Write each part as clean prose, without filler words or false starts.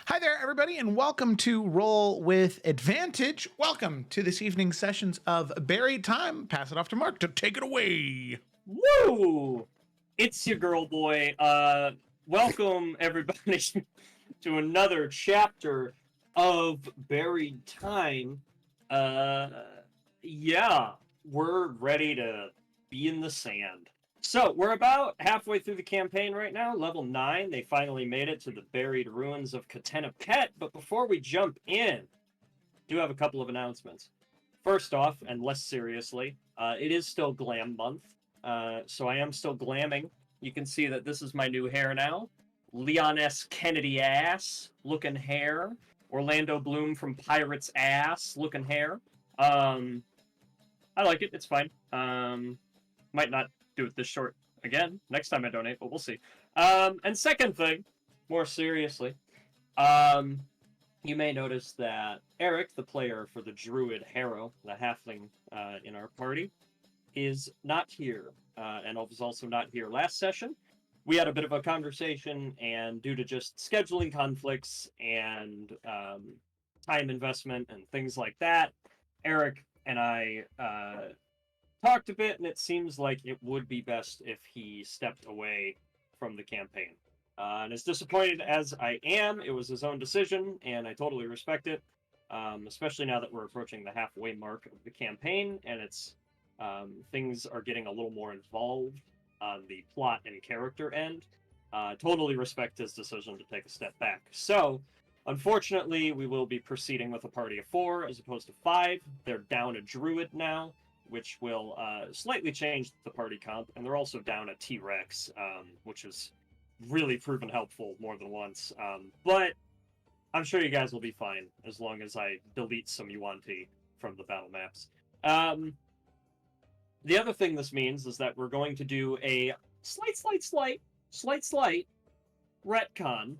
Hi there, everybody, and welcome to Roll with Advantage. Welcome to this evening's sessions of Buried Time. Pass it off to Mark to take it away. Woo! It's your girl boy. Welcome everybody to another chapter of Buried Time. Yeah, we're ready to be in the sand. So, we're about halfway through the campaign right now, level 9. They finally made it to the buried ruins of Katena Pet, but before we jump in, I do have a couple of announcements. First off, and less seriously, it is still Glam Month, so I am still glamming. You can see that this is my new hair now. Leon S. Kennedy ass looking hair. Orlando Bloom from Pirates ass looking hair. I like it. It's fine. Might not do it this short again next time I donate, but we'll see. And second thing, more seriously, you may notice that Eric, the player for the Druid Harrow, the halfling in our party, is not here, and was also not here last session. We had a bit of a conversation, and due to just scheduling conflicts and time investment and things like that, Eric and I talked a bit, and it seems like it would be best if he stepped away from the campaign. And as disappointed as I am, it was his own decision, and I totally respect it. Especially now that we're approaching the halfway mark of the campaign, and it's things are getting a little more involved on the plot and character end. Totally respect his decision to take a step back. So, unfortunately, we will be proceeding with a party of 4 as opposed to 5. They're down a druid now, which will slightly change the party comp, and they're also down a T-Rex, which is really proven helpful more than once. But I'm sure you guys will be fine as long as I delete some Yuan-Ti from the battle maps. The other thing this means is that we're going to do a slight retcon.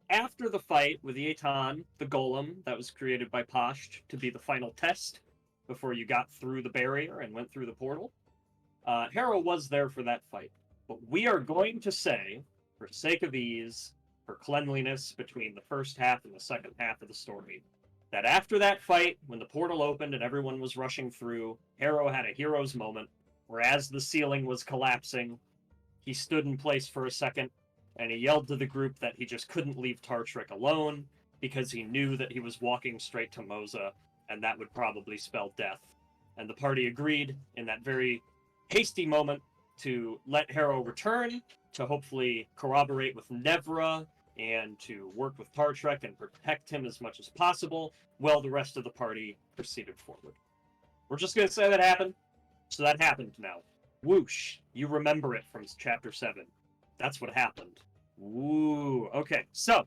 After the fight with the Aton, the golem that was created by Posh to be the final test before you got through the barrier and went through the portal, Harrow was there for that fight. But we are going to say, for sake of ease, for cleanliness between the first half and the second half of the story, that after that fight, when the portal opened and everyone was rushing through, Harrow had a hero's moment, where as the ceiling was collapsing, he stood in place for a second, and he yelled to the group that he just couldn't leave Tartrik alone, because he knew that he was walking straight to Moza, and that would probably spell death. And the party agreed, in that very hasty moment, to let Harrow return, to hopefully corroborate with Nevra, and to work with Tartrek and protect him as much as possible, while the rest of the party proceeded forward. We're just going to say that happened, so that happened now. Whoosh, you remember it from Chapter 7. That's what happened. Woo, okay, so,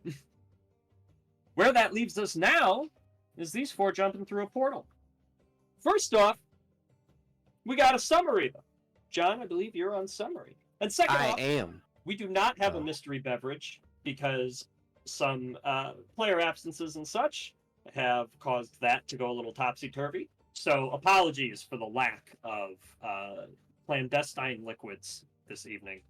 where that leaves us now is these 4 jumping through a portal. First off, we got a summary, though. John, I believe you're on summary. And second off, I am. We do not have a mystery beverage because some player absences and such have caused that to go a little topsy-turvy. So apologies for the lack of clandestine liquids this evening.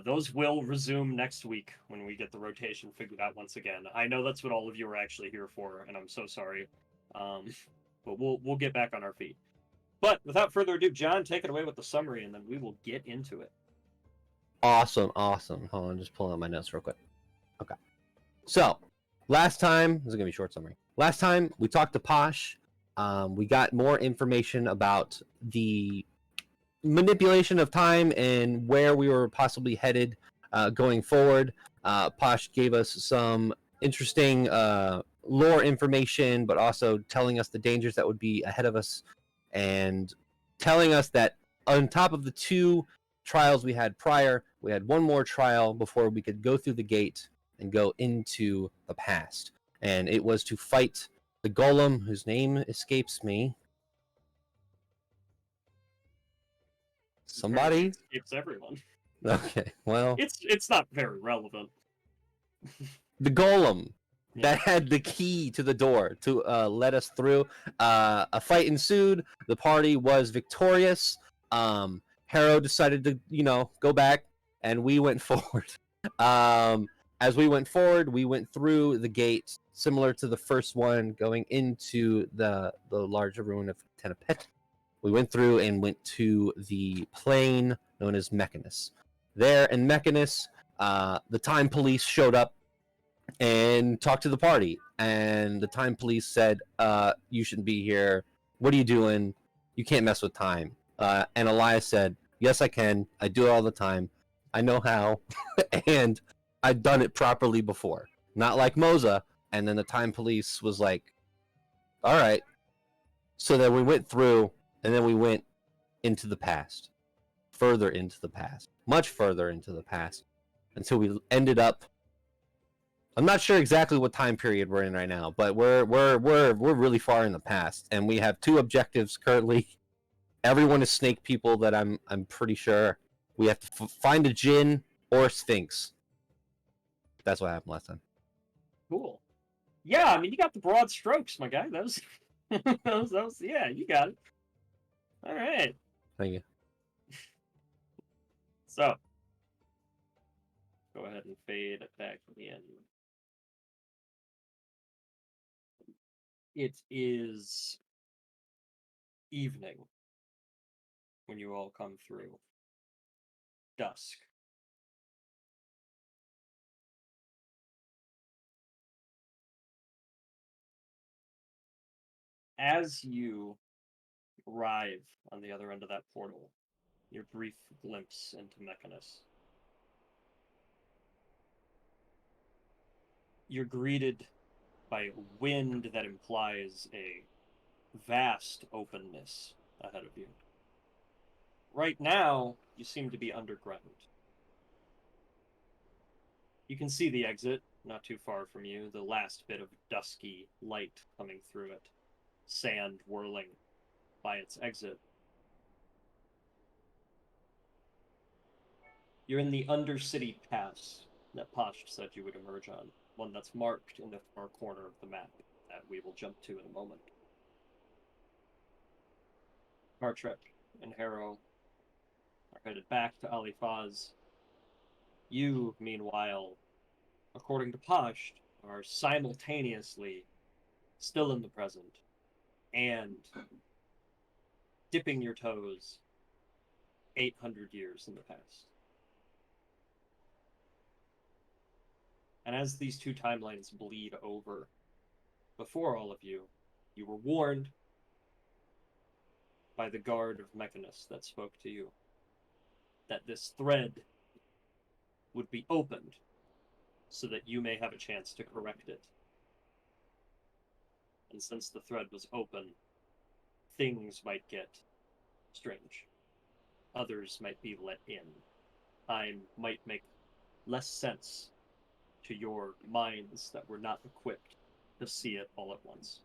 Those will resume next week when we get the rotation figured out once again. I know that's what all of you are actually here for, and I'm so sorry. But we'll get back on our feet. But without further ado, John, take it away with the summary, and then we will get into it. Awesome. Hold on, just pulling out my notes real quick. Okay. So, last time, this is going to be a short summary. Last time, we talked to Posh. We got more information about the manipulation of time and where we were possibly headed going forward. Posh gave us some interesting lore information, but also telling us the dangers that would be ahead of us, and telling us that on top of the 2 trials we had prior, we had 1 more trial before we could go through the gate and go into the past. And it was to fight the golem, whose name escapes me. Somebody? It escapes everyone. Okay, well... It's not very relevant. The golem that had the key to the door to let us through. A fight ensued. The party was victorious. Harrow decided to, go back, and we went forward. as we went forward, we went through the gate similar to the first one going into the larger ruin of Tenepet. We went through and went to the plane known as Mechanus. There in Mechanus, the Time Police showed up and talked to the party. And the Time Police said, you shouldn't be here. What are you doing? You can't mess with time. And Elias said, yes, I can. I do it all the time. I know how. And I've done it properly before. Not like Moza. And then the Time Police was like, all right. So then we went through, and then we went into the past. Further into the past. Much further into the past. Until we ended up, I'm not sure exactly what time period we're in right now, but we're really far in the past, and we have 2 objectives currently. Everyone is snake people that I'm pretty sure. We have to find a djinn or a sphinx. That's what happened last time. Cool. Yeah, I mean, you got the broad strokes, my guy. That was, yeah, you got it. All right. Thank you. So, go ahead and fade back in. It is evening when you all come through. Dusk. As you arrive on the other end of that portal, your brief glimpse into Mechanus, you're greeted by a wind that implies a vast openness ahead of you. Right now, you seem to be underground. You can see the exit not too far from you, the last bit of dusky light coming through it, sand whirling by its exit. You're in the Undercity Pass that Posh said you would emerge on, one that's marked in the far corner of the map that we will jump to in a moment. Martrek and Harrow are headed back to Alifaz. You, meanwhile, according to Posh, are simultaneously still in the present and dipping your toes 800 years in the past. And as these 2 timelines bleed over, before all of you, you were warned by the guard of Mechanus that spoke to you that this thread would be opened so that you may have a chance to correct it. And since the thread was open, things might get strange. Others might be let in. Time might make less sense to your minds that were not equipped to see it all at once.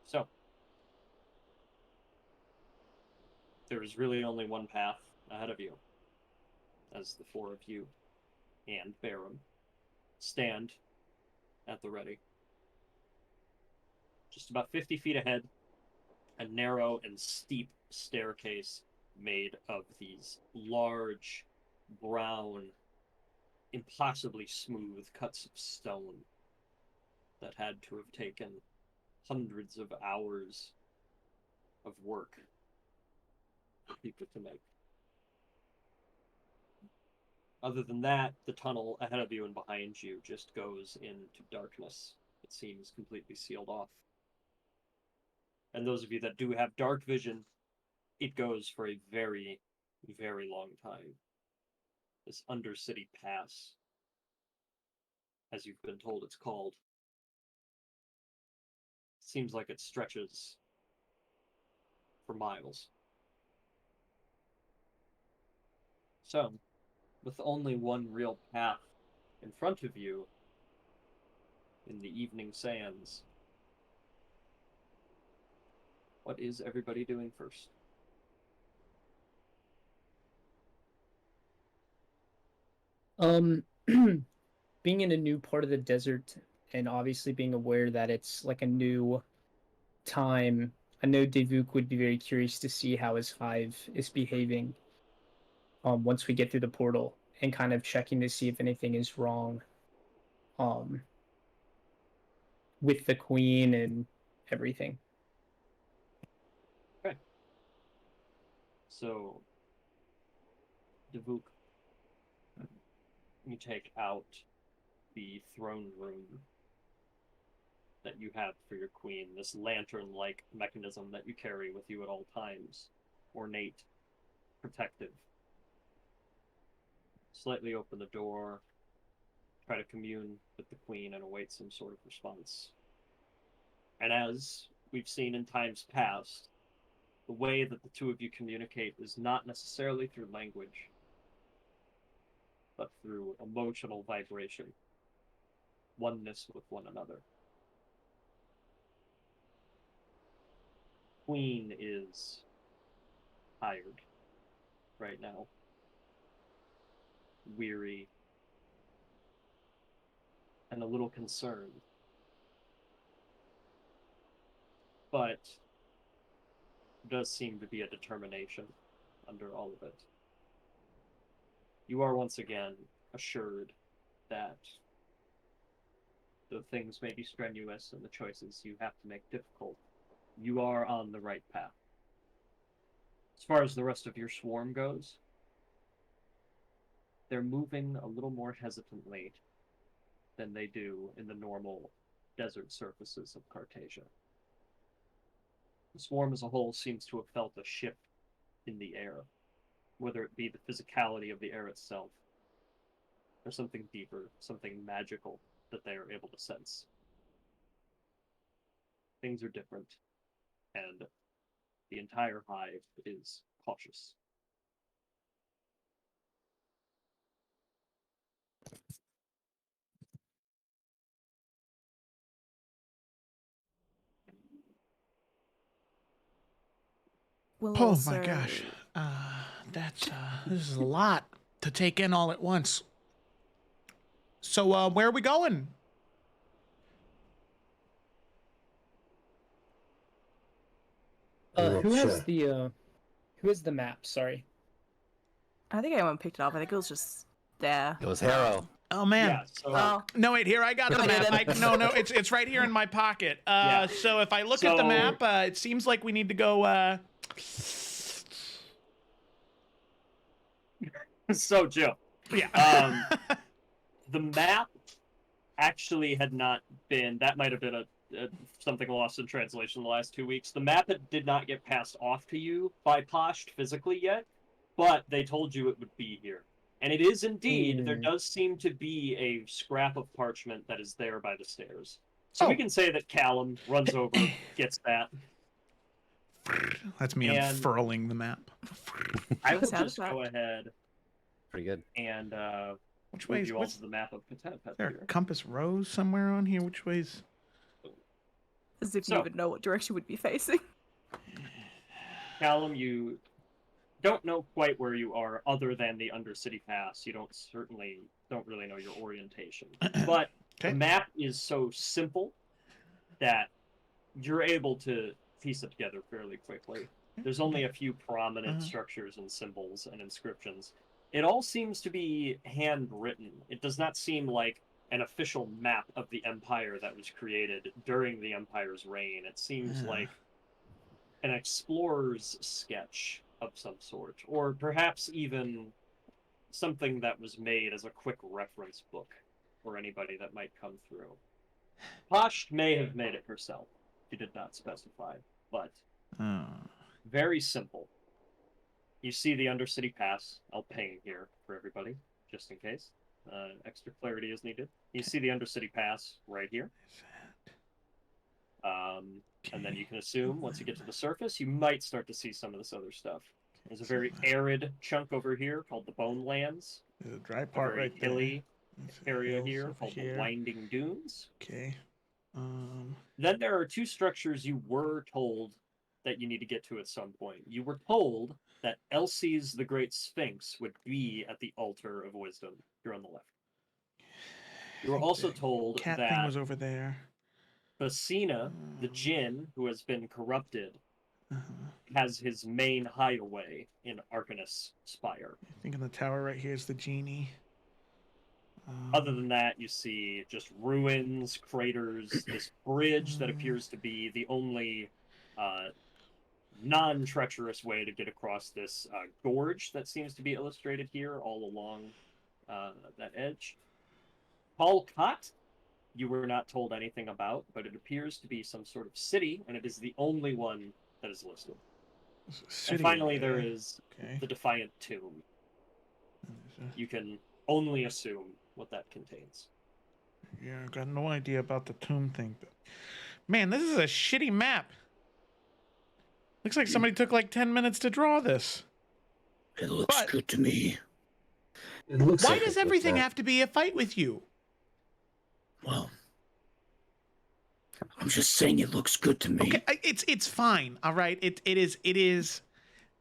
So, there is really only one path ahead of you, as the 4 of you and Barum stand at the ready. Just about 50 feet ahead, a narrow and steep staircase made of these large, brown, impossibly smooth cuts of stone that had to have taken hundreds of hours of work for people to make. Other than that, the tunnel ahead of you and behind you just goes into darkness. It seems completely sealed off. And those of you that do have dark vision, it goes for a very, very long time. This Undercity Pass, as you've been told it's called, seems like it stretches for miles. So, with only one real path in front of you in the evening sands, what is everybody doing first? Being in a new part of the desert and obviously being aware that it's like a new time, I know Devuk would be very curious to see how his hive is behaving. once we get through the portal, and kind of checking to see if anything is wrong with the queen and everything. Okay. So, Davuk, you take out the throne room that you have for your queen, this lantern-like mechanism that you carry with you at all times, ornate, protective. Slightly open the door, try to commune with the queen and await some sort of response. And as we've seen in times past, the way that the two of you communicate is not necessarily through language, but through emotional vibration, oneness with one another. Queen is tired right now, weary, and a little concerned. But there does seem to be a determination under all of it. You are once again assured that though things may be strenuous and the choices you have to make difficult, you are on the right path. As far as the rest of your swarm goes, they're moving a little more hesitantly than they do in the normal desert surfaces of Cartasia. The swarm as a whole seems to have felt a shift in the air, whether it be the physicality of the air itself, or something deeper, something magical that they are able to sense. Things are different, and the entire hive is cautious. Oh my gosh. This is a lot to take in all at once. So, where are we going? Well, Who has sure. who has the map? Sorry. I think anyone picked it up. I think it was just there. It was Harrow. Oh man. Yeah, so Oh, No, wait, here I got the No, you map. didn't. No, it's right here in my pocket. Yeah. So if I look at the So- map, it seems like we need to go. so Joe, Yeah. the map actually had not been. That might have been a something lost in translation the last 2 weeks. The map did not get passed off to you by Posht physically yet, but they told you it would be here. And it is indeed, there does seem to be a scrap of parchment that is there by the stairs. So we Oh. can say that Callum runs over, gets that. That's me And- unfurling the map. I will Sound just go ahead Pretty good. and Which way move is you all what's to the map of Katenapet there? A here. compass rose somewhere on here? Which way's? as if So- you even know what direction we'd be facing. Callum, you don't know quite where you are other than the Undercity Pass. You don't really know your orientation. But Okay. the map is so simple that you're able to piece it together fairly quickly. There's only a few prominent structures and symbols and inscriptions. It all seems to be handwritten. It does not seem like an official map of the Empire that was created during the Empire's reign. It seems like an explorer's sketch of some sort, or perhaps even something that was made as a quick reference book for anybody that might come through. Posh may have made it herself. She did not specify, but very simple. You see the Undercity Pass. I'll ping here for everybody, just in case. Extra clarity is needed. You see the Undercity Pass right here. And then you can assume, once you get to the surface, you might start to see some of this other stuff. There's a very arid chunk over here called the Bone Lands. There's a dry A part very right there. hilly There's area hills here over called here. the Winding Dunes. Okay. Then there are two structures you were told that you need to get to at some point. You were told that Elsie's the Great Sphinx would be at the Altar of Wisdom. You're on the left. You were also told Cat thing that was over there. Basina, the Jinn, who has been corrupted, has his main hideaway in Arcanus Spire. I think in the tower right here is the genie. Other than that, you see just ruins, craters, this bridge that appears to be the only non-treacherous way to get across this gorge that seems to be illustrated here all along that edge. Paul Cot, you were not told anything about, but it appears to be some sort of city, and it is the only one that is listed. City and finally, area. there is Okay. the Defiant Tomb. You can only assume what that contains. Yeah, I got no idea about the tomb thing. But man, this is a shitty map. Looks like somebody took like 10 minutes to draw this. It looks But- good to me. It looks Why like does a good everything map. have to be a fight with you? Well, I'm just saying it looks good to me. Okay, it's fine. All right, it is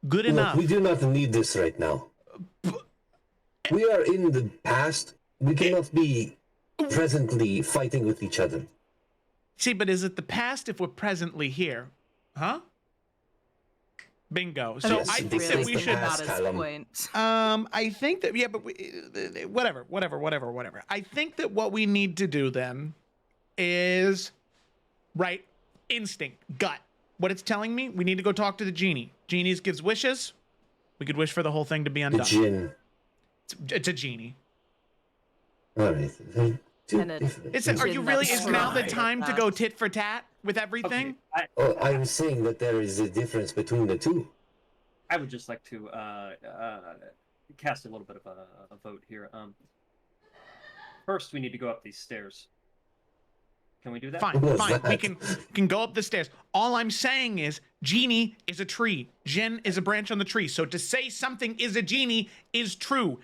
good Look, enough. we do not need this right now. We are in the past. We cannot be presently fighting with each other. See, but is it the past if we're presently here? Huh? Bingo. So Yes, I this think that is we the should. past. Matters Callum. point. I think that yeah, but whatever. I think that what we need to do then is right instinct, gut. What it's telling me, we need to go talk to the genie. Genies gives wishes. We could wish for the whole thing to be The undone. gin. It's a genie. All right. They're two And it- different It's are things. you Gin really? that's Is now the right. time to go tit for tat with everything? Okay, Oh, I'm saying that there is a difference between the two. I would just like to cast a little bit of a vote here. First, we need to go up these stairs. Can we do that? Fine, What was fine. We that? can go up the stairs. All I'm saying is genie is a tree. Jinn is a branch on the tree. So to say something is a genie is true.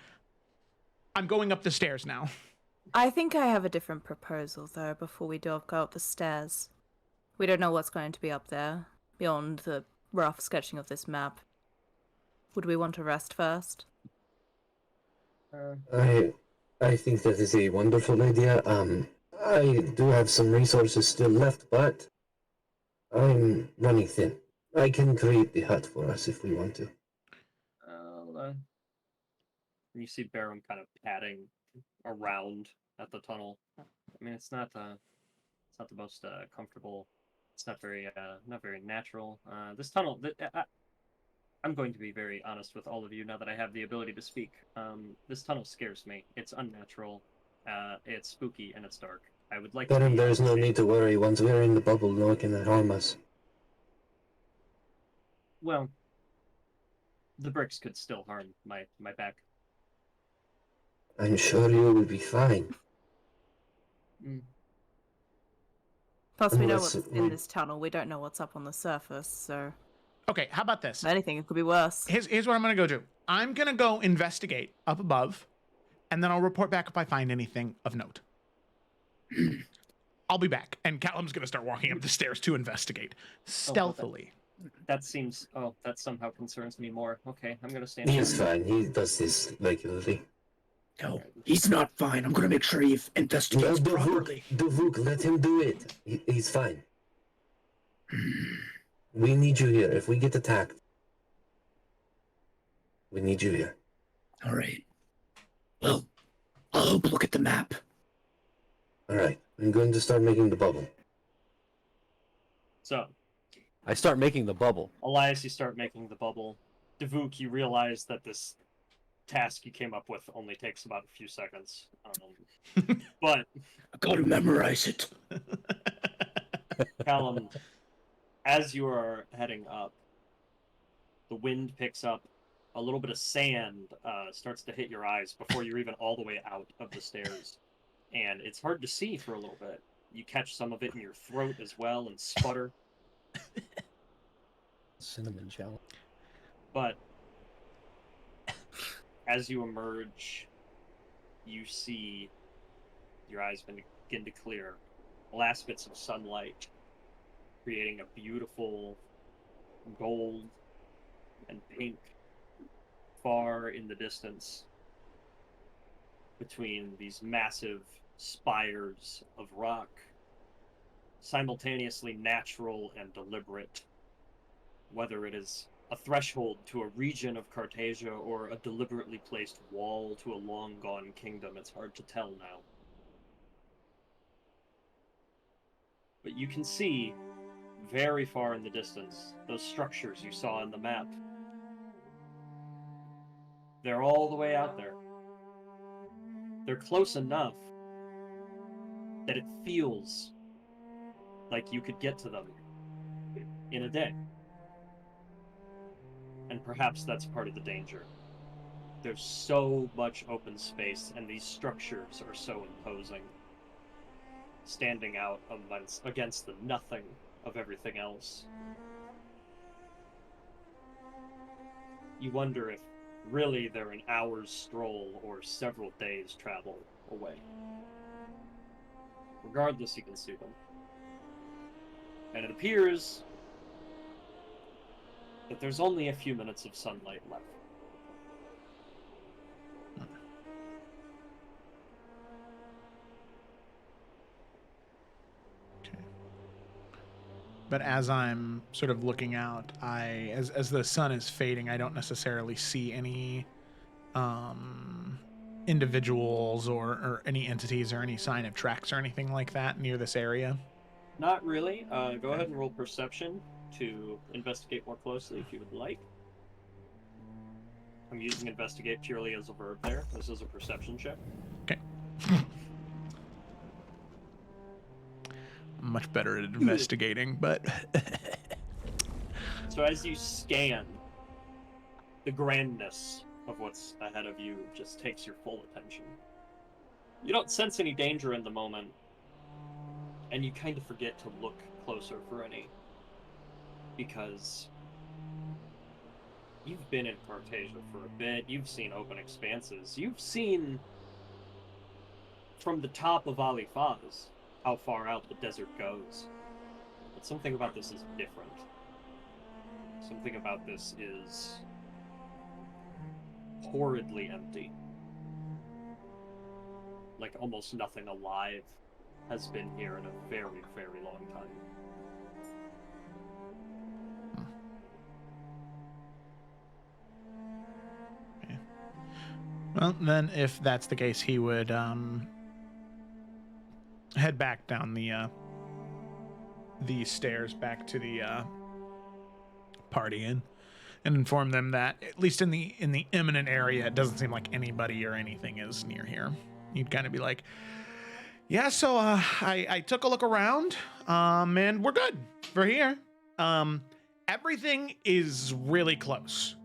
I'm going up the stairs now. I think I have a different proposal, though, before we do go up the stairs. We don't know what's going to be up there, beyond the rough sketching of this map. Would we want to rest first? I think that is a wonderful idea. I do have some resources still left, but I'm running thin. I can create the hut for us if we want to. You see Barum kind of padding around at the tunnel. I mean, it's not the most comfortable. It's not very natural. This tunnel. I'm going to be very honest with all of you now that I have the ability to speak. This tunnel scares me. It's unnatural. It's spooky and it's dark. I would like to. But be there is no honest. need to worry. Once we're in the bubble, no one can harm us. Well, the bricks could still harm my back. I'm sure you will be fine. Plus, we know Unless what's we- in this tunnel. We don't know what's up on the surface, so Okay, how about this? if anything, it could be worse. Here's what I'm gonna go do. I'm gonna go investigate up above, and then I'll report back if I find anything of note. I'll be back, and Callum's gonna start walking up the stairs to investigate stealthily. That seems. Oh, that somehow concerns me more. Okay, I'm gonna stand. He here. is fine. He does this regularly. No, he's not fine. I'm gonna make sure he No, investigates properly. Duvuk, let him do it. He's fine. We need you here. If we get attacked, we need you here. All right. Well, I'll help look at the map. All right. I'm going to start making the bubble. So, I start making the bubble. Elias, you start making the bubble. Davuk, you realize that this task you came up with only takes about a few seconds. But I gotta memorize it. Callum, as you are heading up, the wind picks up. A little bit of sand starts to hit your eyes before you're even all the way out of the stairs. And it's hard to see for a little bit. You catch some of it in your throat as well and sputter. Cinnamon gel. But as you emerge, you see your eyes begin to clear. Last bits of sunlight, creating a beautiful gold and pink far in the distance between these massive spires of rock, simultaneously natural and deliberate. Whether it is a threshold to a region of Cartasia or a deliberately placed wall to a long-gone kingdom, it's hard to tell now. But you can see, very far in the distance, those structures you saw in the map. They're all the way out there. They're close enough that it feels like you could get to them in a day. And perhaps that's part of the danger. There's so much open space, and these structures are so imposing, standing out against the nothing of everything else. You wonder if really they're an hour's stroll or several days' travel away. Regardless, you can see them. And it appears that there's only a few minutes of sunlight left. Okay. But as I'm sort of looking out, as the sun is fading, I don't necessarily see any individuals or any entities or any sign of tracks or anything like that near this area. Not really. Go ahead and roll perception to investigate more closely if you would like. I'm using investigate purely as a verb there. This is a perception check. Okay. I'm much better at investigating, but So as you scan, the grandness of what's ahead of you just takes your full attention. You don't sense any danger in the moment, and you kind of forget to look closer for any, because you've been in Cartasia for a bit, you've seen open expanses, you've seen from the top of Ali Faz how far out the desert goes. But something about this is different. Something about this is horridly empty. Like almost nothing alive has been here in a very, very long time. Okay. Well, then if that's the case, he would head back down the stairs back to the party inn and inform them that at least in the imminent area, it doesn't seem like anybody or anything is near here. You'd kind of be like, yeah, so I took a look around, and we're good. We're here. Everything is really close.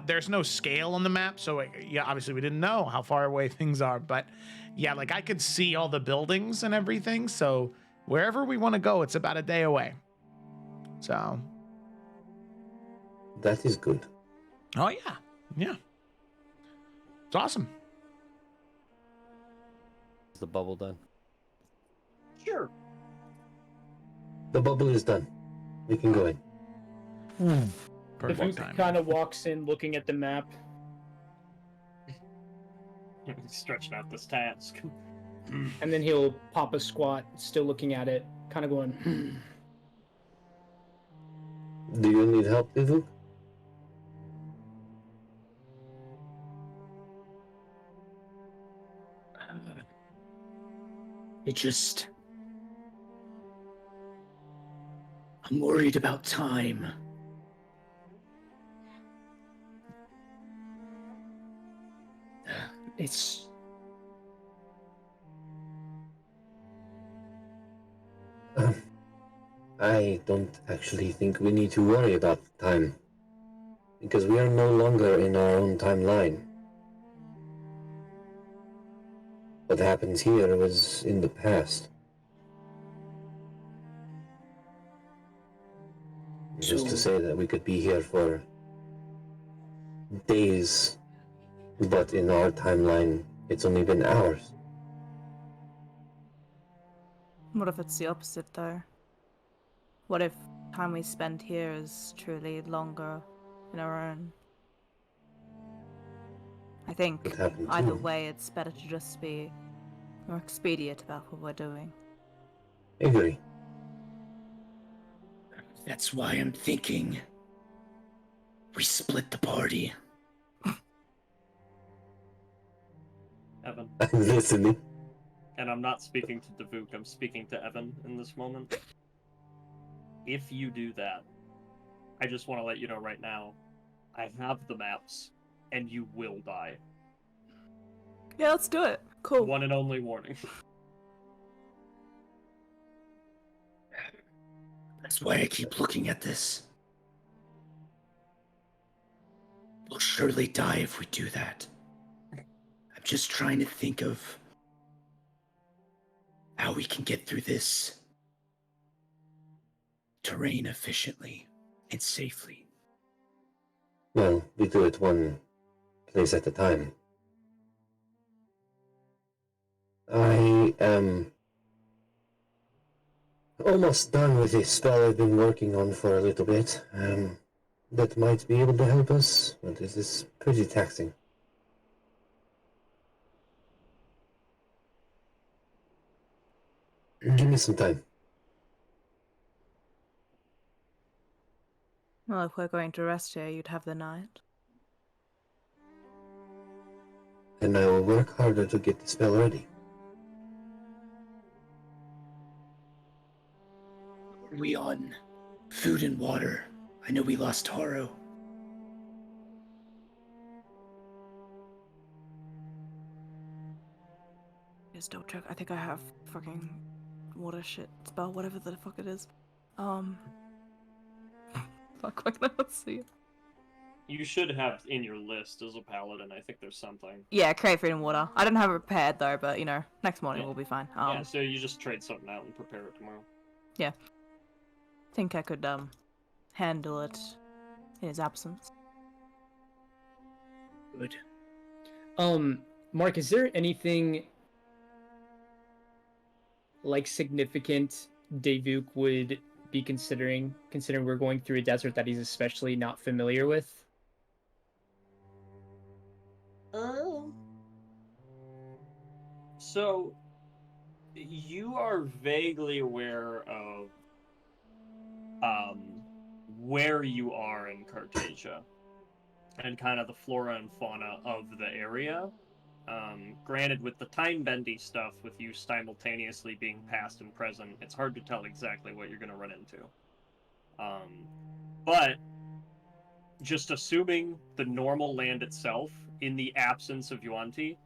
There's no scale on the map, so yeah, obviously we didn't know how far away things are, but yeah, like I could see all the buildings and everything, so wherever we want to go, it's about a day away. So. That is good. Oh, yeah. Yeah. It's awesome. Is the bubble done? Sure. The bubble is done. We can go in. The Perfect Vuk time. kind of walks in looking at the map. Stretching out this task. And then he'll pop a squat, still looking at it, kind of going, Do you need help, Vivuk? It just... I'm worried about time. It's... I don't actually think we need to worry about time. Because we are no longer in our own timeline. What happens here was in the past. Just to say that we could be here for days, but in our timeline, it's only been hours. What if it's the opposite, though? What if time we spend here is truly longer in our own? I think Could happen either too. way, it's better to just be more expedient about what we're doing. I agree. That's why I'm thinking We split the party. Evan. I'm listening. And I'm not speaking to Davuk, I'm speaking to Evan in this moment. If you do that, I just want to let you know right now, I have the maps, and you will die. Yeah, let's do it. Cool. One and only warning. That's why I keep looking at this. We'll surely die if we do that. I'm just trying to think of how we can get through this terrain efficiently and safely. Well, we do it one place at a time. I am almost done with a spell I've been working on for a little bit. That might be able to help us, but this is pretty taxing. Give me some time. Well, if we're going to rest here, you'd have the night. And I will work harder to get the spell ready. Are we on food and water? I know we lost Taro. Just double check. I think I have fucking water shit spell, whatever the fuck it is. Fuck, why can I not see it? You should have in your list as a paladin, I think there's something. Yeah, create food and water. I don't have it prepared though, but you know, next morning Yeah. we'll be fine. Yeah, so you just trade something out and prepare it tomorrow. Think I could handle it in his absence. Good. Mark, is there anything like significant Davuk would be considering we're going through a desert that he's especially not familiar with? So, you are vaguely aware of where you are in Cartasia and kind of the flora and fauna of the area. Granted, with the time-bendy stuff, with you simultaneously being past and present, it's hard to tell exactly what you're going to run into. But just assuming the normal land itself, in the absence of Yuan-Ti,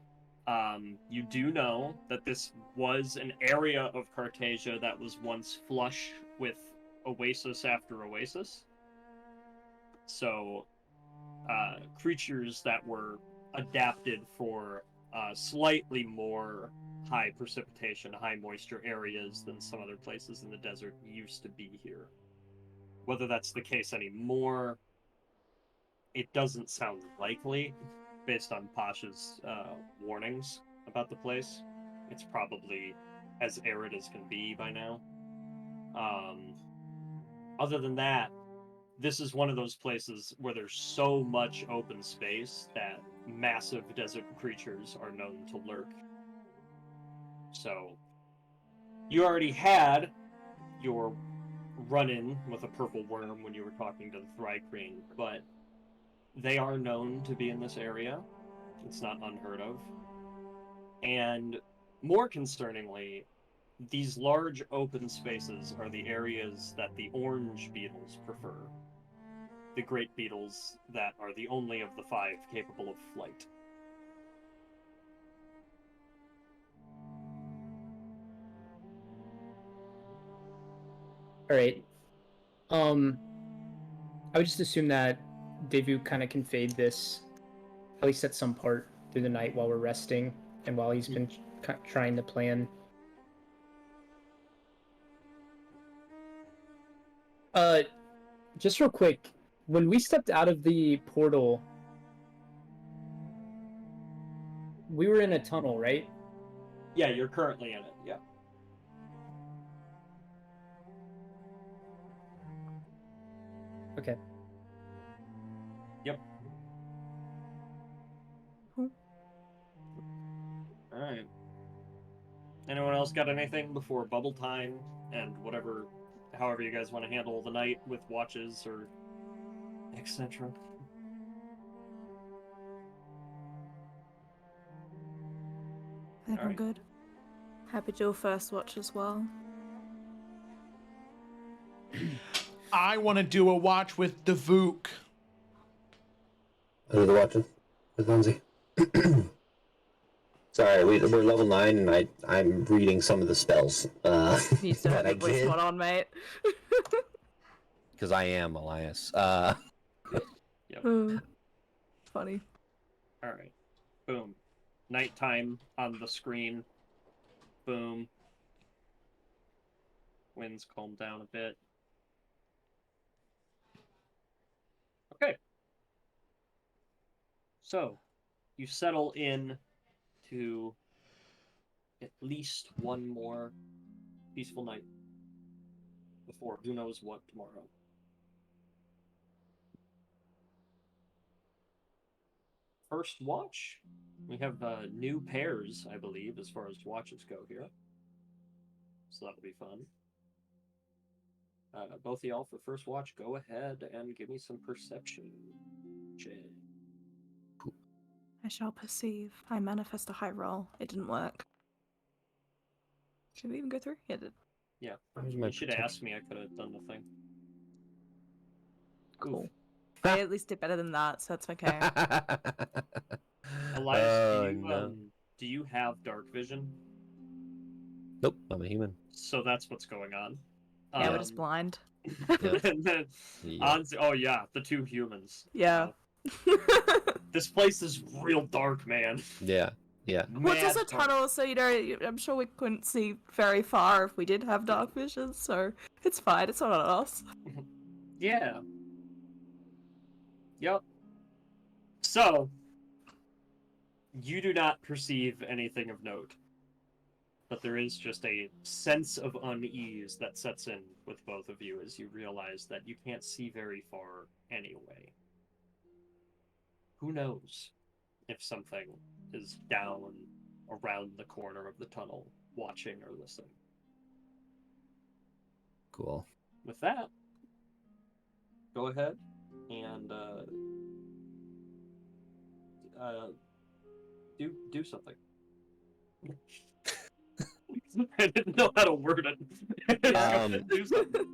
you do know that this was an area of Cartasia that was once flush with oasis after oasis. So, creatures that were adapted for slightly more high precipitation, high moisture areas than some other places in the desert used to be here. Whether that's the case anymore, it doesn't sound likely, based on Pasha's warnings about the place. It's probably as arid as can be by now. Other than that, this is one of those places where there's so much open space that massive desert creatures are known to lurk. So, you already had your run-in with a purple worm when you were talking to the Thrycreen, but they are known to be in this area. It's not unheard of. And more concerningly, these large open spaces are the areas that the orange beetles prefer. The great beetles that are the only of the 5 capable of flight. All right. I would just assume that Davuk kind of conveyed this, at least at some part, through the night while we're resting and while he's been trying to plan. Just real quick, when we stepped out of the portal, we were in a tunnel, right? Yeah, you're currently in it, yeah. Okay. Yep. Hmm. Alright. Anyone else got anything before bubble time and whatever, however you guys want to handle the night with watches or etc.? think I'm Alright. good. Happy to do a first watch as well. I want to do a watch with Davuk. I'll do the watching with Lindsay. Sorry, we're level 9 and I'm reading some of the spells. You still have that I your voice get. mod on, mate. Because I am Elias. Oh, funny. Alright. Boom. Nighttime on the screen. Boom. Winds calm down a bit. Okay. So, you settle in to at least one more peaceful night before who knows what tomorrow. First watch, we have new pairs, I believe, as far as watches go here. So that'll be fun. Both of y'all for first watch, go ahead and give me some perception. Jay. I shall perceive. I manifest a high roll. It didn't work. Should we even go through? Yeah, it did. Yeah, Where's my you should have protection? asked me. I could have done the thing. Cool. Oof. I at least did better than that, so that's okay. Elias, no. do you have dark vision? Nope, I'm a human. So that's what's going on. Yeah, we're just blind. And then Yeah. oh yeah, the two humans. Yeah. This place is real dark, man. Yeah. Yeah. Well, it's also Mad dark. tunnel, so I'm sure we couldn't see very far if we did have dark vision, so it's fine. It's not on us. Yeah. Yep. So, you do not perceive anything of note, but there is just a sense of unease that sets in with both of you as you realize that you can't see very far anyway. Who knows if something is down around the corner of the tunnel, watching or listening. Cool. With that, go ahead and do something. I didn't know how to word it. Do something.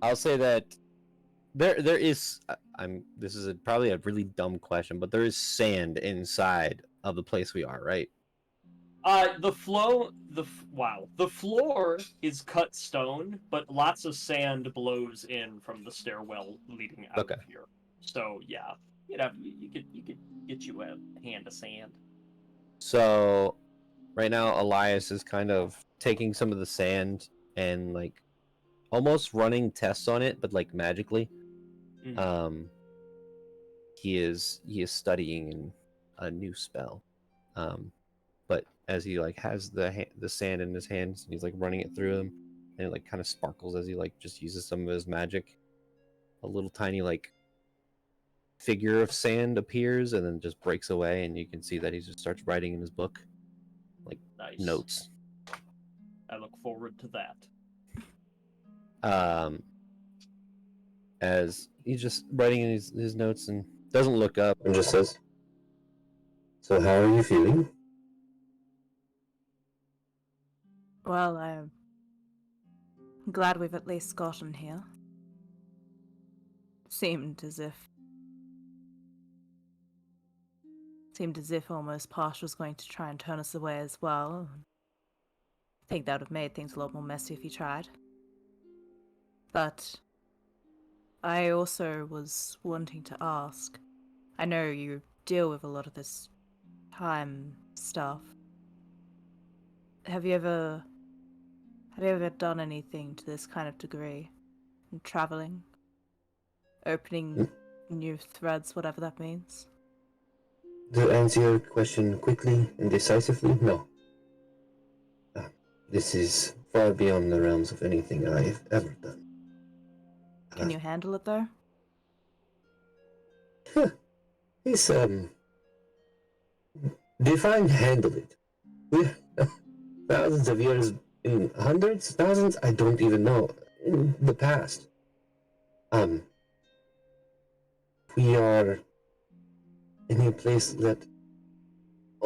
I'll say that there is this is probably a really dumb question, but there is sand inside of the place we are, right? The floor is cut stone, but lots of sand blows in from the stairwell leading out of here. So yeah, you could get you a hand of sand. So right now Elias is kind of taking some of the sand and like almost running tests on it, but like magically. Mhm. He is studying a new spell. But as he like has the sand in his hands, and he's like running it through him, and it like kind of sparkles as he like just uses some of his magic. A little tiny like figure of sand appears and then just breaks away, and you can see that he just starts writing in his book, like Nice. notes. I look forward to that. As he's just writing in his notes and doesn't look up. And just says, "So how are you feeling?" Well, I'm glad we've at least gotten here. Seemed as if almost Posh was going to try and turn us away as well. I think that would have made things a lot more messy if he tried. But I also was wanting to ask, I know you deal with a lot of this time stuff. Have you ever done anything to this kind of degree? In traveling? Opening new threads, whatever that means? To answer your question quickly and decisively, no. This is far beyond the realms of anything I've ever done. Can you handle it though? It's, define handle it. Thousands of years, in hundreds, thousands, I don't even know, in the past. We are in a place that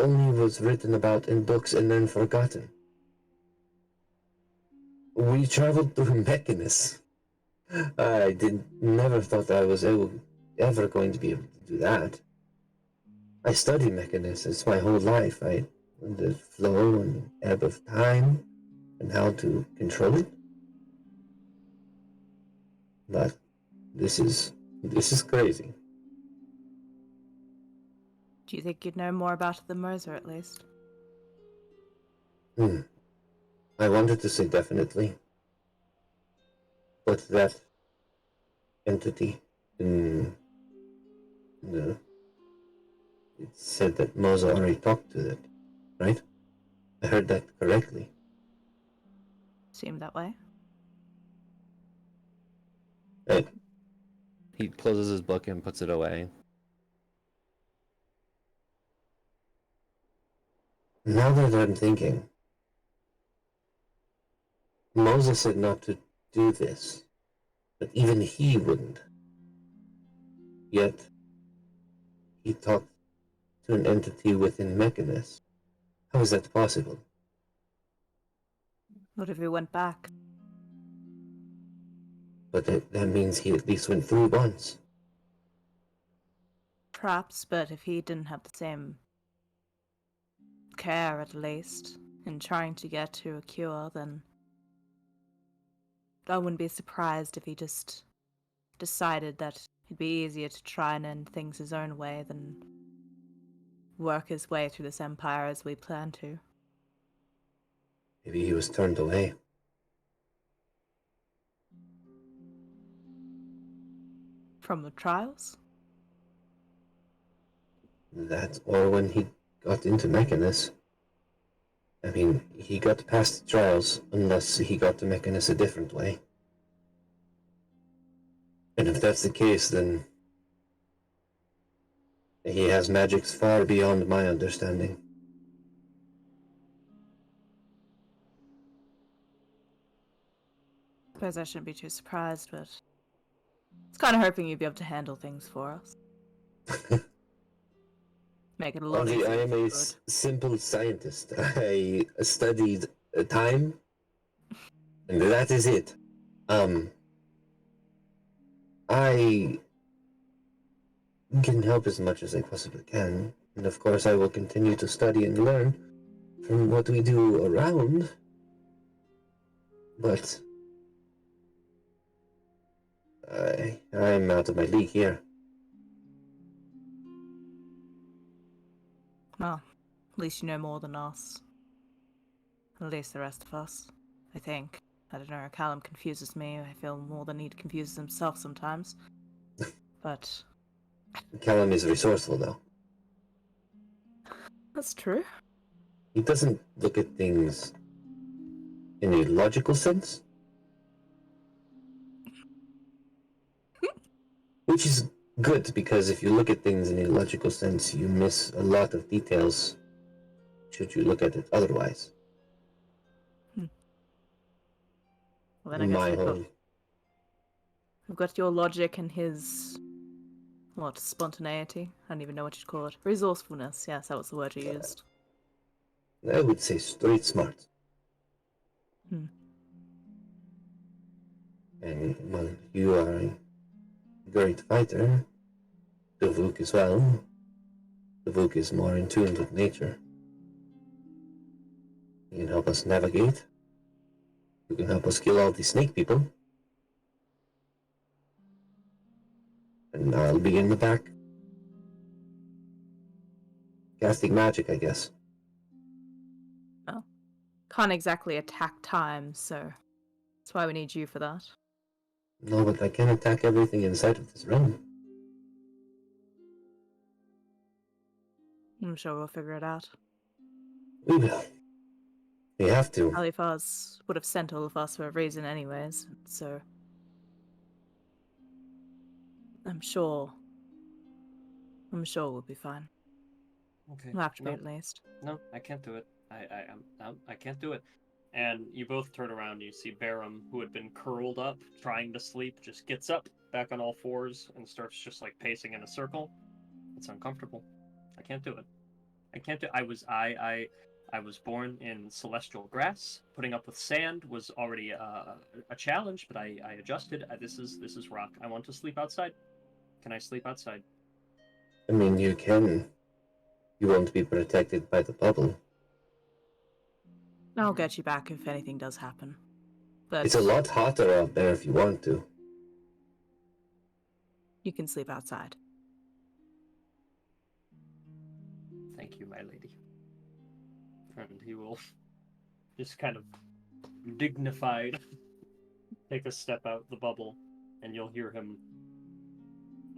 only was written about in books and then forgotten. We traveled through Mechanus. I never thought I was ever going to be able to do that. I studied Mechanus my whole life. I learned the flow and ebb of time and how to control it. But this is crazy. Do you think you'd know more about it than Moser, at least? I wanted to say definitely, but that entity in the it said that Moza already talked to it, right? I heard that correctly. Seemed that way. Right. He closes his book and puts it away. Now that I'm thinking, Moses said not to do this, but even he wouldn't. Yet, he talked to an entity within Mechanus. How is that possible? What if we went back? But that means he at least went through once. Perhaps, but if he didn't have the same care, at least, in trying to get to a cure, then I wouldn't be surprised if he just decided that it'd be easier to try and end things his own way than work his way through this empire as we plan to. Maybe he was turned away. From the trials? That, or when he got into Mechanus. I mean, he got past the trials, unless he got to Mechanus a different way. And if that's the case, then he has magics far beyond my understanding. Suppose I shouldn't be too surprised, but I was kind of hoping you'd be able to handle things for us. Make it a lot Only easier. I am if you a could. simple scientist. I studied time, and that is it. I can help as much as I possibly can, and of course I will continue to study and learn from what we do around. But I'm out of my league here. Well, at least you know more than us. At least the rest of us, I think. I don't know, Callum confuses me. I feel more than he confuses himself sometimes. But Callum is resourceful, though. that's true. He doesn't look at things in a logical sense, which is good, because if you look at things in a logical sense, you miss a lot of details should you look at it otherwise. Well, then I guess My we've whole got your logic and his spontaneity? I don't even know what you'd call it. Resourcefulness, yes, that was the word you used. I would say street smart. And, well, you are a great fighter. Davuk as well. Davuk is more in tune with nature. You can help us navigate. You can help us kill all the snake people. And I'll be in the back. Casting magic, I guess. Can't exactly attack time, so that's why we need you for that. No, but I can attack everything inside of this realm. I'm sure we'll figure it out. We will. We have to. Alifaz would have sent all of us for a reason anyways, so I'm sure we'll be fine. Okay. We'll have to be No, at least. no, I can't do it. I can't do it. And you both turn around and you see Barum, who had been curled up, trying to sleep, just gets up, back on all fours, and starts just like pacing in a circle. It's uncomfortable. I can't do it. I can't do. I was born in celestial grass. Putting up with sand was already a challenge, but I adjusted. This is rock. I want to sleep outside. Can I sleep outside? I mean, you can. You won't be protected by the bubble. I'll get you back if anything does happen. But It's a lot hotter out there if you want to. you can sleep outside. Thank you, my lady. And he will just kind of dignified take a step out the bubble, and you'll hear him.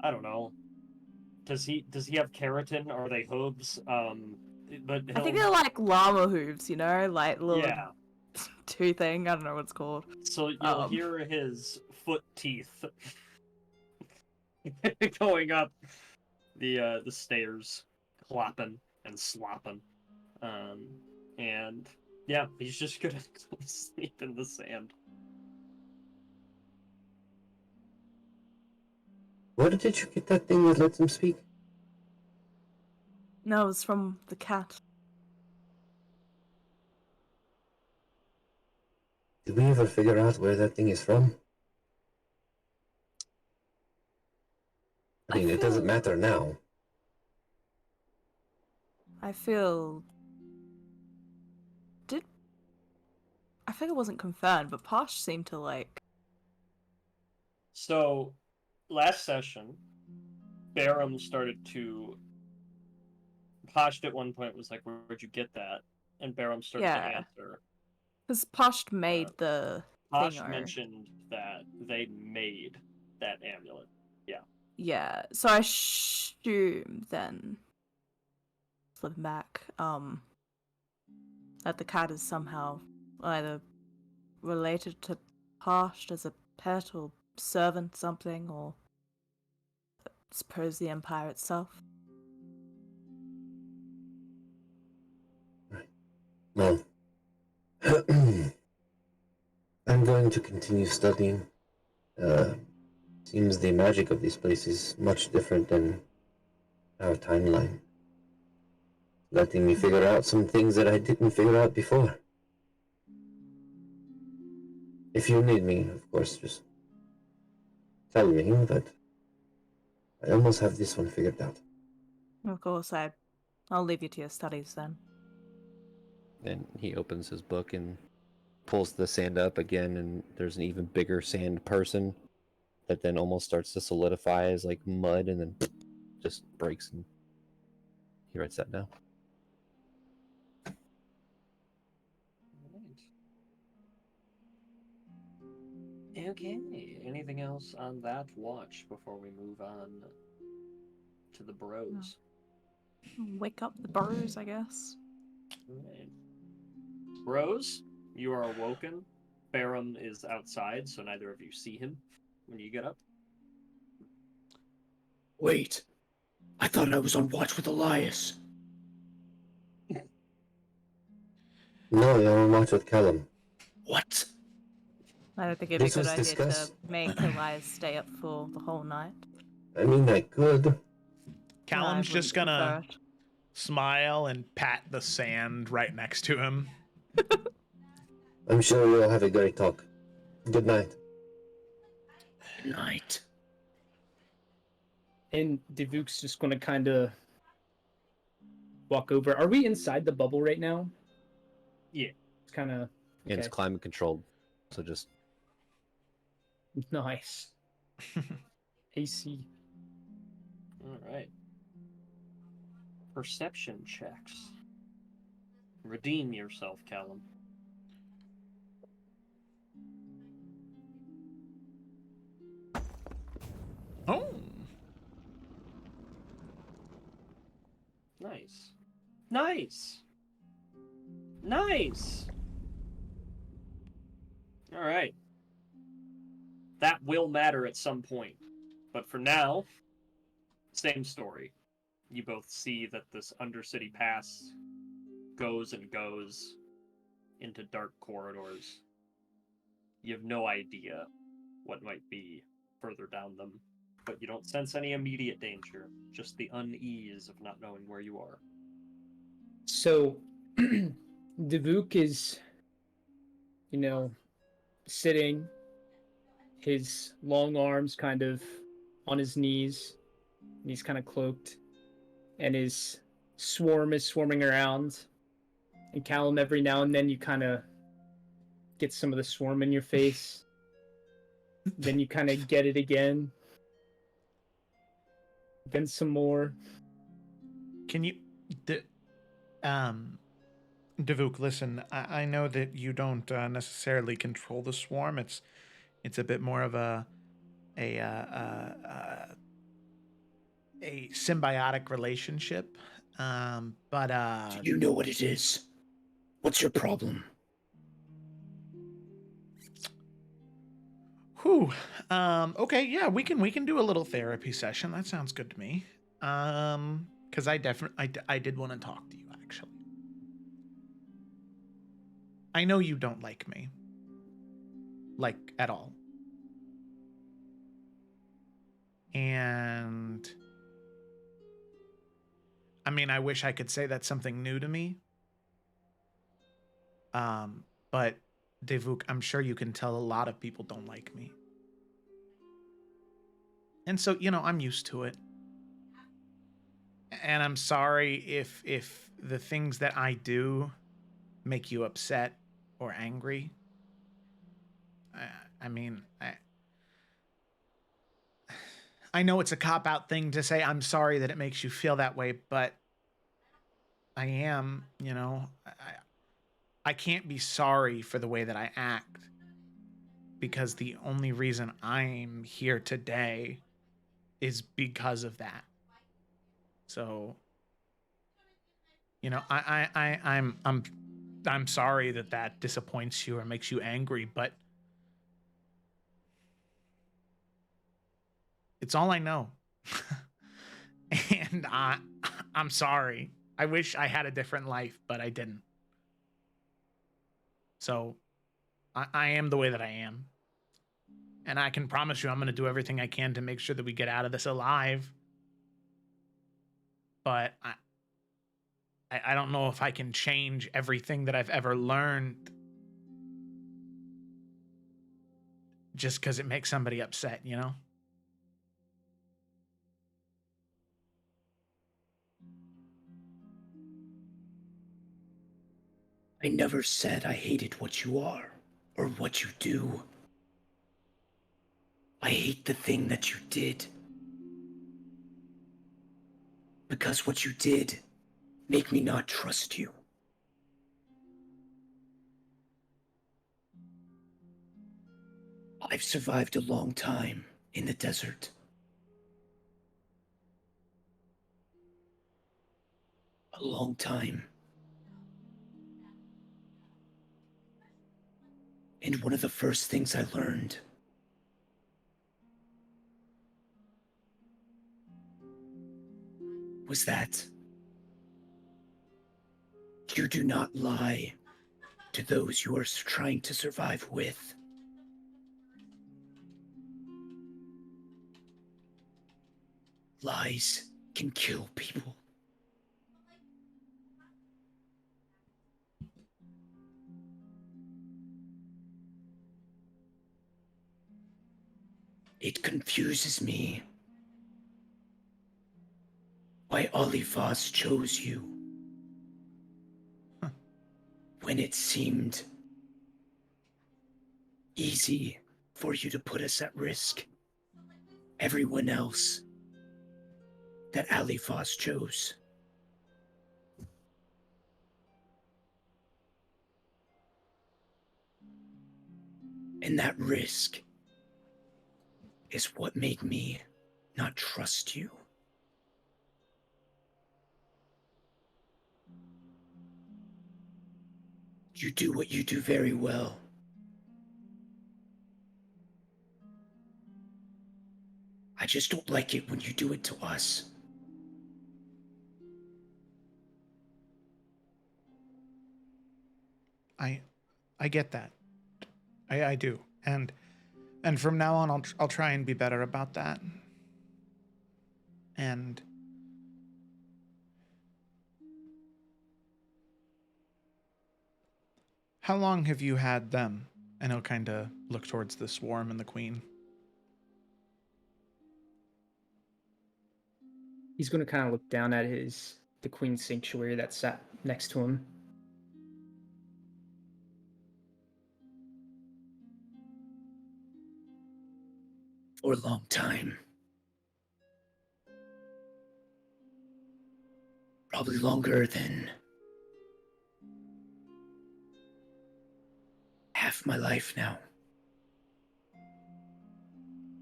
I don't know. Does he have keratin? Or are they hooves? But I think he'll- they're like llama hooves, you know, like little yeah. two thing. I don't know what it's called. So you'll hear his foot teeth going up the stairs, clopping and slopping, and yeah, he's just gonna go sleep in the sand. Where did you get that thing that lets him speak? No, it's from the cat. Did we ever figure out where that thing is from? I mean, it doesn't feel- matter now. I feel. I think it wasn't confirmed, but Posh seemed to like. So, last session, Barum started to. Poshed at one point was like, "Where'd you get that?" And Barum started to Yeah. answer. Because Posh made the Posh thinger. mentioned that they made that amulet. Yeah, so I assume then. Flipping back, that the cat is somehow either related to Posh as a pet or servant something, or I suppose the Empire itself. Well, I'm going to continue studying. Seems the magic of this place is much different than our timeline. Letting me figure out some things that I didn't figure out before. If you need me, of course, just tell me, but I almost have this one figured out. Of course, I'll leave you to your studies then. And he opens his book and pulls the sand up again, and there's an even bigger sand person that then almost starts to solidify as like mud, and then just breaks, and he writes that down. Okay. Anything else on that watch before we move on to the bros? Wake up the birds, I guess. Alright. Bros, you are awoken. Barum is outside, so neither of you see him when you get up. Wait, I thought I was on watch with Elias. No, you're on watch with Callum. What? I don't think it'd be a This good was idea discussed. to make Elias stay up for the whole night. I mean, I could. Callum's I just wouldn't gonna prefer it. smile and pat the sand right next to him. I'm sure we'll have a great talk. Good night. Good night. And Devuk's just gonna kind of walk over. Are we inside the bubble right now? Yeah. It's kind of And it's climate controlled, so just nice. AC. Alright. Perception checks. Redeem yourself, Callum. Oh, Nice. Nice! Nice! Alright. That will matter at some point. But for now, same story. You both see that this Undercity Pass goes and goes into dark corridors. You have no idea what might be further down them, but you don't sense any immediate danger, just the unease of not knowing where you are. So, Davuk is, sitting, his long arms kind of on his knees, and he's kind of cloaked, and his swarm is swarming around. And Callum, every now and then you kind of get some of the swarm in your face. Then you kind of get it again. Then some more. Can you, Davuk, listen, I know that you don't necessarily control the swarm. It's a bit more of a symbiotic relationship. But Do you know what it is? What's your problem? whew. Okay, yeah, we can do a little therapy session. That sounds good to me. Because I did want to talk to you actually. I know you don't like me. Like at all. And I mean, I wish I could say that's something new to me. But Devuk, I'm sure you can tell a lot of people don't like me. And so, I'm used to it. And I'm sorry if the things that I do make you upset or angry. I mean, I know it's a cop-out thing to say I'm sorry that it makes you feel that way, but I am, I can't be sorry for the way that I act because the only reason I'm here today is because of that. So, I'm sorry that disappoints you or makes you angry, but it's all I know. And I'm sorry. I wish I had a different life, but I didn't. So I am the way that I am. And I can promise you I'm going to do everything I can to make sure that we get out of this alive. But I don't know if I can change everything that I've ever learned just because it makes somebody upset, I never said I hated what you are or what you do. I hate the thing that you did. Because what you did make me not trust you. I've survived a long time in the desert. A long time. And one of the first things I learned was that you do not lie to those you are trying to survive with. Lies can kill people. It confuses me why Olivas chose you when it seemed easy for you to put us at risk. Everyone else that Alifas chose. And that risk is what made me not trust you. You do what you do very well. I just don't like it when you do it to us. I get that. I do. And from now on I'll try and be better about that. And How long have you had them? And he'll kind of look towards the swarm and the queen. He's going to kind of look down at the queen's sanctuary that sat next to him. For a long time. Probably longer than half my life now.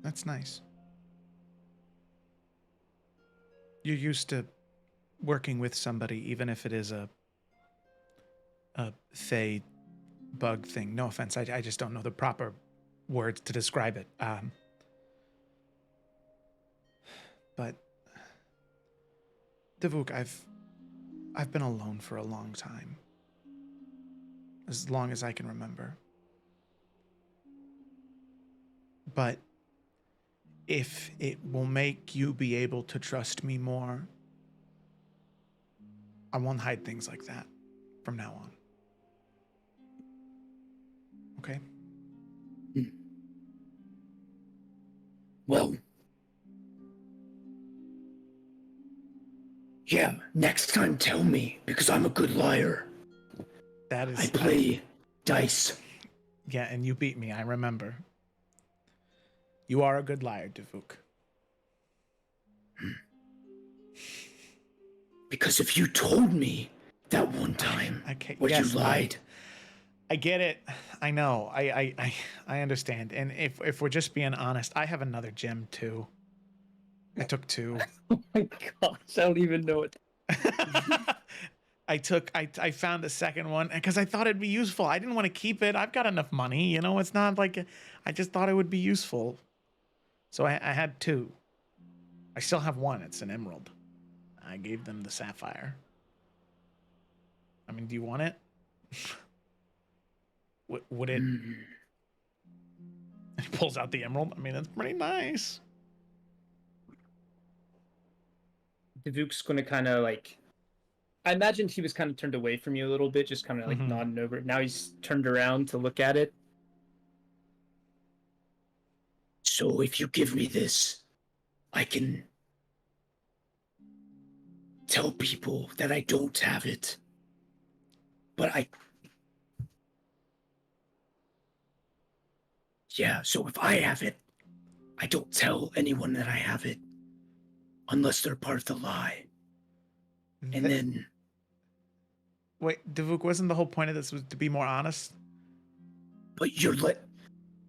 That's nice. You're used to working with somebody, even if it is a fey bug thing. No offense, I just don't know the proper words to describe it. But Davuk, I've been alone for a long time. As long as I can remember. But if it will make you be able to trust me more, I won't hide things like that from now on. Okay? Well, yeah, next time tell me, because I'm a good liar. That is... I play dice. Yeah, and you beat me, I remember. You are a good liar, Davuk. Because if you told me that one time where you lied... I get it. I know. I understand. And if we're just being honest, I have another gem too. I took 2. Oh my gosh, I don't even know it. I found a second one because I thought it'd be useful. I didn't want to keep it. I've got enough money, you know. It's not like I just thought it would be useful. So I had 2. I still have 1. It's an emerald. I gave them the sapphire. I mean, do you want it? Would it? He pulls out the emerald. I mean, that's pretty nice. Davuk's going to kind of like... I imagined he was kind of turned away from you a little bit, just kind of like nodding over it. Now he's turned around to look at it. So if you give me this, I can tell people that I don't have it. But yeah, so if I have it, I don't tell anyone that I have it. Unless they're part of the lie. And then... Wait, Davuk, wasn't the whole point of this was to be more honest? But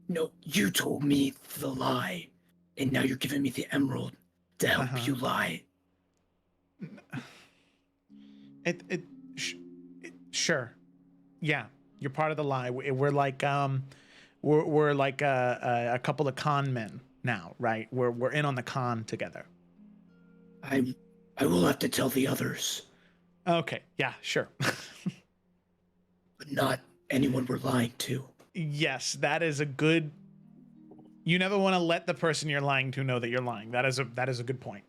No, you told me the lie. And now you're giving me the emerald to help you lie. Sure. Yeah, you're part of the lie. We're like we're like a couple of con men now, right? We're in on the con together. I will have to tell the others. Okay, yeah, sure. But not anyone we're lying to. Yes, that is a good... You never want to let the person you're lying to know that you're lying. That is a good point.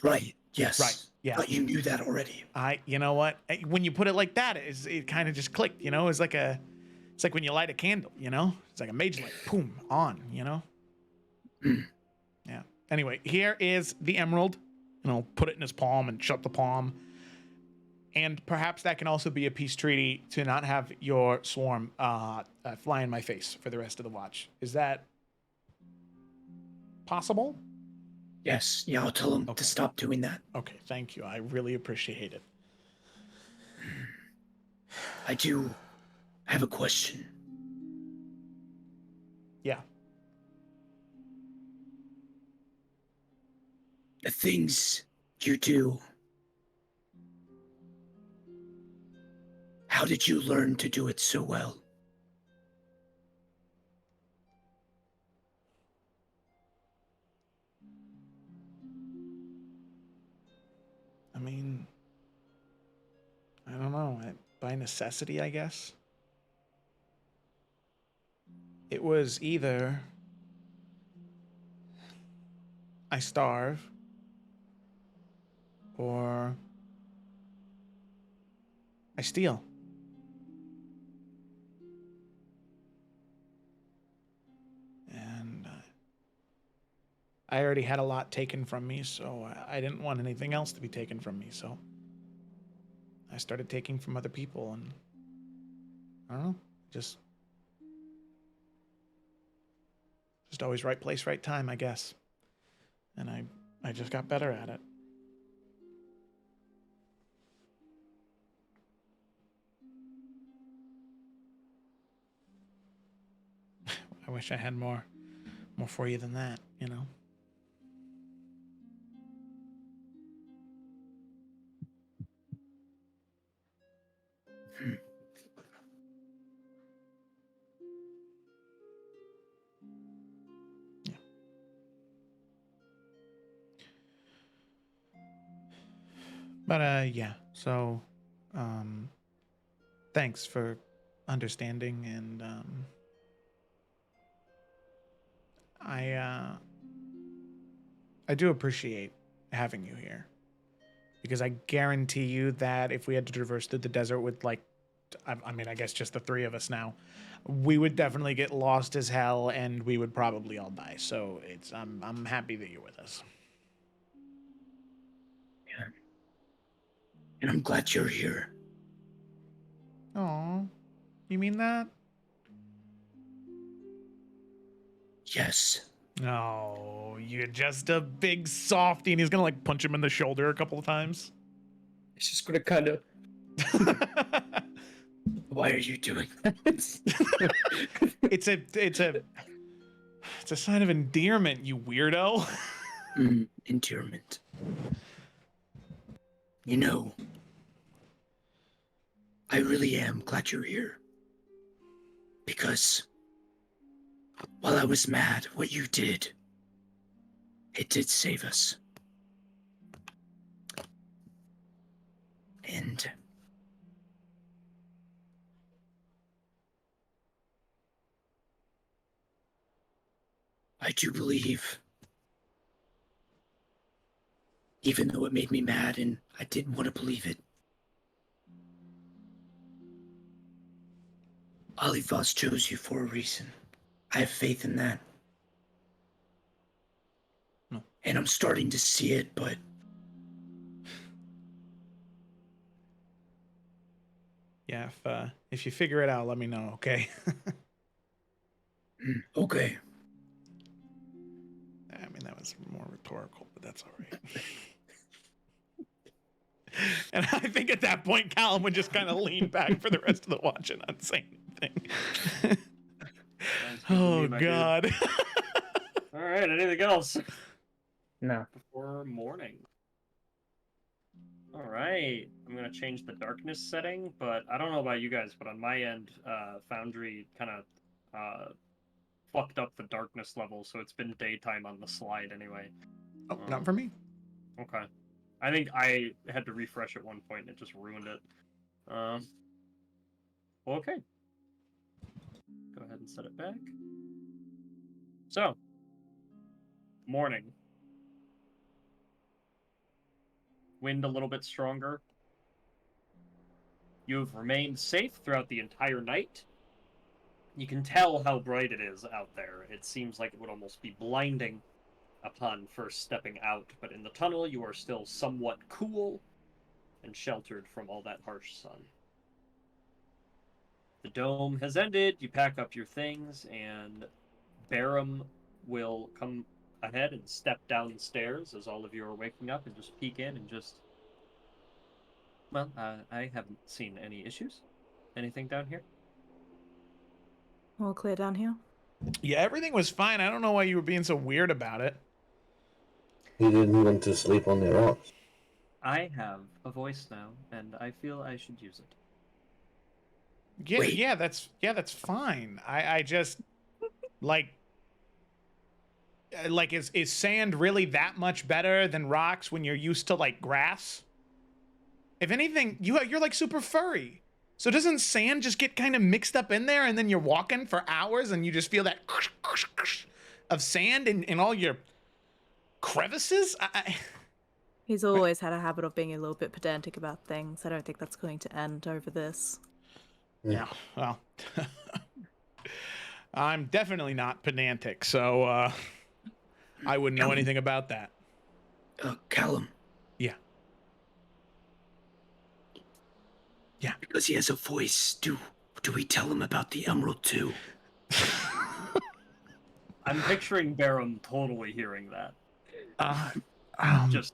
Right, yes. Right, yeah. But you knew that already. You know what? When you put it like that, it kind of just clicked, you know? It's like when you light a candle, you know? It's like a mage light, boom, on, you know? Yeah. Anyway, here is the emerald. And I'll put it in his palm and shut the palm. And perhaps that can also be a peace treaty to not have your swarm fly in my face for the rest of the watch. Is that possible? Yes, yeah, I'll tell him to stop doing that. Okay, thank you. I really appreciate it. I do have a question. Yeah. The things you do, how did you learn to do it so well? I mean, I don't know. By necessity, I guess. It was either I starve or I steal. I already had a lot taken from me, so I didn't want anything else to be taken from me, so I started taking from other people, and I don't know, just always right place, right time, I guess. And I just got better at it. I wish I had more for you than that, you know. Yeah. But yeah. So thanks for understanding, and I do appreciate having you here, because I guarantee you that if we had to traverse through the desert with, like, I mean, I guess just the three of us now, we would definitely get lost as hell, and we would probably all die. So I'm happy that you're with us. Yeah. And I'm glad you're here. Oh, you mean that? Yes. No, you're just a big softy, and he's gonna like punch him in the shoulder a couple of times. It's just gonna kind of. Why are you doing that? It's a sign of endearment, you weirdo. Endearment. You know, I really am glad you're here. Because while I was mad, what you did, it did save us. And I do believe, even though it made me mad and I didn't want to believe it, Alivaz chose you for a reason. I have faith in that. No. And I'm starting to see it, but Yeah, if you figure it out, let me know, okay? okay. I mean, that was more rhetorical, but that's all right. And I think at that point, Callum would just kind of lean back for the rest of the watch and not say anything. Oh, God. All right, anything else No. before morning? All right, I'm gonna change the darkness setting, but I don't know about you guys, but on my end, Foundry kind of fucked up the darkness level, so it's been daytime on the slide anyway. Oh, not for me. Okay. I think I had to refresh at one point and it just ruined it. Okay. Go ahead and set it back. So, morning. Wind a little bit stronger. You've remained safe throughout the entire night. You can tell how bright it is out there. It seems like it would almost be blinding upon first stepping out, but in the tunnel you are still somewhat cool and sheltered from all that harsh sun. The dome has ended, you pack up your things, and Barum will come ahead and step down the stairs as all of you are waking up and just peek in and just... Well, I haven't seen any issues. Anything down here? All clear down here? Yeah, everything was fine. I don't know why you were being so weird about it. He didn't want to sleep on the rocks. I have a voice now, and I feel I should use it. Yeah, Wait. that's fine. I just like is sand really that much better than rocks when you're used to like grass? If anything, you're like super furry. So doesn't sand just get kind of mixed up in there, and then you're walking for hours and you just feel that of sand in all your crevices? He's always had a habit of being a little bit pedantic about things. I don't think that's going to end over this. Yeah, well, I'm definitely not pedantic, so I wouldn't know Callum. anything about that. Callum. Yeah. Yeah. Because he has a voice. Do we tell him about the emerald too? I'm picturing Barum totally hearing that. Just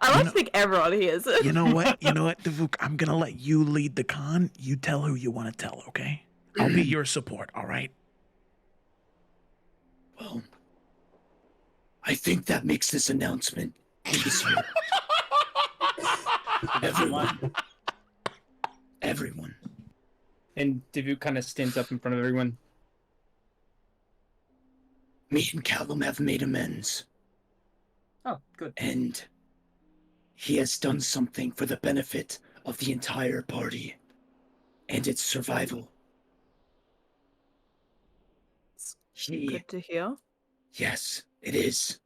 I like to think everyone hears it. You know what, Davuk? I'm gonna let you lead the con. You tell who you want to tell, okay? I'll be your support, all right? Well, I think that makes this announcement easier. Everyone. And Devu kind of stands up in front of everyone. Me and Callum have made amends, oh, good. and he has done something for the benefit of the entire party and its survival. He, Good to hear. yes, it is.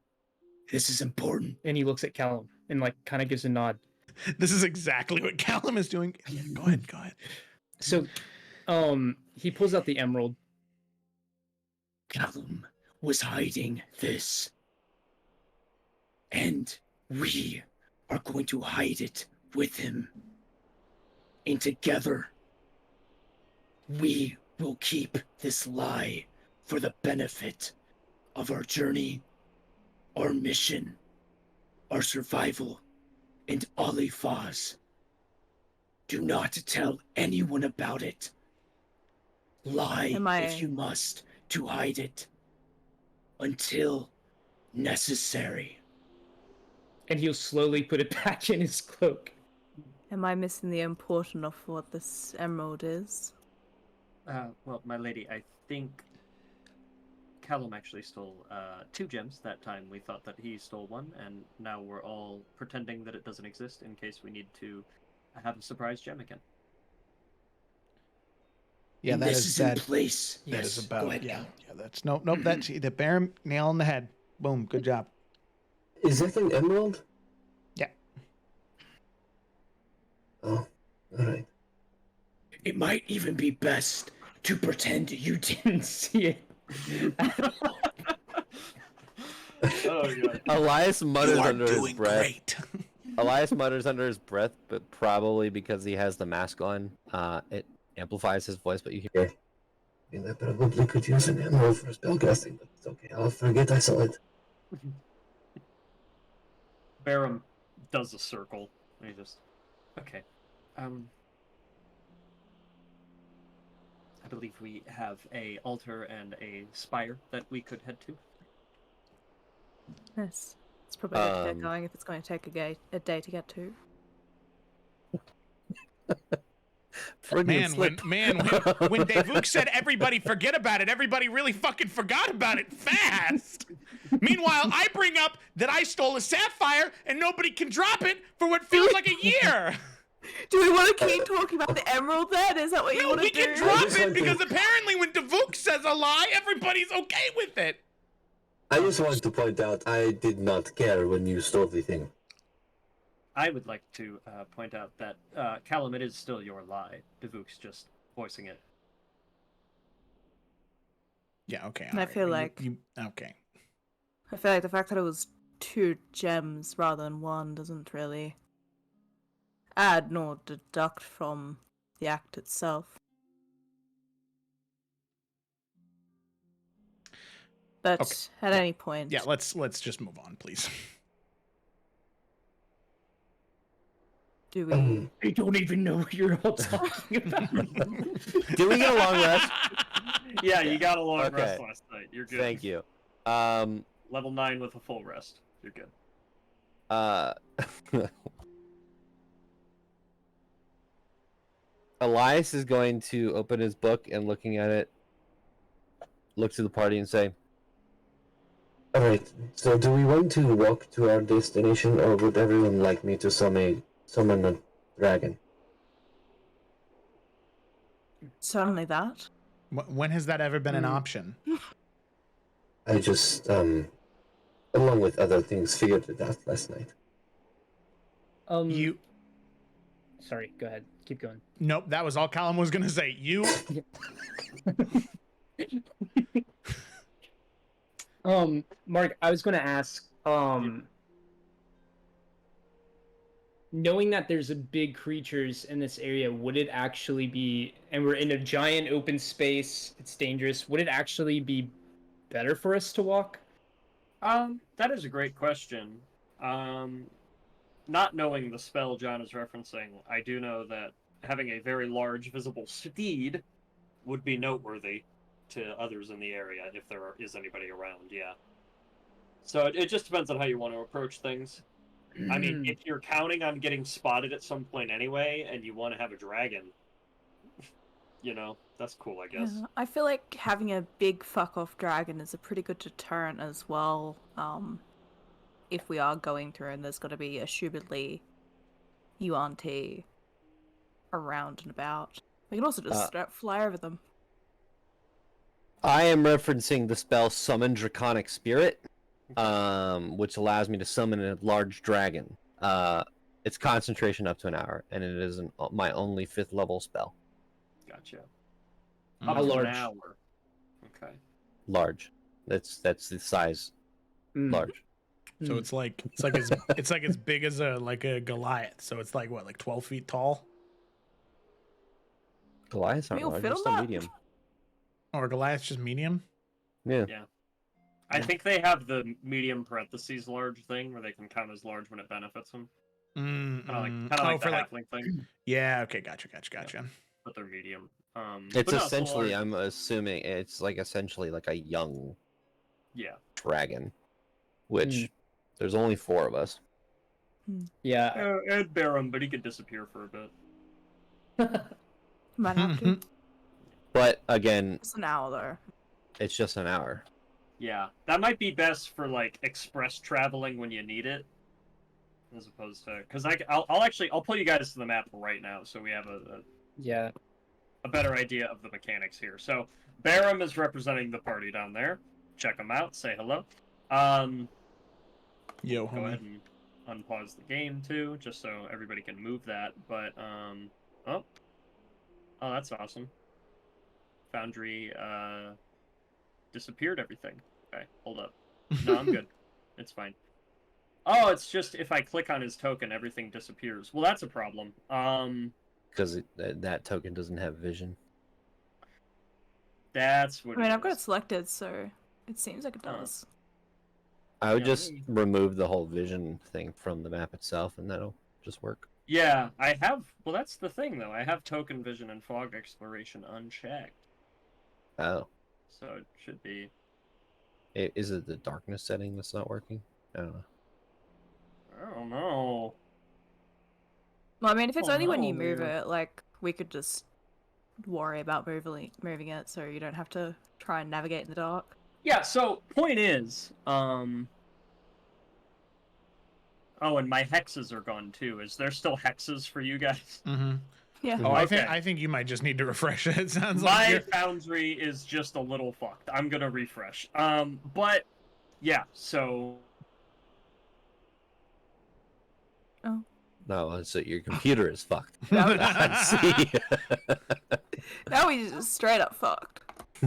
This is important. And he looks at Callum and like kind of gives a nod. This is exactly what Callum is doing. Yeah, go ahead. So, he pulls out the emerald. Callum was hiding this. And we are going to hide it with him. And together, we will keep this lie for the benefit of our journey, our mission, our survival, and Alifaz. Do not tell anyone about it. Lie if you must to hide it until necessary. And he'll slowly put it back in his cloak. Am I missing the important of what this emerald is? Well, my lady, I think Callum actually stole 2 gems that time. We thought that he stole one, and now we're all pretending that it doesn't exist in case we need to have a surprise gem again. Yeah, And that this is is that. in place. That Yes, is about. go ahead, Yeah, Callum. yeah. That's nope. That's the bear nail on the head. Boom. Good job. Is that an emerald? Yeah. Oh, alright. It might even be best to pretend you didn't. Didn't see it. Oh, God. Elias mutters You are under his doing breath. great. Elias mutters under his breath, but probably because he has the mask on, it amplifies his voice. But you hear. I mean, I probably could use an emerald for spellcasting, but it's okay. I'll forget I saw it. Barum does a circle. And he just, okay. I believe we have a altar and a spire that we could head to. Yes. It's probably good to get Um, going if it's going to take a day to get to. Freudian slip. when Davuk said everybody forget about it, everybody really fucking forgot about it fast. Meanwhile, I bring up that I stole a sapphire and nobody can drop it for what feels like a year. Do we want to keep talking about the emerald then? Is that what you No, want to we do? can drop just it want to- because apparently when Davuk says a lie, everybody's okay with it. I just wanted to point out I did not care when you stole the thing. I would like to point out that, Callum, it is still your lie. Davuk's just voicing it. Yeah, okay. And I alright, feel you- like- okay. I feel like the fact that it was 2 gems rather than 1 doesn't really add nor deduct from the act itself. But Okay, at any point, Yeah, let's just move on, please. do we? I don't even know what you're all talking about. Do we get a long rest? Yeah, you got a long Okay. rest last night. You're good. Thank you. Level 9 with a full rest. You're good. Elias is going to open his book and looking at it, look to the party and say, Alright, so do we want to walk to our destination, or would everyone like me to summon a dragon? Certainly that. When has that ever been an option? I just, along with other things, figured it out last night. You Sorry, go ahead. Keep going. Nope, that was all Callum was gonna say. You Mark, I was going to ask, knowing that there's a big creatures in this area, would it actually be, and we're in a giant open space, it's dangerous, would it actually be better for us to walk? That is a great question. Not knowing the spell John is referencing, I do know that having a very large visible steed would be noteworthy to others in the area if there is anybody around, yeah. So it just depends on how you want to approach things. I mean, if you're counting on getting spotted at some point anyway, and you want to have a dragon, that's cool, I guess. Yeah, I feel like having a big fuck off dragon is a pretty good deterrent as well. If we are going through and there's got to be assumedly UNT around and about, we can also just fly over them. I am referencing the spell Summon Draconic Spirit, which allows me to summon a large dragon. It's concentration up to an hour, and it is my only 5th level spell. Gotcha. How Up to large? an hour. Okay. Large. That's the size. Large. So it's like as big as a Goliath. So it's like what, like 12 feet tall? Goliaths aren't You'll large, fit they're on still that? medium. Or Goliath's just medium? Yeah. Yeah. I think they have the medium parentheses large thing where they can count as large when it benefits them. Kind of like the halfling thing, Yeah. Okay. Gotcha. but they're medium. It's but no, essentially, large. I'm assuming, it's like essentially like a young Yeah. dragon, which there's only 4 of us. Yeah. Ed Barham, but he could disappear for a bit. Might have to. But again, It's an hour though. it's just an hour. Yeah, that might be best for like express traveling when you need it, as opposed to because I'll pull you guys to the map right now so we have a better idea of the mechanics here. So Barham is representing the party down there. Check them out. Say hello. Yo, Go ahead and unpause the game too, just so everybody can move that. But oh, that's awesome. Foundry disappeared everything. Okay, hold up. No, I'm good. It's fine. Oh, it's just if I click on his token, everything disappears. Well, that's a problem. Because that token doesn't have vision. That's what. I mean, I've got it selected, so it seems like it does. I would Yeah, just remove the whole vision thing from the map itself, and that'll just work. Yeah, I have. Well, that's the thing, though. I have token vision and fog exploration unchecked, Oh. so it should be. Is it the darkness setting that's not working? I don't know. I don't know. Well, I mean, if it's Oh, only when no, you move dude. it, like, we could just worry about moving it so you don't have to try and navigate in the dark. Yeah. So point is, oh, and my hexes are gone too. Is there still hexes for you guys? Mm-hmm. Yeah. Oh, Okay. I think you might just need to refresh it. It sounds My like foundry is just a little fucked. I'm gonna refresh. But yeah. So No, so your computer is fucked. Now See? we just straight up fucked.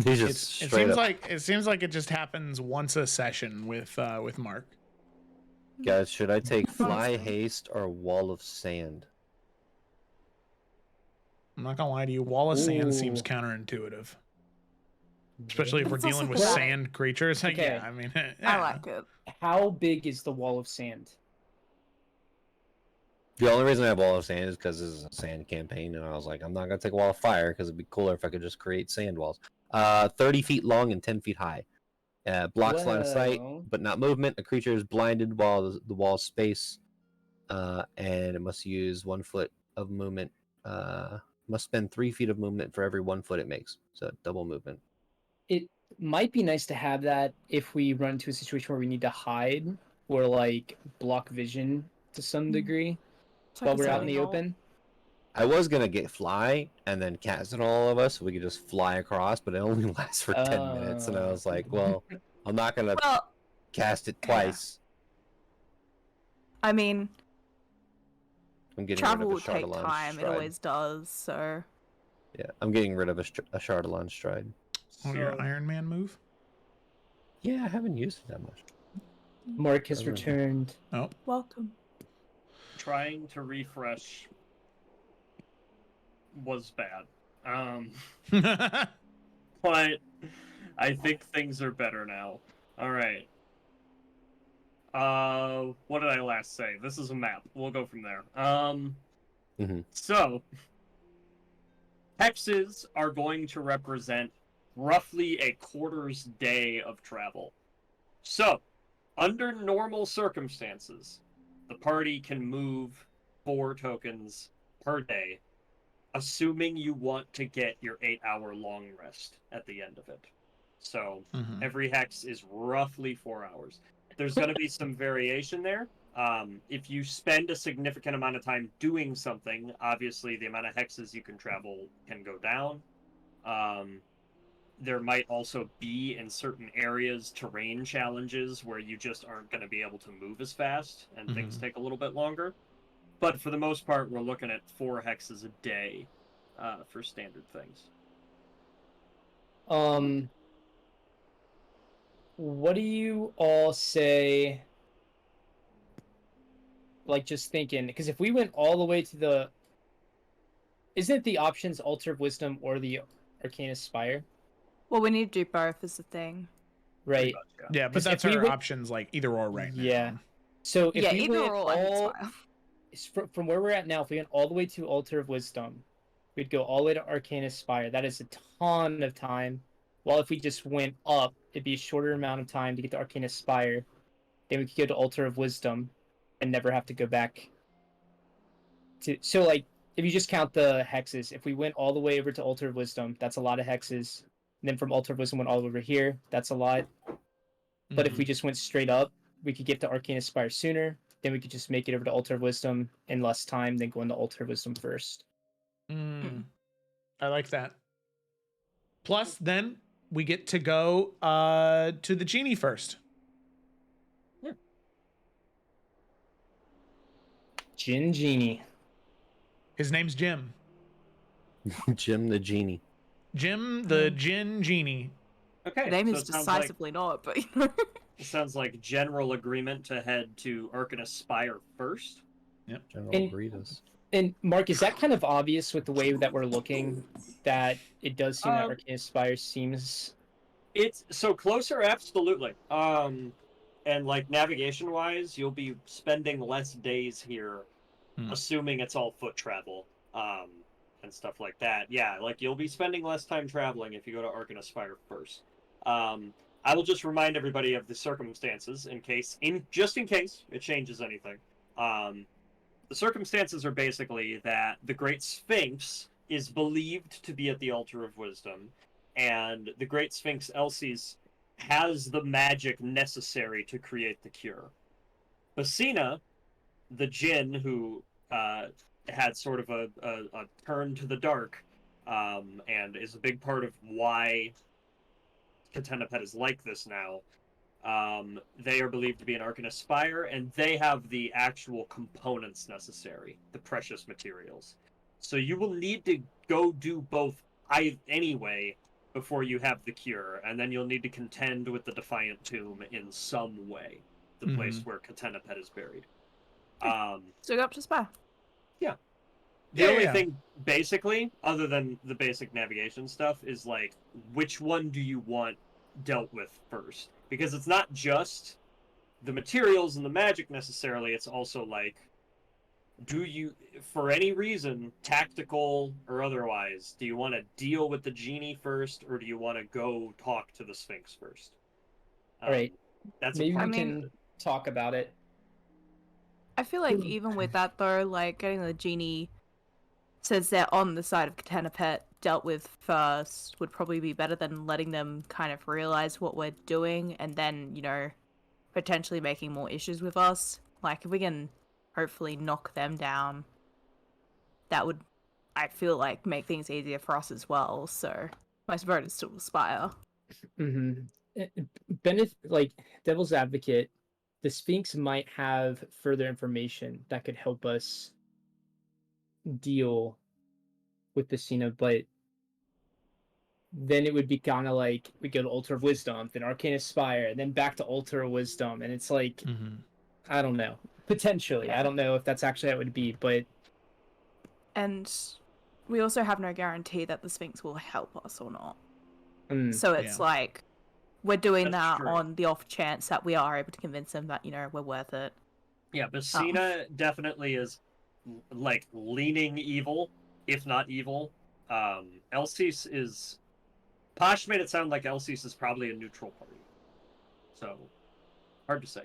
He's just it straight seems up. like it just happens once a session with Mark. Guys, should I take fly, haste, or wall of sand? I'm not gonna lie to you, wall of sand seems Ooh. counterintuitive, especially if we're It's also dealing with good. sand creatures. Okay. Yeah, I mean, I yeah. like it. How big is the wall of sand? The only reason I have wall of sand is because this is a sand campaign, and I was like, I'm not gonna take a wall of fire because it'd be cooler if I could just create sand walls. 30 feet long and 10 feet high. Blocks line of sight, Well- but not movement. A creature is blinded while the wall's space, and it must use 1 foot of movement. Must spend 3 feet of movement for every 1 foot it makes. So double movement. It might be nice to have that if we run into a situation where we need to hide or like block vision to some degree So while it's we're out in only the roll. open. I was gonna get fly and then cast it on all of us so we could just fly across, but it only lasts for 10 minutes, and I was like, well, I'm not gonna Well, cast it twice. I mean, I'm getting travel rid will of a take Chardalon time. It stride. always does. So Yeah, I'm getting rid of a Chardalon stride. Oh, your So- Iron Man move. Yeah, I haven't used it that much. Mark has Okay. returned. Oh. Welcome. Trying to refresh was bad. But I think things are better now. All right. What did I last say? This is a map. We'll go from there. So hexes are going to represent roughly a quarter's day of travel. So, under normal circumstances, the party can move 4 tokens per day, assuming you want to get your 8-hour long rest at the end of it. So, every hex is roughly 4 hours. There's going to be some variation there. If you spend a significant amount of time doing something, obviously the amount of hexes you can travel can go down. There might also be in certain areas terrain challenges where you just aren't going to be able to move as fast and things take a little bit longer. But for the most part, we're looking at 4 hexes a day for standard things. What do you all say? Like, just thinking, because if we went all the way to the, isn't the options Altar of Wisdom or the Arcana Spire? Well, we need to do both is the thing. Right. Much, Yeah, but 'Cause that's if we our went- options, like either or right Yeah. now. So if Yeah, we either went or and all Spire. from where we're at now, if we went all the way to Altar of Wisdom, we'd go all the way to Arcana Spire. That is a ton of time. While if we just went up, it'd be a shorter amount of time to get to Arcana Spire. Then we could go to Altar of Wisdom and never have to go back to. So, like, if you just count the hexes, if we went all the way over to Altar of Wisdom, that's a lot of hexes. And then from Altar of Wisdom went all over here, that's a lot. But if we just went straight up, we could get to Arcana Spire sooner. Then we could just make it over to Altar of Wisdom in less time than going to Altar of Wisdom first. I like that. Plus, then we get to go to the genie first. Jin Genie. His name's Jim. Jim the Genie. Jim the Gin Genie. Okay, The name so is it sounds like decisively not, but you know. it sounds like general agreement to head to Arcana Spire first. General And- Burritos. And Mark, is that kind of obvious with the way that we're looking? That it does seem that Arcana Spire seems. It's so closer, absolutely. And like navigation wise, you'll be spending less days here, assuming it's all foot travel, and stuff like that. Yeah, like you'll be spending less time traveling if you go to Arcana Spire first. I will just remind everybody of the circumstances in case it changes anything. The circumstances are basically that the Great Sphinx is believed to be at the Altar of Wisdom, and the Great Sphinx Elsies has the magic necessary to create the cure. Basina, the Jinn who had sort of a turn to the dark, and is a big part of why Katenapet is like this now. They are believed to be an Arcana Spire, and they have the actual components necessary, the precious materials. So you will need to go do both anyway before you have the cure, and then you'll need to contend with the Defiant Tomb in some way, the place where Katenapet is buried. So go up to Spire. The only thing, basically, other than the basic navigation stuff, is like, which one do you want dealt with first? Because it's not just the materials and the magic necessarily, it's also like, do you, for any reason, tactical or otherwise, do you want to deal with the genie first, or do you want to go talk to the Sphinx first? All right. That's Maybe a we part can talk about it. I feel like even with that though, like getting the genie, since they're on the side of Katenapet, dealt with first would probably be better than letting them kind of realize what we're doing and then, you know, potentially making more issues with us. Like if we can hopefully knock them down, that would, I feel like, make things easier for us as well. So my vote is still Spire. Like Devil's Advocate, the Sphinx might have further information that could help us deal with Basina, but then it would be kind of like we go to Altar of Wisdom, then Arcane Aspire, and then back to Altar of Wisdom, and it's like Mm-hmm. I don't know. Potentially, I don't know if that's actually how it would be, but And we also have no guarantee that the Sphinx will help us or not. mm, So it's Yeah. like we're doing That's that true. on the off chance that we are able to convince them that, you know, we're worth it. Yeah, Messina definitely is like leaning evil, if not evil. Elsis is. Posh made it sound like Elsis is probably a neutral party. So, hard to say.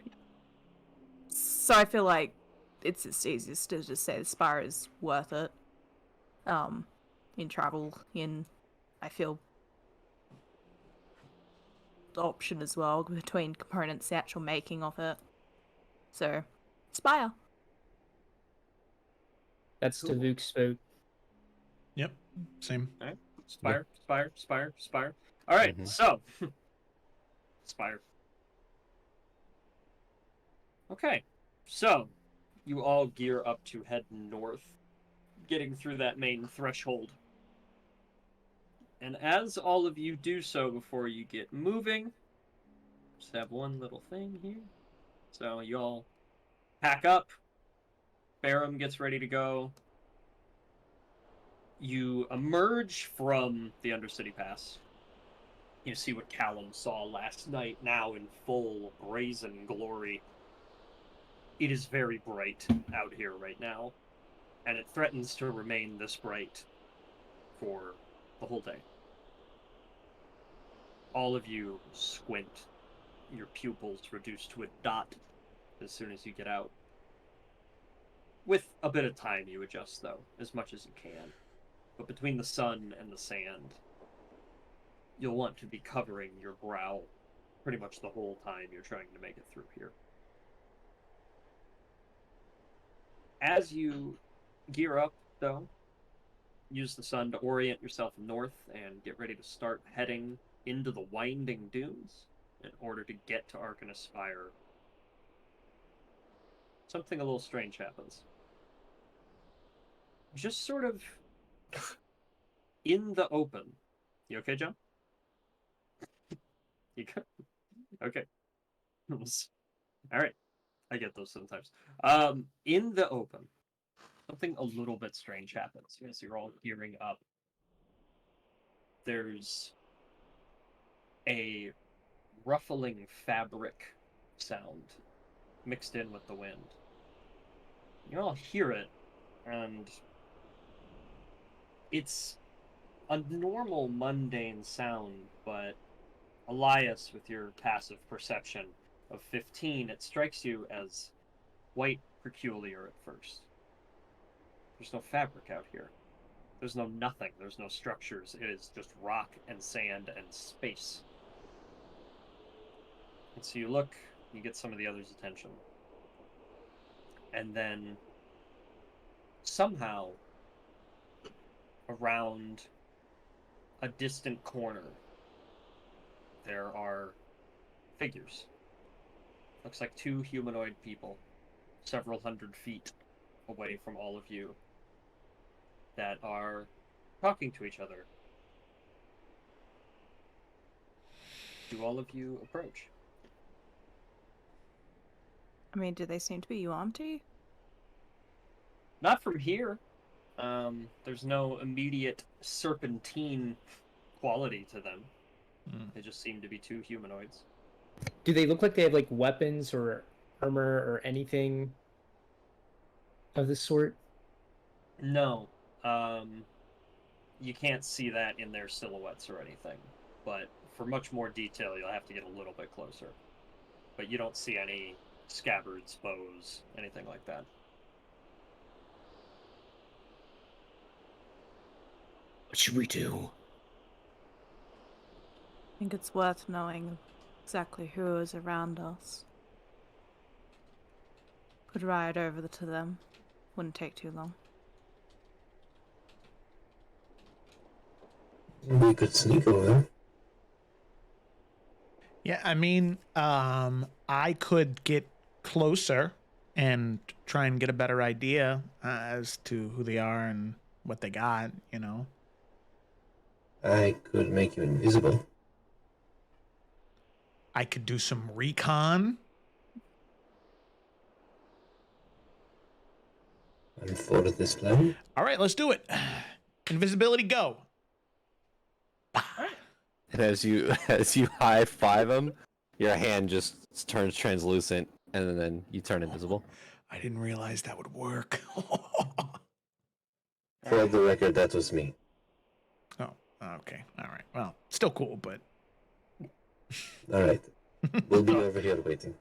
So I feel like it's just easiest to just say the Spire is worth it. In travel, I feel the option as well between components, the actual making of it. So, Spire. that's Cool. Tavuk's vote. Yep. Same. All right. Spire. All right, Mhm. so. Spire. Okay, so you all gear up to head north, getting through that main threshold. And as all of you do so before you get moving, just have one little thing here. So you all pack up. Barum gets ready to go. You emerge from the Undercity Pass. You see what Callum saw last night, now in full brazen glory. It is very bright out here right now, and it threatens to remain this bright for the whole day. All of you squint, your pupils reduced to a dot as soon as you get out. With a bit of time, you adjust, though, as much as you can. But between the sun and the sand, you'll want to be covering your brow pretty much the whole time you're trying to make it through here. As you gear up, though, use the sun to orient yourself north and get ready to start heading into the winding dunes in order to get to Arcane Aspire. Something a little strange happens. Just sort of in the open. You okay, John? You good? Okay. All right. I get those sometimes. In the open, something a little bit strange happens as you're all gearing up. There's a ruffling fabric sound mixed in with the wind. You all hear it, and it's a normal, mundane sound, but Elias, with your passive perception of 15, it strikes you as quite peculiar at first. There's no fabric out here. There's no nothing. There's no structures. It is just rock and sand and space. And so you look, you get some of the others' attention. And then somehow around a distant corner there are figures. Looks like two humanoid people, several hundred feet away from all of you, that are talking to each other. Do all of you approach? I mean, do they seem to be Yuan-Ti? Not from here. There's no immediate serpentine quality to them. They just seem to be two humanoids. Do they look like they have like weapons or armor or anything of the sort? No. You can't see that in their silhouettes or anything. But for much more detail, you'll have to get a little bit closer. But you don't see any scabbards, bows, anything like that. What should we do? I think it's worth knowing exactly who is around us. Could ride over to them. Wouldn't take too long. We could sneak over there. Yeah, I mean, I could get closer and try and get a better idea as to who they are and what they got, you know. I could make you invisible. I could do some recon. I'm for this plan. All right, let's do it. Invisibility, go. And as you high five him, your hand just turns translucent, and then you turn invisible. I didn't realize that would work. For the record, that was me. Oh, okay. All right. Well, still cool, but All right. We'll be over here waiting.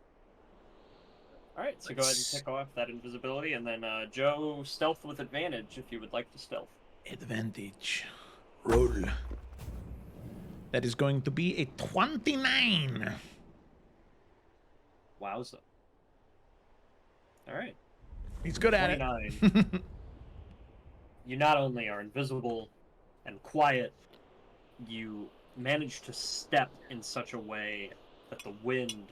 All right, so go ahead and pick off that invisibility, and then Joe, stealth with advantage if you would like to stealth. advantage. Roll. That is going to be a 29. Wowza. All right, He's good at 29. it. You not only are invisible and quiet, you manage to step in such a way that the wind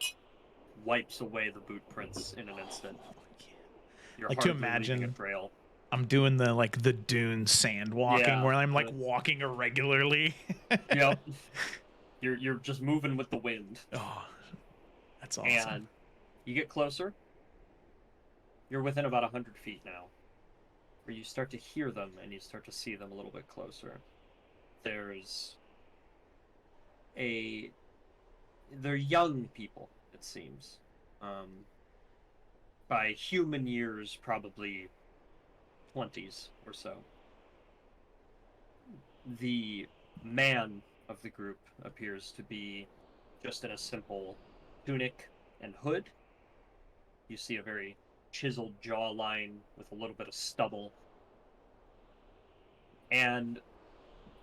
wipes away the boot prints in an instant. You're Like to hardly leaving imagine a trail. I'm doing the dune sand walking Yeah, where I'm like the- walking irregularly. Yep. You're just moving with the wind. Oh, that's awesome. And you get closer. You're within about 100 feet now, where you start to hear them and you start to see them a little bit closer. They're young people, it seems. By human years, probably 20s or so. The man of the group appears to be just in a simple tunic and hood. You see a very chiseled jawline with a little bit of stubble. And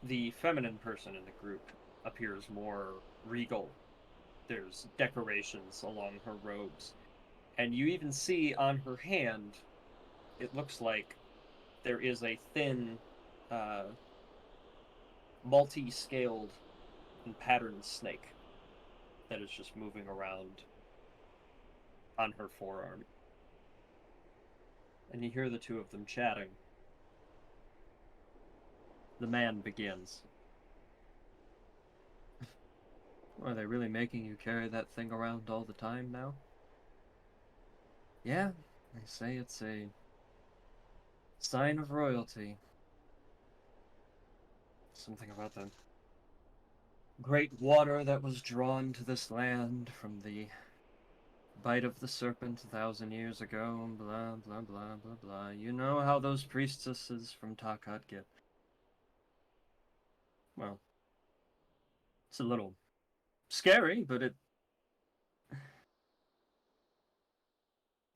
the feminine person in the group appears more regal. There's decorations along her robes. And you even see on her hand, it looks like there is a thin, multi-scaled and patterned snake that is just moving around on her forearm. And you hear the two of them chatting. The man begins. Are they really making you carry that thing around all the time now? Yeah, they say it's a sign of royalty. Something about the great water that was drawn to this land from the bite of the serpent 1,000 years ago, blah, blah, blah, blah, blah. You know how those priestesses from Takat get. Well, it's a little scary, but I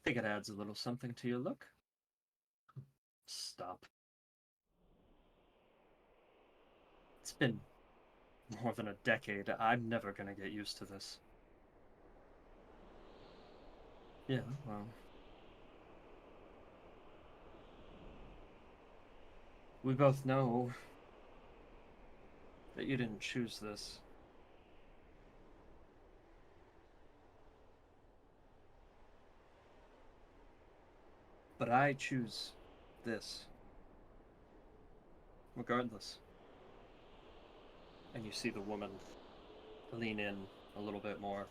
think it adds a little something to your look. Stop. It's been more than a decade. I'm never gonna get used to this. Yeah, well. We both know that you didn't choose this. But I choose this. Regardless. And you see the woman lean in a little bit more.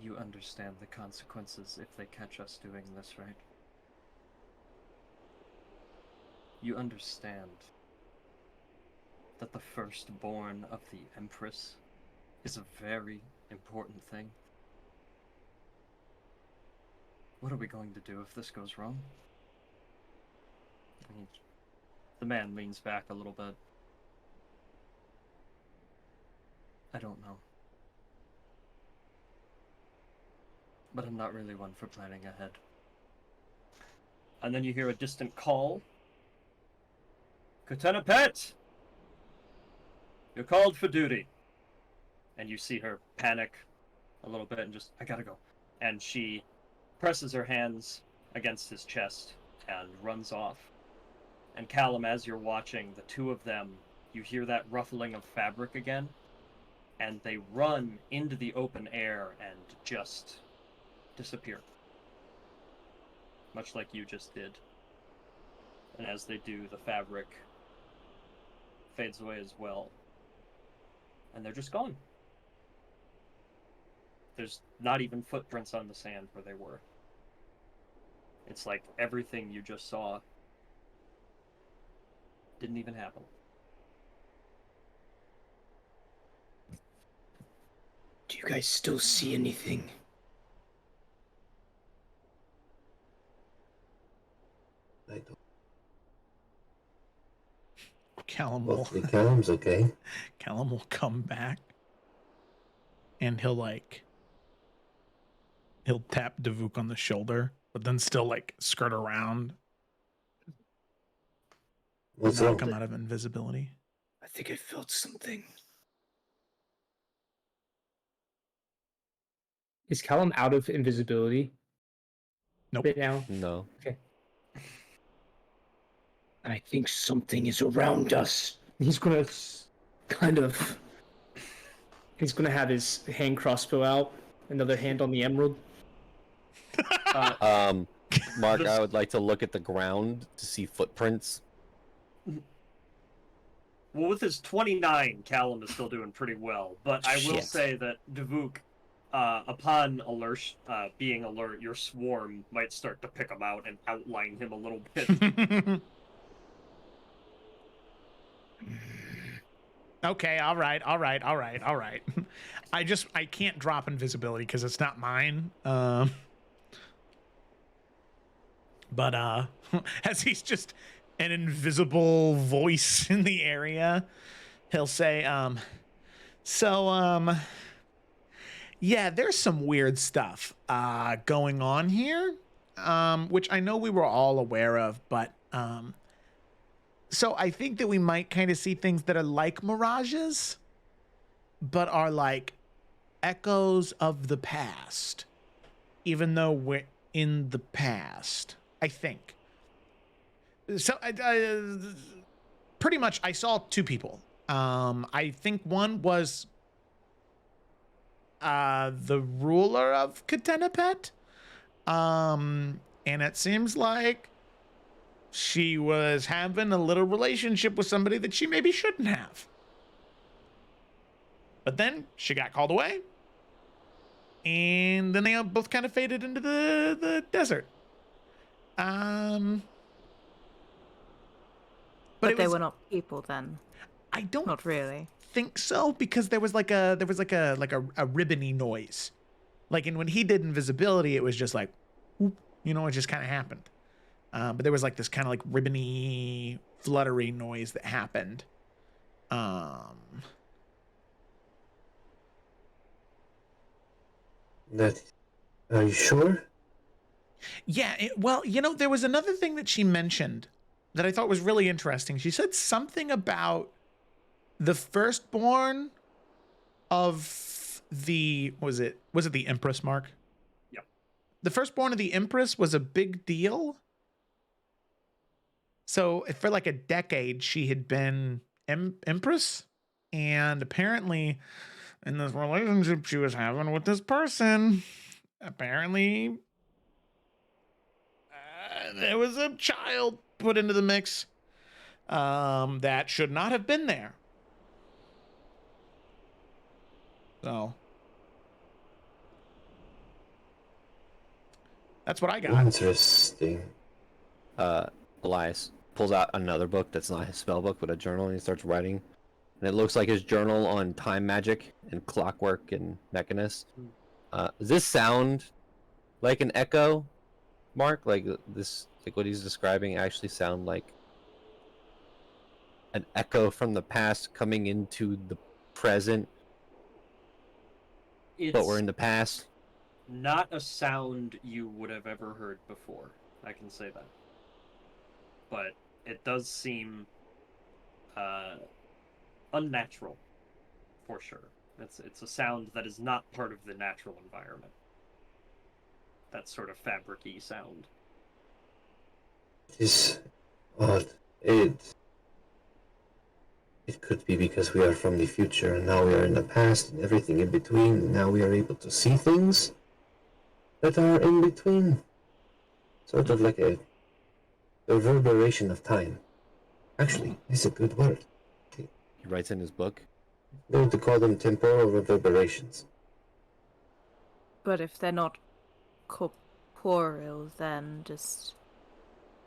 You understand the consequences if they catch us doing this, right? You understand that the firstborn of the Empress is a very important thing. What are we going to do if this goes wrong? The man leans back a little bit. I don't know. But I'm not really one for planning ahead. And then you hear a distant call. Katana Pet! You're called for duty. And you see her panic a little bit and just, I gotta go. And she presses her hands against his chest and runs off. And Callum, as you're watching, the two of them, you hear that ruffling of fabric again, and they run into the open air and just disappear. Much like you just did. And as they do, the fabric fades away as well. And they're just gone. There's not even footprints on the sand where they were. It's like everything you just saw didn't even happen. Do you guys still see anything? I don't. Callum will, Hopefully Callum's okay. Callum will come back, and he'll tap Davuk on the shoulder, but then still like skirt around, What's not wrong? come out of invisibility. I think I felt something. Is Callum out of invisibility Nope. right now? No. I think something is around us. He's gonna kind of. He's gonna have his hand crossbow out, another hand on the emerald. Mark, This- I would like to look at the ground to see footprints. Well, with his 29, Callum is still doing pretty well. But I will Shit. say that Davuk, upon being alert, your swarm might start to pick him out and outline him a little bit. Okay, all right. I can't drop invisibility because it's not mine. But as he's just an invisible voice in the area, he'll say, yeah, there's some weird stuff going on here, which I know we were all aware of, but so I think that we might kind of see things that are like mirages, but are like echoes of the past, even though we're in the past, I think. So pretty much I saw two people. I think one was the ruler of Katenapet. And it seems like she was having a little relationship with somebody that she maybe shouldn't have. But then she got called away. And then they both kind of faded into the desert. But But it they was- were not people then. I don't Not really. think so, because there was like a ribbony noise. Like, and when he did invisibility, it was just like, whoop, you know, it just kind of happened. But there was like this kind of like ribbony, fluttery noise that happened. That. Are you sure? Yeah, well, you know, there was another thing that she mentioned that I thought was really interesting. She said something about the firstborn of the, was it the Empress, Mark? Yep. The firstborn of the Empress was a big deal. So for like a decade, she had been Empress, and apparently in this relationship she was having with this person, apparently there was a child put into the mix that should not have been there. So that's what I got. Interesting. Elias pulls out another book that's not his spell book, but a journal, and he starts writing. And it looks like his journal on time magic and clockwork and mechanist. Does this sound like an echo, Mark? Like this, like what he's describing, actually sound like an echo from the past coming into the present, It's but we're in the past. not a sound you would have ever heard before. I can say that. But it does seem unnatural, for sure. It's a sound that is not part of the natural environment. That sort of fabric-y sound. It is odd. It could be because we are from the future and now we are in the past and everything in between, and now we are able to see things that are in between. Sort of like a The reverberation of time. Actually, it's a good word. He writes in his book. I'm going to call them temporal reverberations. But if they're not corporeal, then just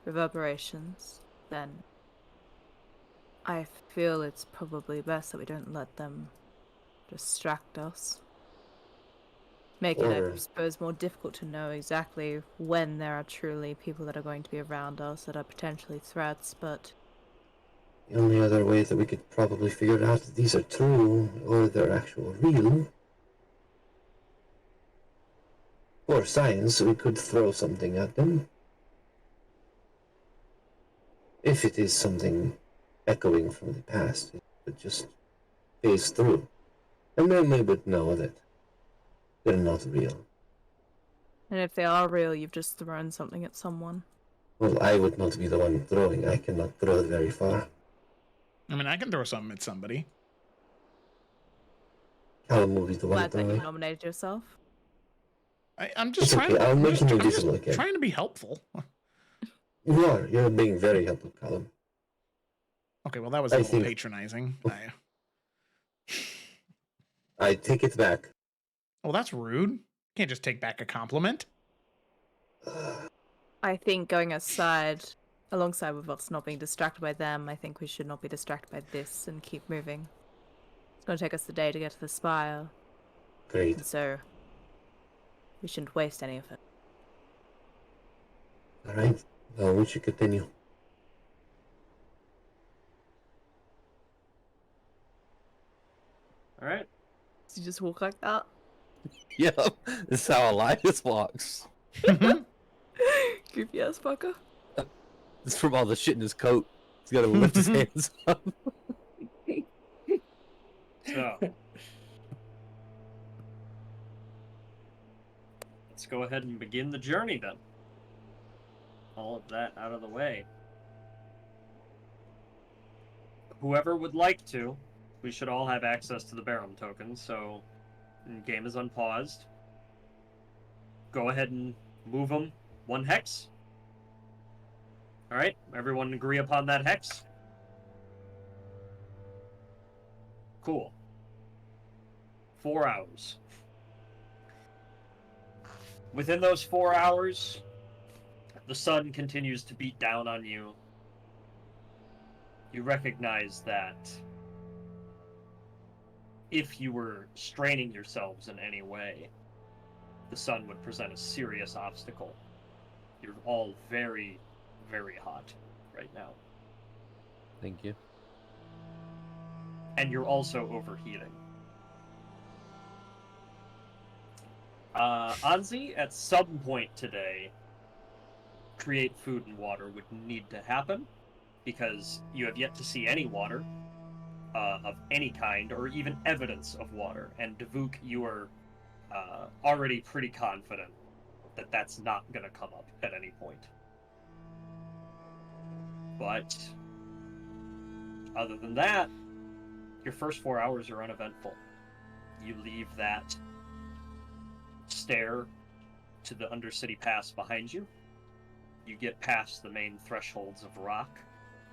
reverberations, then I feel it's probably best that we don't let them distract us. Make it, Or- I suppose, more difficult to know exactly when there are truly people that are going to be around us that are potentially threats, but The only other way that we could probably figure out if these are true or they're actual real. For science, we could throw something at them. If it is something echoing from the past, it would just phase through. And then we would know that they're not real. and if they are real, you've just thrown something at someone. Well, I would not be the one throwing. I cannot throw it very far. I mean, I can throw something at somebody. Callum will be the one Glad that you throwing. nominated yourself. I'm just It's trying. okay, I'll make I'm him just invisible again. trying to be helpful. You are. You're being very helpful, Callum. Okay, well that was a I little think- patronizing. I take it back. Oh, that's rude. Can't just take back a compliment. I think going alongside with us not being distracted by them, I think we should not be distracted by this and keep moving. It's going to take us the day to get to the spire, Great. and so we shouldn't waste any of it. Alright. Well, we should continue. All right. So you just walk like that? Yep, this is how Elias walks. Goofy ass fucker. It's from all the shit in his coat. He's got to lift his hands up. So let's go ahead and begin the journey then. All of that out of the way. Whoever would like to, we should all have access to the Barum token, so game is unpaused. Go ahead and move them 1 hex. Alright, everyone agree upon that hex? Cool. 4 hours. Within those 4 hours, the sun continues to beat down on you. You recognize that if you were straining yourselves in any way, the sun would present a serious obstacle. You're all very, very hot right now. Thank you. And you're also overheating. Anzi, at some point today, create food and water would need to happen, because you have yet to see any water of any kind, or even evidence of water. And Davuk, you are already pretty confident that that's not going to come up at any point. But other than that, your first 4 hours are uneventful. You leave that stair to the Undercity Pass behind you. You get past the main thresholds of rock,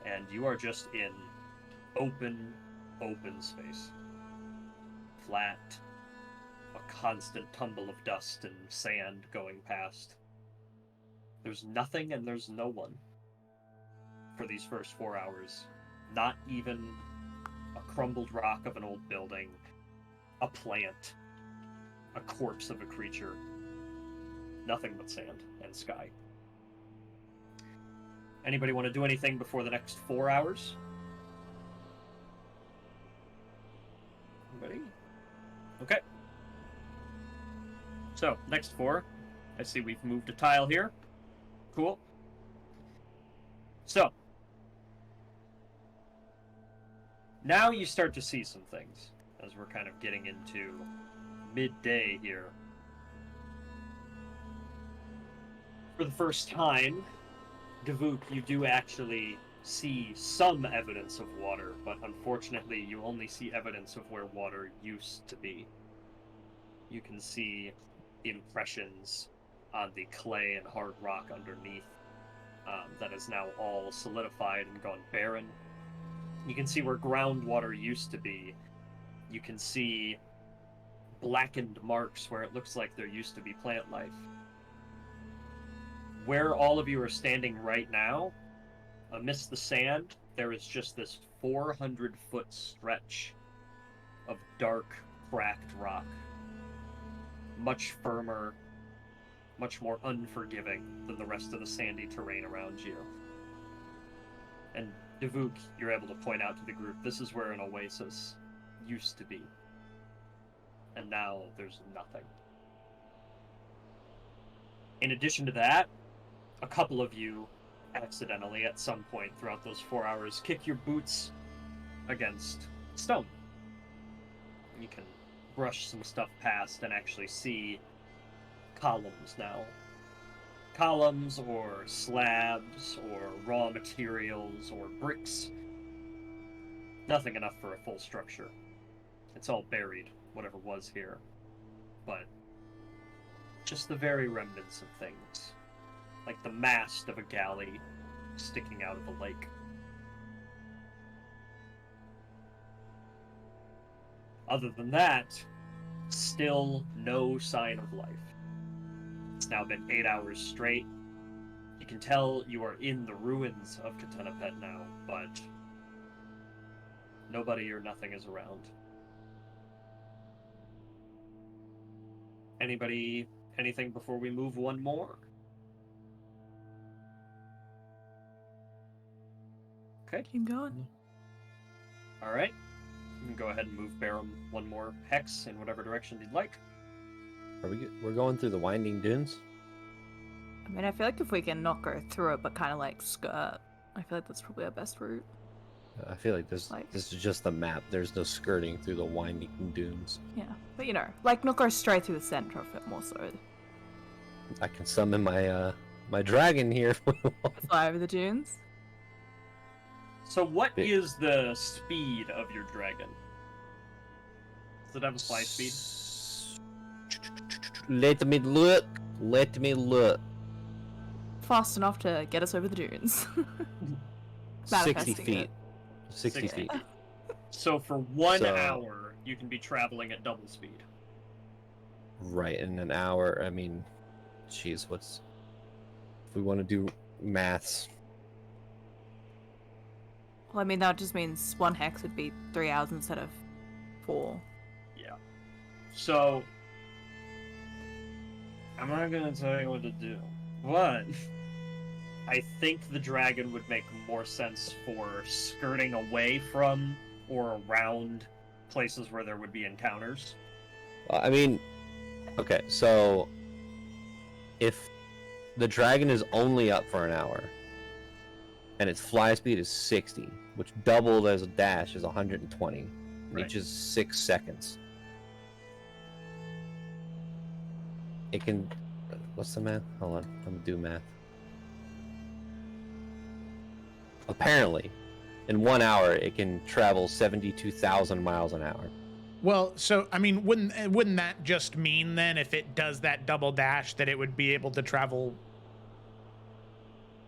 and you are just in open space. Flat, a constant tumble of dust and sand going past. There's nothing and there's no one for these first 4 hours. Not even a crumbled rock of an old building, a plant, a corpse of a creature. Nothing but sand and sky. Anybody want to do anything before the next 4 hours? Anybody? Okay. So, next 4. I see we've moved a tile here. Cool. So, now you start to see some things, as we're kind of getting into midday here. For the first time, Davuk, you do actually see some evidence of water, but unfortunately you only see evidence of where water used to be. You can see impressions on the clay and hard rock underneath, that is now all solidified and gone barren. You can see where groundwater used to be. You can see blackened marks where it looks like there used to be plant life. Where all of you are standing right now, amidst the sand, there is just this 400-foot stretch of dark, cracked rock. Much firmer, much more unforgiving than the rest of the sandy terrain around you. And Davuk, you're able to point out to the group, this is where an oasis used to be. And now there's nothing. In addition to that, a couple of you accidentally at some point throughout those 4 hours kick your boots against stone. You can brush some stuff past and actually see columns now. Columns or slabs or raw materials or bricks. Nothing enough for a full structure. It's all buried, whatever was here. But just the very remnants of things. Like the mast of a galley sticking out of the lake. Other than that, still no sign of life. It's now been 8 hours straight. You can tell you are in the ruins of Katenapet now, but nobody or nothing is around. Anybody, anything before we move one more? Okay. Keep going. All right. You can go ahead and move Barum one more hex in whatever direction you'd like. We're going through the winding dunes? I mean, I feel like if we can not go through it, but kind of like skirt, I feel like that's probably our best route. I feel like this is just the map. There's no skirting through the winding dunes. Yeah, but you know, like not go straight through the center of it more so. I can summon my my dragon here if we want. Fly over the dunes. So what is the speed of your dragon? Does it have a fly speed? Let me look. Let me look. Fast enough to get us over the dunes. 60 Manifesting feet. it. 60 feet. So for 1 hour, you can be traveling at double speed. Right, in an hour. I mean, jeez, what's... If we want to do maths... Well, I mean, that just means one hex would be 3 hours instead of 4. Yeah. So, I'm not gonna tell you what to do, but I think the dragon would make more sense for skirting away from or around places where there would be encounters. I mean, okay, so if the dragon is only up for an hour and its fly speed is 60, which doubled as a dash is 120, Right. which is 6 seconds. It can... What's the math? Hold on, I'm gonna do math. Apparently, in 1 hour, it can travel 72,000 miles an hour. Well, so I mean, wouldn't that just mean then, if it does that double dash, that it would be able to travel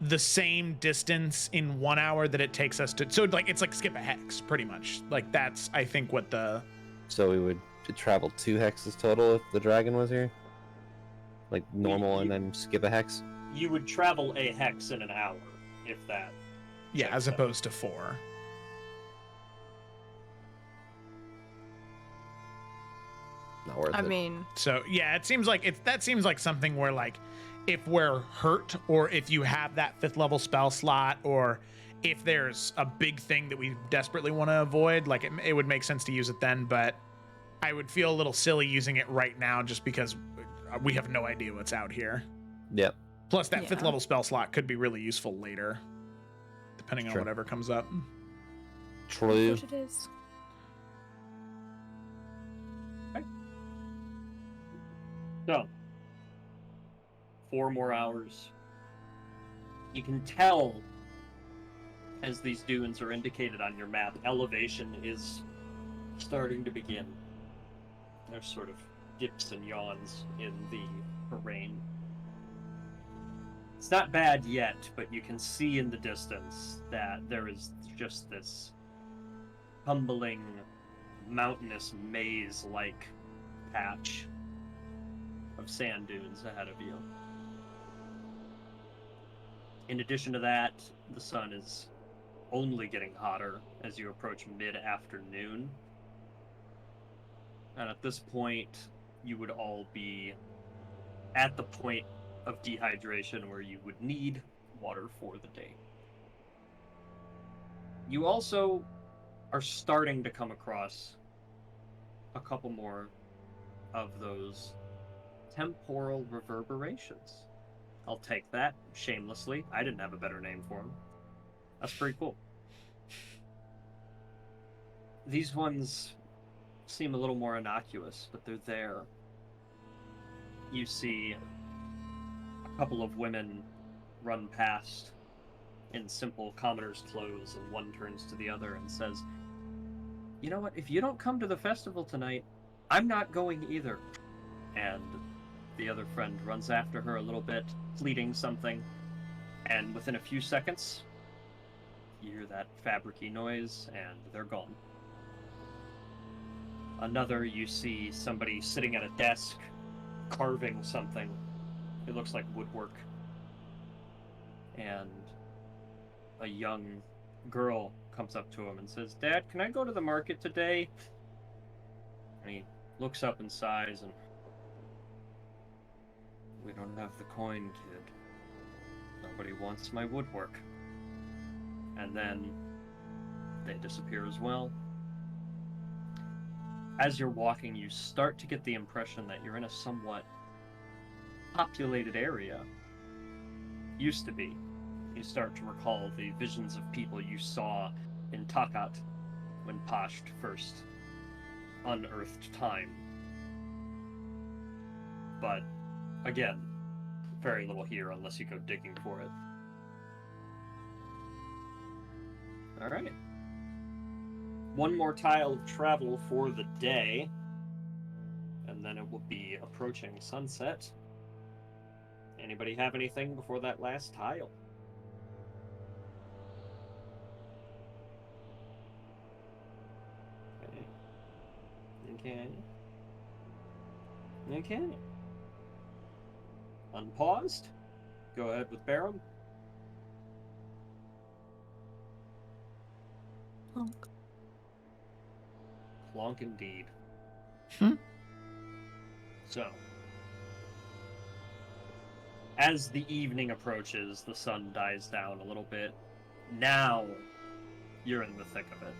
the same distance in 1 hour that it takes us to? So like, it's like skip a hex, pretty much. Like that's, I think, what the... So we would travel 2 hexes total if the dragon was here? Like normal and then skip a hex? You would travel a hex in an hour, if that. Yeah, as opposed to 4. Not worth it. I mean, So yeah, it seems like that seems like something where, like, if we're hurt, or if you have that 5th level spell slot, or if there's a big thing that we desperately want to avoid, like it would make sense to use it then. But I would feel a little silly using it right now, just because we have no idea what's out here. Yep. Plus, that 5th Yeah. level spell slot could be really useful later, depending on True. whatever comes up. True. which it is. So, 4 more hours. You can tell, as these dunes are indicated on your map, elevation is starting to begin. There's sort of dips and yawns in the terrain. It's not bad yet, but you can see in the distance that there is just this tumbling, mountainous maze-like patch of sand dunes ahead of you. In addition to that, the sun is only getting hotter as you approach mid-afternoon. And at this point, you would all be at the point of dehydration where you would need water for the day. You also are starting to come across a couple more of those temporal reverberations. I'll take that shamelessly. I didn't have a better name for them. That's pretty cool. These ones seem a little more innocuous, but they're there. You see a couple of women run past in simple commoner's clothes, and one turns to the other and says, "You know what? If you don't come to the festival tonight, I'm not going either." And the other friend runs after her a little bit, pleading something, and within a few seconds, you hear that fabricy noise, and they're gone. Another, you see somebody sitting at a desk, carving something. It looks like woodwork. And a young girl comes up to him and says, "Dad, can I go to the market today?" And he looks up and sighs and, "We don't have the coin, kid. Nobody wants my woodwork." And then they disappear as well. As you're walking, you start to get the impression that you're in a somewhat populated area. Used to be. You start to recall the visions of people you saw in Takat when Pasht first unearthed time. But, again, very little here unless you go digging for it. Alright. One more tile of travel for the day, and then it will be approaching sunset. Anybody have anything before that last tile? Okay. Okay. Unpaused. Go ahead with Barum. Plonk. Plonk indeed. Hmm. So, as the evening approaches, the sun dies down a little bit. Now, you're in the thick of it.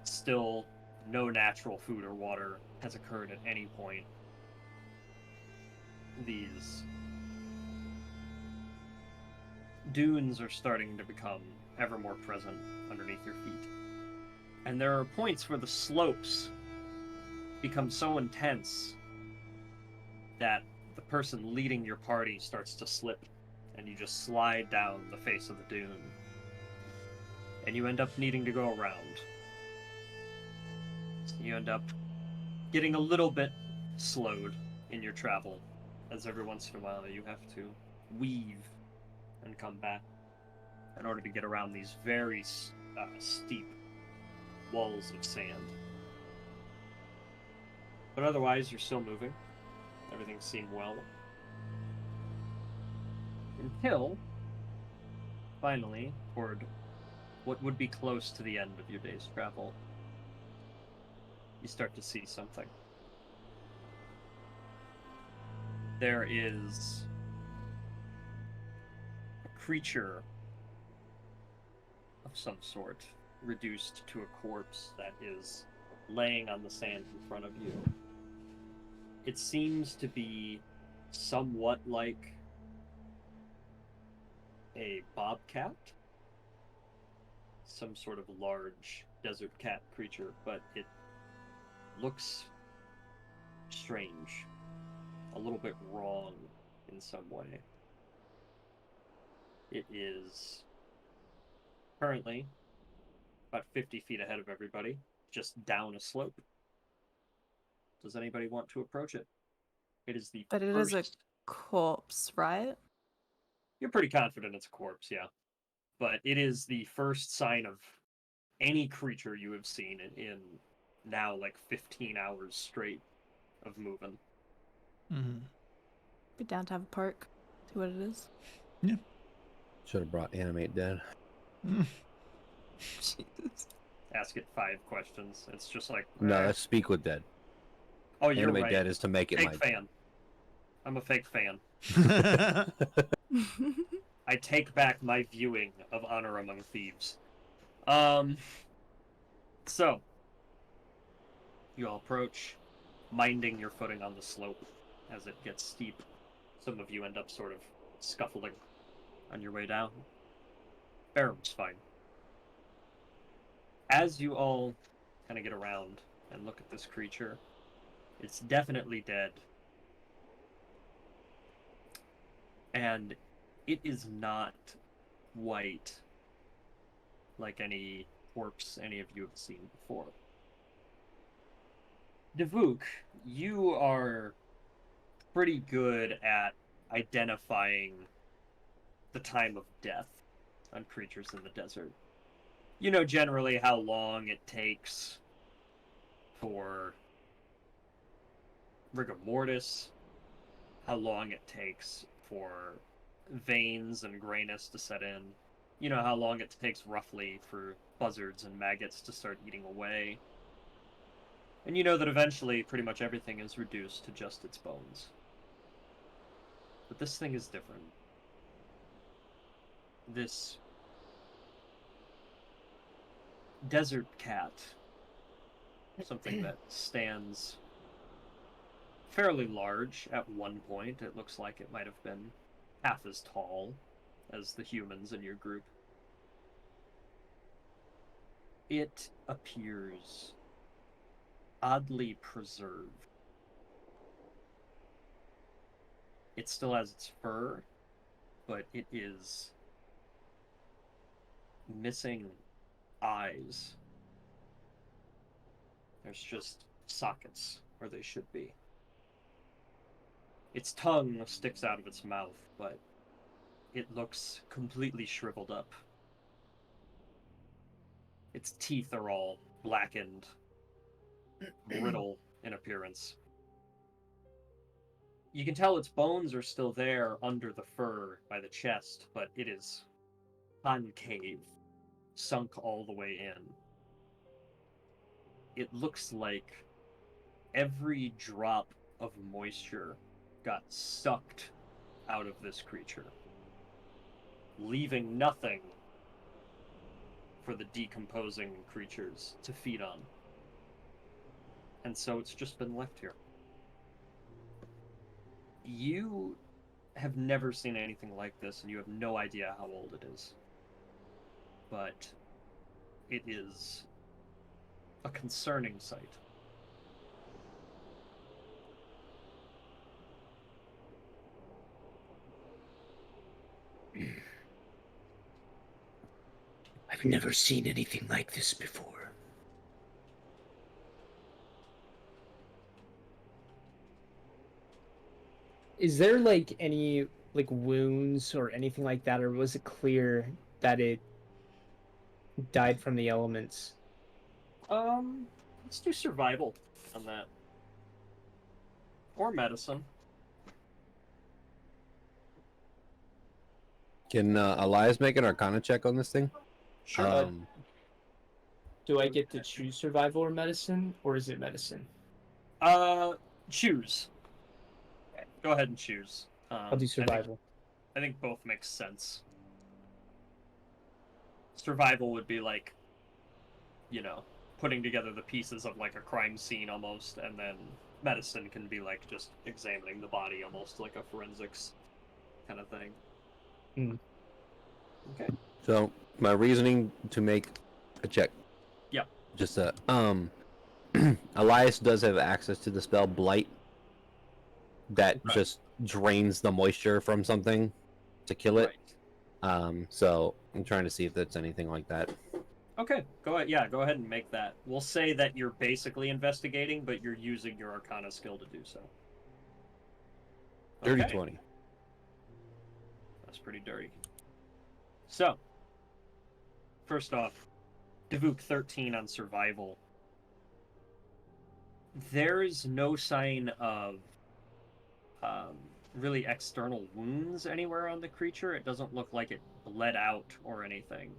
Still, no natural food or water has occurred at any point. These dunes are starting to become ever more present underneath your feet. And there are points where the slopes become so intense that the person leading your party starts to slip, and you just slide down the face of the dune. And you end up needing to go around. You end up getting a little bit slowed in your travel, as every once in a while you have to weave and come back in order to get around these very steep walls of sand. But otherwise, you're still moving. Everything seemed well. Until, finally, toward what would be close to the end of your day's travel, you start to see something. There is a creature of some sort, reduced to a corpse, that is laying on the sand in front of you. It seems to be somewhat like a bobcat, some sort of large desert cat creature, but it looks strange, a little bit wrong in some way. It is currently about 50 feet ahead of everybody, just down a slope. Does anybody want to approach it? It is the But it first... is a corpse, right? You're pretty confident it's a corpse, yeah. But it is the first sign of any creature you have seen in now like 15 hours straight of moving. Mm-hmm. Be down to have a poke. See what it is. Should have brought Animate Dead. Jesus. Ask it 5 questions. It's just like, No, that's Speak with Dead. oh, you're Animate right. Dead is to make it Fake my fan. I'm a fake fan. I take back my viewing of Honor Among Thieves. So you all approach, minding your footing on the slope as it gets steep. Some of you end up sort of scuffling on your way down. Barum's fine. As you all kind of get around and look at this creature, it's definitely dead. And it is not white like any corpse any of you have seen before. Devuk, you are pretty good at identifying the time of death on creatures in the desert. You know generally how long it takes for rigor mortis, how long it takes for veins and grayness to set in. You know how long it takes roughly for buzzards and maggots to start eating away. And you know that eventually pretty much everything is reduced to just its bones. But this thing is different. This desert cat, something that stands fairly large at one point. It looks like it might have been half as tall as the humans in your group. It appears oddly preserved. It still has its fur, but it is missing eyes. There's just sockets where they should be. Its tongue sticks out of its mouth, but it looks completely shriveled up. Its teeth are all blackened, brittle in appearance. You can tell its bones are still there under the fur by the chest, but it is concave, sunk all the way in. It looks like every drop of moisture got sucked out of this creature, leaving nothing for the decomposing creatures to feed on. And so it's just been left here. You have never seen anything like this, and you have no idea how old it is. But it is a concerning sight. I've never seen anything like this before. Is there like any like wounds or anything like that, or was it clear that it died from the elements? Let's do survival on that. Or medicine. Can Elias make an Arcana check on this thing? Sure. Do I get to choose survival or medicine, or is it medicine? Choose. Go ahead and choose. I'll do survival. I think both make sense. Survival would be like, you know, putting together the pieces of like a crime scene almost, and then medicine can be like just examining the body almost like a forensics kind of thing. Okay. So my reasoning to make a check. Yep. Just Elias does have access to the spell Blight. That Right. just drains the moisture from something to kill it. Right. So I'm trying to see if that's anything like that. Okay, go ahead. Yeah, go ahead and make that. We'll say that you're basically investigating, but you're using your Arcana skill to do so. Dirty Okay. 20. That's pretty dirty. So, first off, Davuk 13 on survival. There's no sign of really external wounds anywhere on the creature. It doesn't look like it bled out or anything.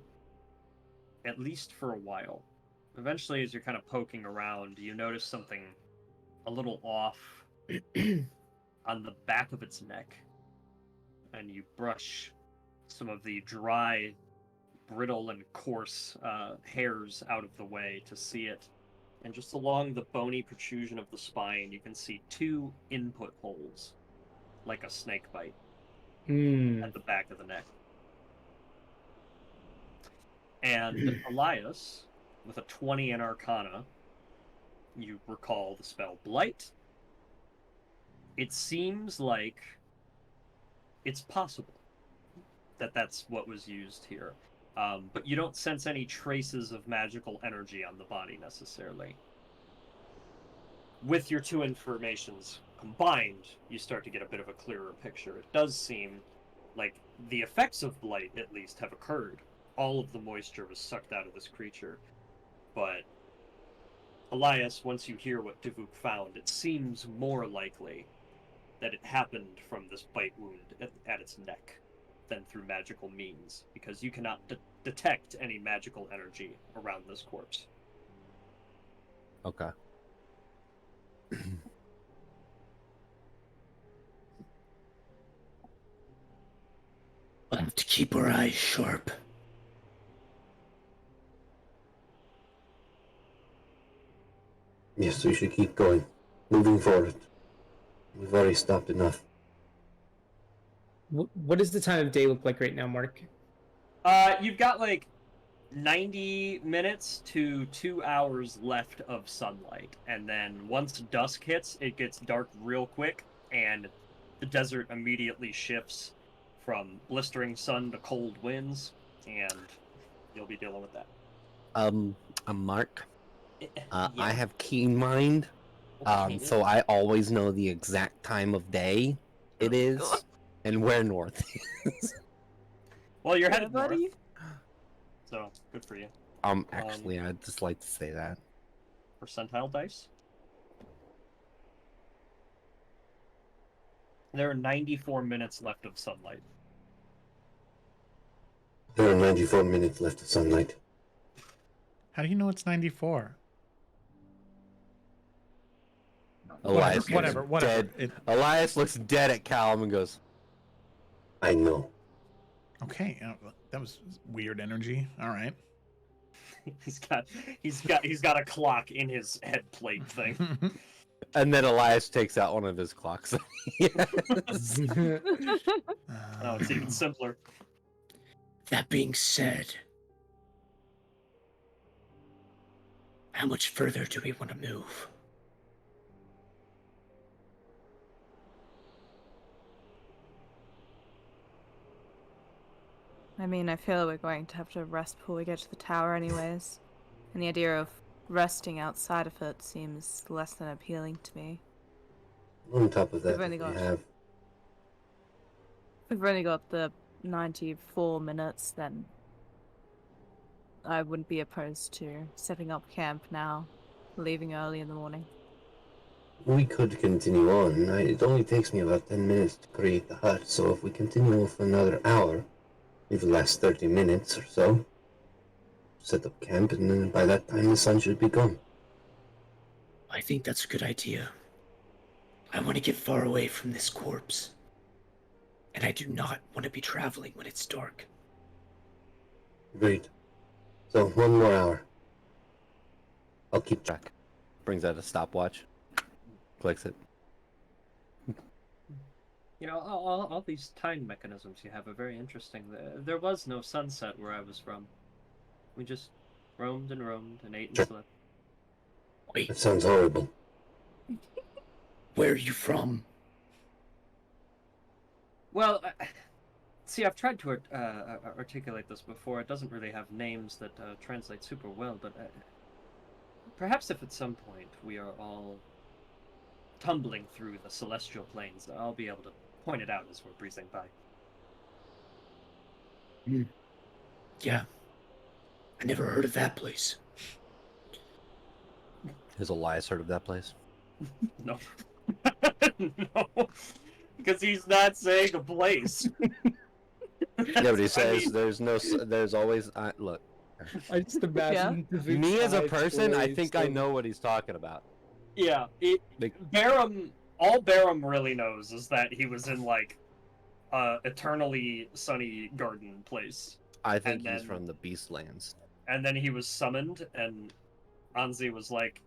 At least for a while. Eventually, as you're kind of poking around, you notice something a little off on the back of its neck. And you brush some of the dry, brittle, and coarse hairs out of the way to see it. And just along the bony protrusion of the spine, you can see 2 input holes, like a snake bite, at the back of the neck. And Elias, with a 20 in Arcana, you recall the spell Blight. It seems like it's possible that that's what was used here. But you don't sense any traces of magical energy on the body necessarily. With your 2 informations combined, you start to get a bit of a clearer picture. It does seem like the effects of Blight, at least, have occurred. All of the moisture was sucked out of this creature. But, Elias, once you hear what Davuk found, it seems more likely that it happened from this bite wound at its neck than through magical means, because you cannot detect any magical energy around this corpse. Okay. We'll have to keep our eyes sharp. Yes, we should keep going. Moving forward. We've already stopped enough. What does the time of day look like right now, Mark? You've got like 90 minutes to 2 hours left of sunlight, and then once dusk hits, it gets dark real quick, and the desert immediately shifts from blistering sun to cold winds, and you'll be dealing with that. Mark, I Yeah. have keen mind, Okay. so I always know the exact time of day it is and where north is. Well, you're headed north, buddy. so good for you. Actually, I'd just like to say that. Percentile dice. There are 94 minutes left of sunlight. There are 94 minutes left of sunlight. How do you know it's 94? Elias Whatever. looks dead. Elias looks dead at Callum and goes, I know. Okay, that was weird energy. All right. He's got a clock in his head plate thing. and then Elias takes out one of his clocks. Yes. Oh, it's even simpler. That being said, how much further do we want to move? I mean, I feel we're going to have to rest before we get to the tower anyways. And the idea of resting outside of it seems less than appealing to me. On top of that, We've only if we got- have We've only got the 94 minutes, then I wouldn't be opposed to setting up camp now, leaving early in the morning. we could continue on. It only takes me about 10 minutes to create the hut, so if we continue for another hour, it will last 30 minutes or so. Set up camp, and then by that time the sun should be gone. I think that's a good idea. I want to get far away from this corpse. And I do not want to be traveling when it's dark. Agreed. So, one more hour. I'll keep track. Jack brings out a stopwatch, clicks it. You know, all these time mechanisms you have are very interesting. There was no sunset where I was from. We just roamed and ate and Sure. slept. Wait, That sounds horrible. where are you from? Well, see, I've tried to articulate this before. It doesn't really have names that translate super well, but perhaps if at some point we are all tumbling through the celestial planes, I'll be able to pointed out as we're breezing by. Yeah. I never heard of that place. Has Elias heard of that place? No. No. Because he's not saying a place. Yeah, but he I says mean, there's always look. I just imagine Me as a David's person, I eyes think I so- know what he's talking about. yeah, Like- Barum, all Barum really knows is that he was in, like, eternally sunny garden place. I think And he's then- from the Beastlands. And then he was summoned, and Anzi was like,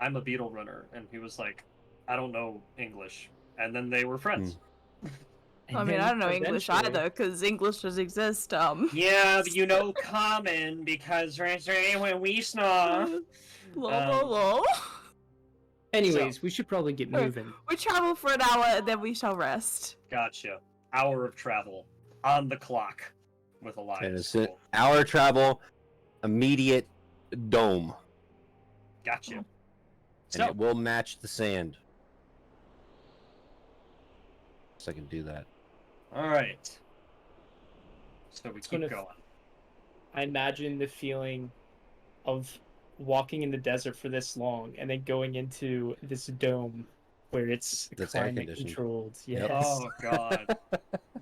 I'm a beetle runner. And he was like, I don't know English. And then they were friends. I mean, I don't know English eventually- either, because English does exist. Yeah, but you know common, because when we saw... Lol, lol, lol. Anyways, we should probably get Alright. moving. We travel for an hour, and then we shall rest. Gotcha. Hour of travel. On the clock. With And Elias. it's hour travel, immediate dome, Gotcha. and So, it will match the sand. So I can do that. alright. So we It's keep gonna- going. I imagine the feeling of walking in the desert for this long and then going into this dome where it's That's air climate conditioned. controlled. Yep. Yes. Oh god.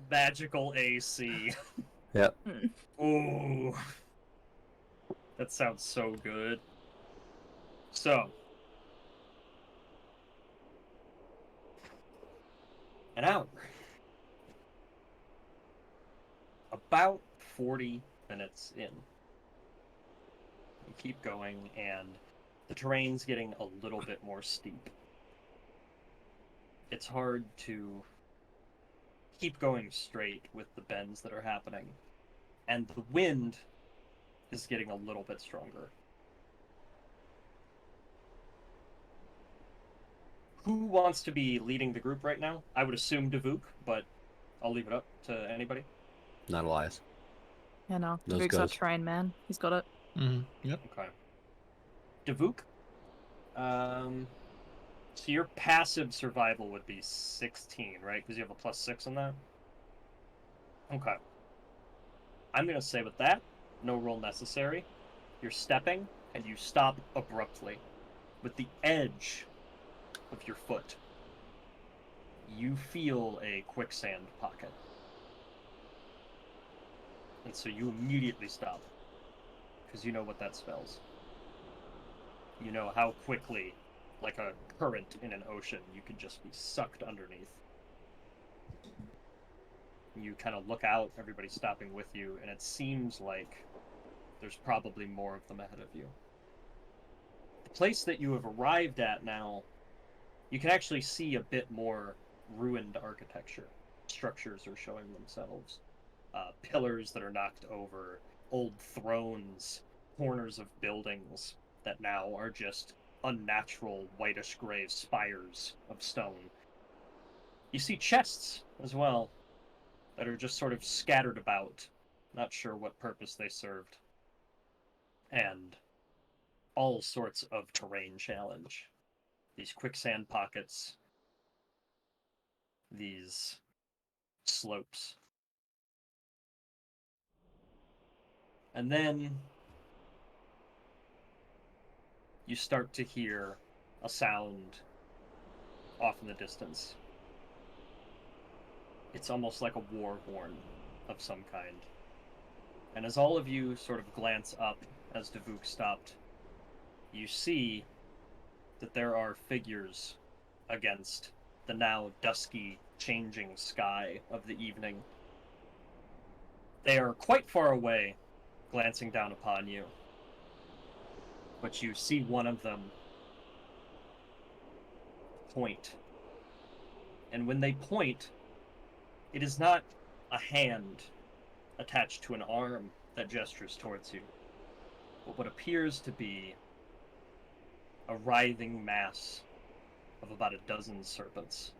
Magical AC. Yep. Ooh. That sounds so good. So. An hour. About 40 minutes in. You keep going, and the terrain's getting a little bit more steep. It's hard to keep going straight with the bends that are happening. And the wind is getting a little bit stronger. Who wants to be leading the group right now? I would assume Davuk, but I'll leave it up to anybody. Not Elias. Yeah, no. Those Duke's our guys. train man. He's got it. Yep. Okay. Davuk, so your passive survival would be 16, right? Because you have a +6 on that? Okay. I'm going to say with that, no roll necessary. You're stepping, and you stop abruptly. With the edge of your foot, you feel a quicksand pocket. And so you immediately stop. Because you know what that spells. You know how quickly, like a current in an ocean, you can just be sucked underneath. You kind of look out, everybody's stopping with you, and it seems like there's probably more of them ahead of you. The place that you have arrived at now, you can actually see a bit more ruined architecture. Structures are showing themselves. Pillars that are knocked over, old thrones, corners of buildings that now are just unnatural whitish-gray spires of stone. You see chests as well that are just sort of scattered about, not sure what purpose they served. And all sorts of terrain challenge. These quicksand pockets, these slopes. And then you start to hear a sound off in the distance. It's almost like a war horn of some kind. And as all of you sort of glance up as Davuk stopped, you see that there are figures against the now dusky, changing sky of the evening. They are quite far away, glancing down upon you. But you see one of them point. And when they point, it is not a hand attached to an arm that gestures towards you, but what appears to be a writhing mass of about a dozen serpents,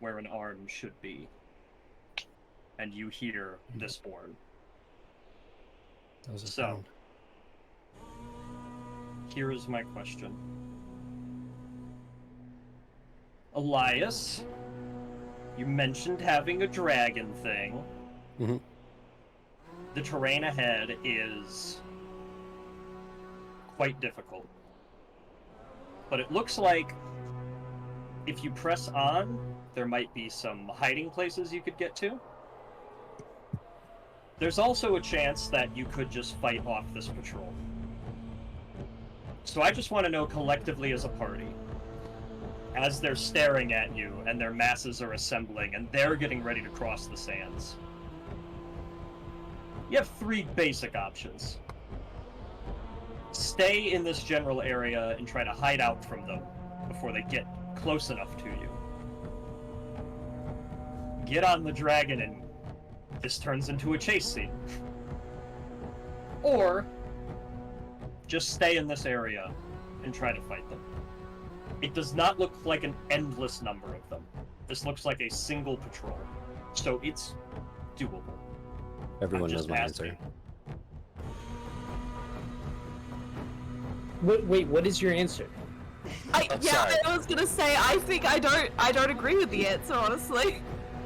where an arm should be. And you hear this born. That was a So, sound. here is my question. Elias, You mentioned having a dragon thing. Mhm. The terrain ahead is quite difficult. But it looks like if you press on, there might be some hiding places you could get to. There's also a chance that you could just fight off this patrol. So I just want to know collectively as a party, as they're staring at you and their masses are assembling and they're getting ready to cross the sands, you have three basic options. Stay in this general area and try to hide out from them before they get close enough to you. Get on the dragon and this turns into a chase scene. Or just stay in this area and try to fight them. It does not look like an endless number of them. This looks like a single patrol. So it's doable. Everyone I'm knows just my asking. answer. Wait, what is your answer? Sorry. I was gonna say I think I don't agree with the answer, honestly.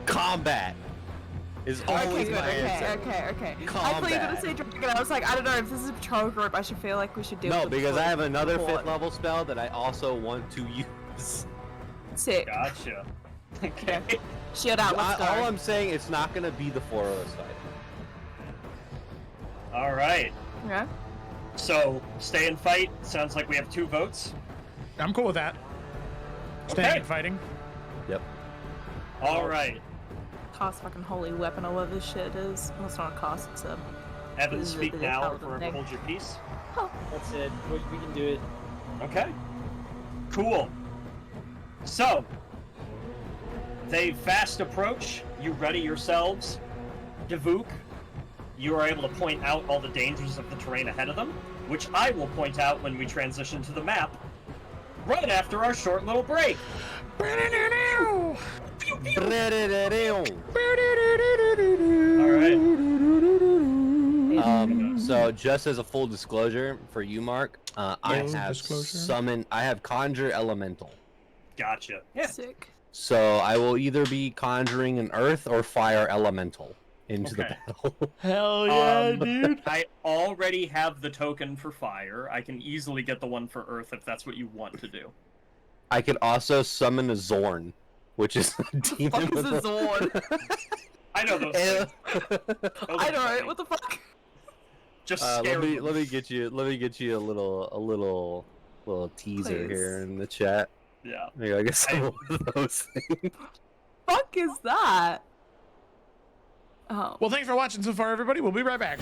Combat is always Okay, my answer. okay. I thought you were gonna say dragon. I was like, I don't know if this is a patrol group. I should feel like we should deal No, with the because I have another patrol. 5th level spell that I also want to use. Sick. Gotcha. Okay. Shield out. Let's go. All I'm saying, it's not gonna be the 4 of us fighting. All right. Yeah. So stay and fight. Sounds like we have 2 votes. I'm cool with that. Staying Okay. and fighting. Yep. All right. Cast fucking holy weapon or whatever this shit is. Well, it's not a cast. It's a. Evan, This is speak the now or paladin forever thing. hold your peace. That's it. We can do it. Okay. Cool. So, they fast approach. You ready yourselves. Davuk, you are able to point out all the dangers of the terrain ahead of them, which I will point out when we transition to the map, right after our short little break. All right. So just as a full disclosure for you, Mark, I Full have disclosure? I have conjure elemental. Gotcha. Yeah. Sick. So I will either be conjuring an earth or fire elemental into Okay. the battle. Hell yeah, Um, dude. I already have the token for fire. I can easily get the one for earth if that's what you want to do. I could also summon a Zorn, which is a demon. Fuck is with a Zorn? I know those Eh, things. Those I are know. funny. What the fuck? Just scare them. let me get you a little teaser Please. here in the chat. Yeah. Maybe I guess some of those things. Fuck is that? Oh. Well, thanks for watching so far, everybody. We'll be right back.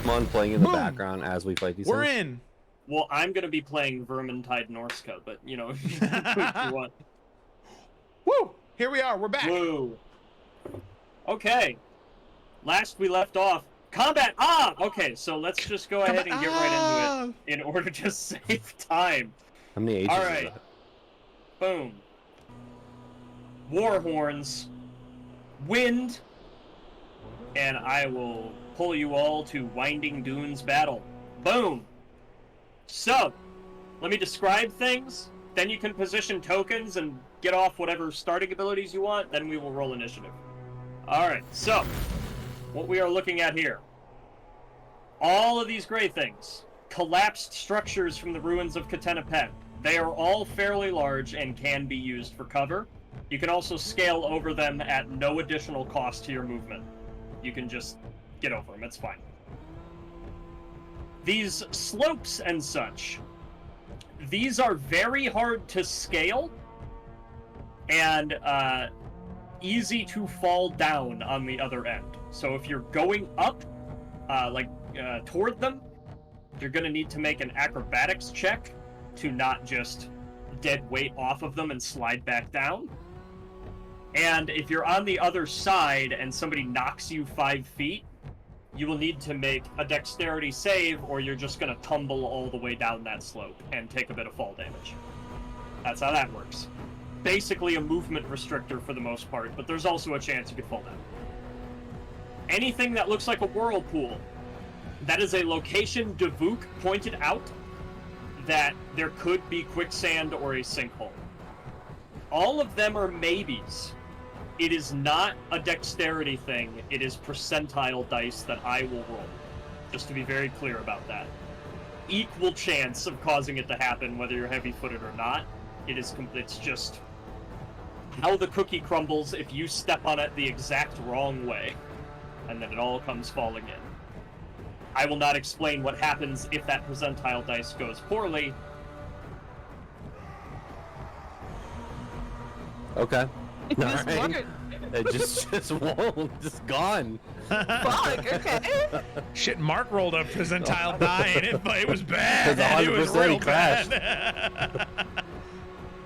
On playing in the Boom. background as we fight these We're things? in. Well, I'm gonna be playing Vermintide Norska, but you know, if you want. Woo! Here we are. We're back. Woo. Okay. Last we left off, combat. Ah, okay. So let's just go ahead and get right into it in order to save time. How many ages All is right. that? Boom. War horns. Wind. And I will pull you all to Winding Dunes battle. Boom. So, let me describe things. Then you can position tokens and get off whatever starting abilities you want. Then we will roll initiative. Alright, so, what we are looking at here. All of these gray things. Collapsed structures from the ruins of Katenapet. They are all fairly large and can be used for cover. You can also scale over them at no additional cost to your movement. You can just get over them, it's fine. These slopes and such, these are very hard to scale and easy to fall down on the other end. So if you're going up, toward them, you're going to need to make an acrobatics check to not just dead weight off of them and slide back down. And if you're on the other side and somebody knocks you 5 feet, you will need to make a dexterity save, or you're just going to tumble all the way down that slope and take a bit of fall damage. That's how that works. Basically a movement restrictor for the most part, but there's also a chance you could fall down. Anything that looks like a whirlpool, that is a location Davuk pointed out that there could be quicksand or a sinkhole. All of them are maybes. It is not a dexterity thing, it is percentile dice that I will roll. Just to be very clear about that. Equal chance of causing it to happen, whether you're heavy-footed or not. It's just how the cookie crumbles if you step on it the exact wrong way. And then it all comes falling in. I will not explain what happens if that percentile dice goes poorly. Okay. Just Alright. wondered. It just won't. Just gone. Fuck, okay. Shit, Mark rolled a percentile die and it was bad. It's It was 100% real crashed. bad.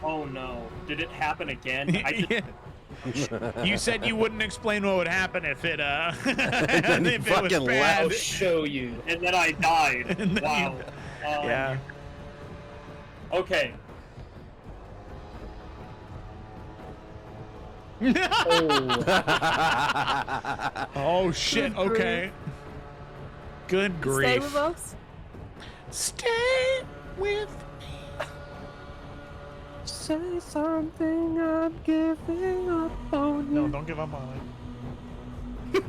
Oh no. Did it happen again? I did... You said you wouldn't explain what would happen if it then he if it was fucking bad. I'll show you. And then I died. And then Wow. Yeah. Okay. Oh, Oh shit. Good grief. Okay. Good grief. Stay with us. Stay with. Say something, I'm giving up on No, you. don't give up on it.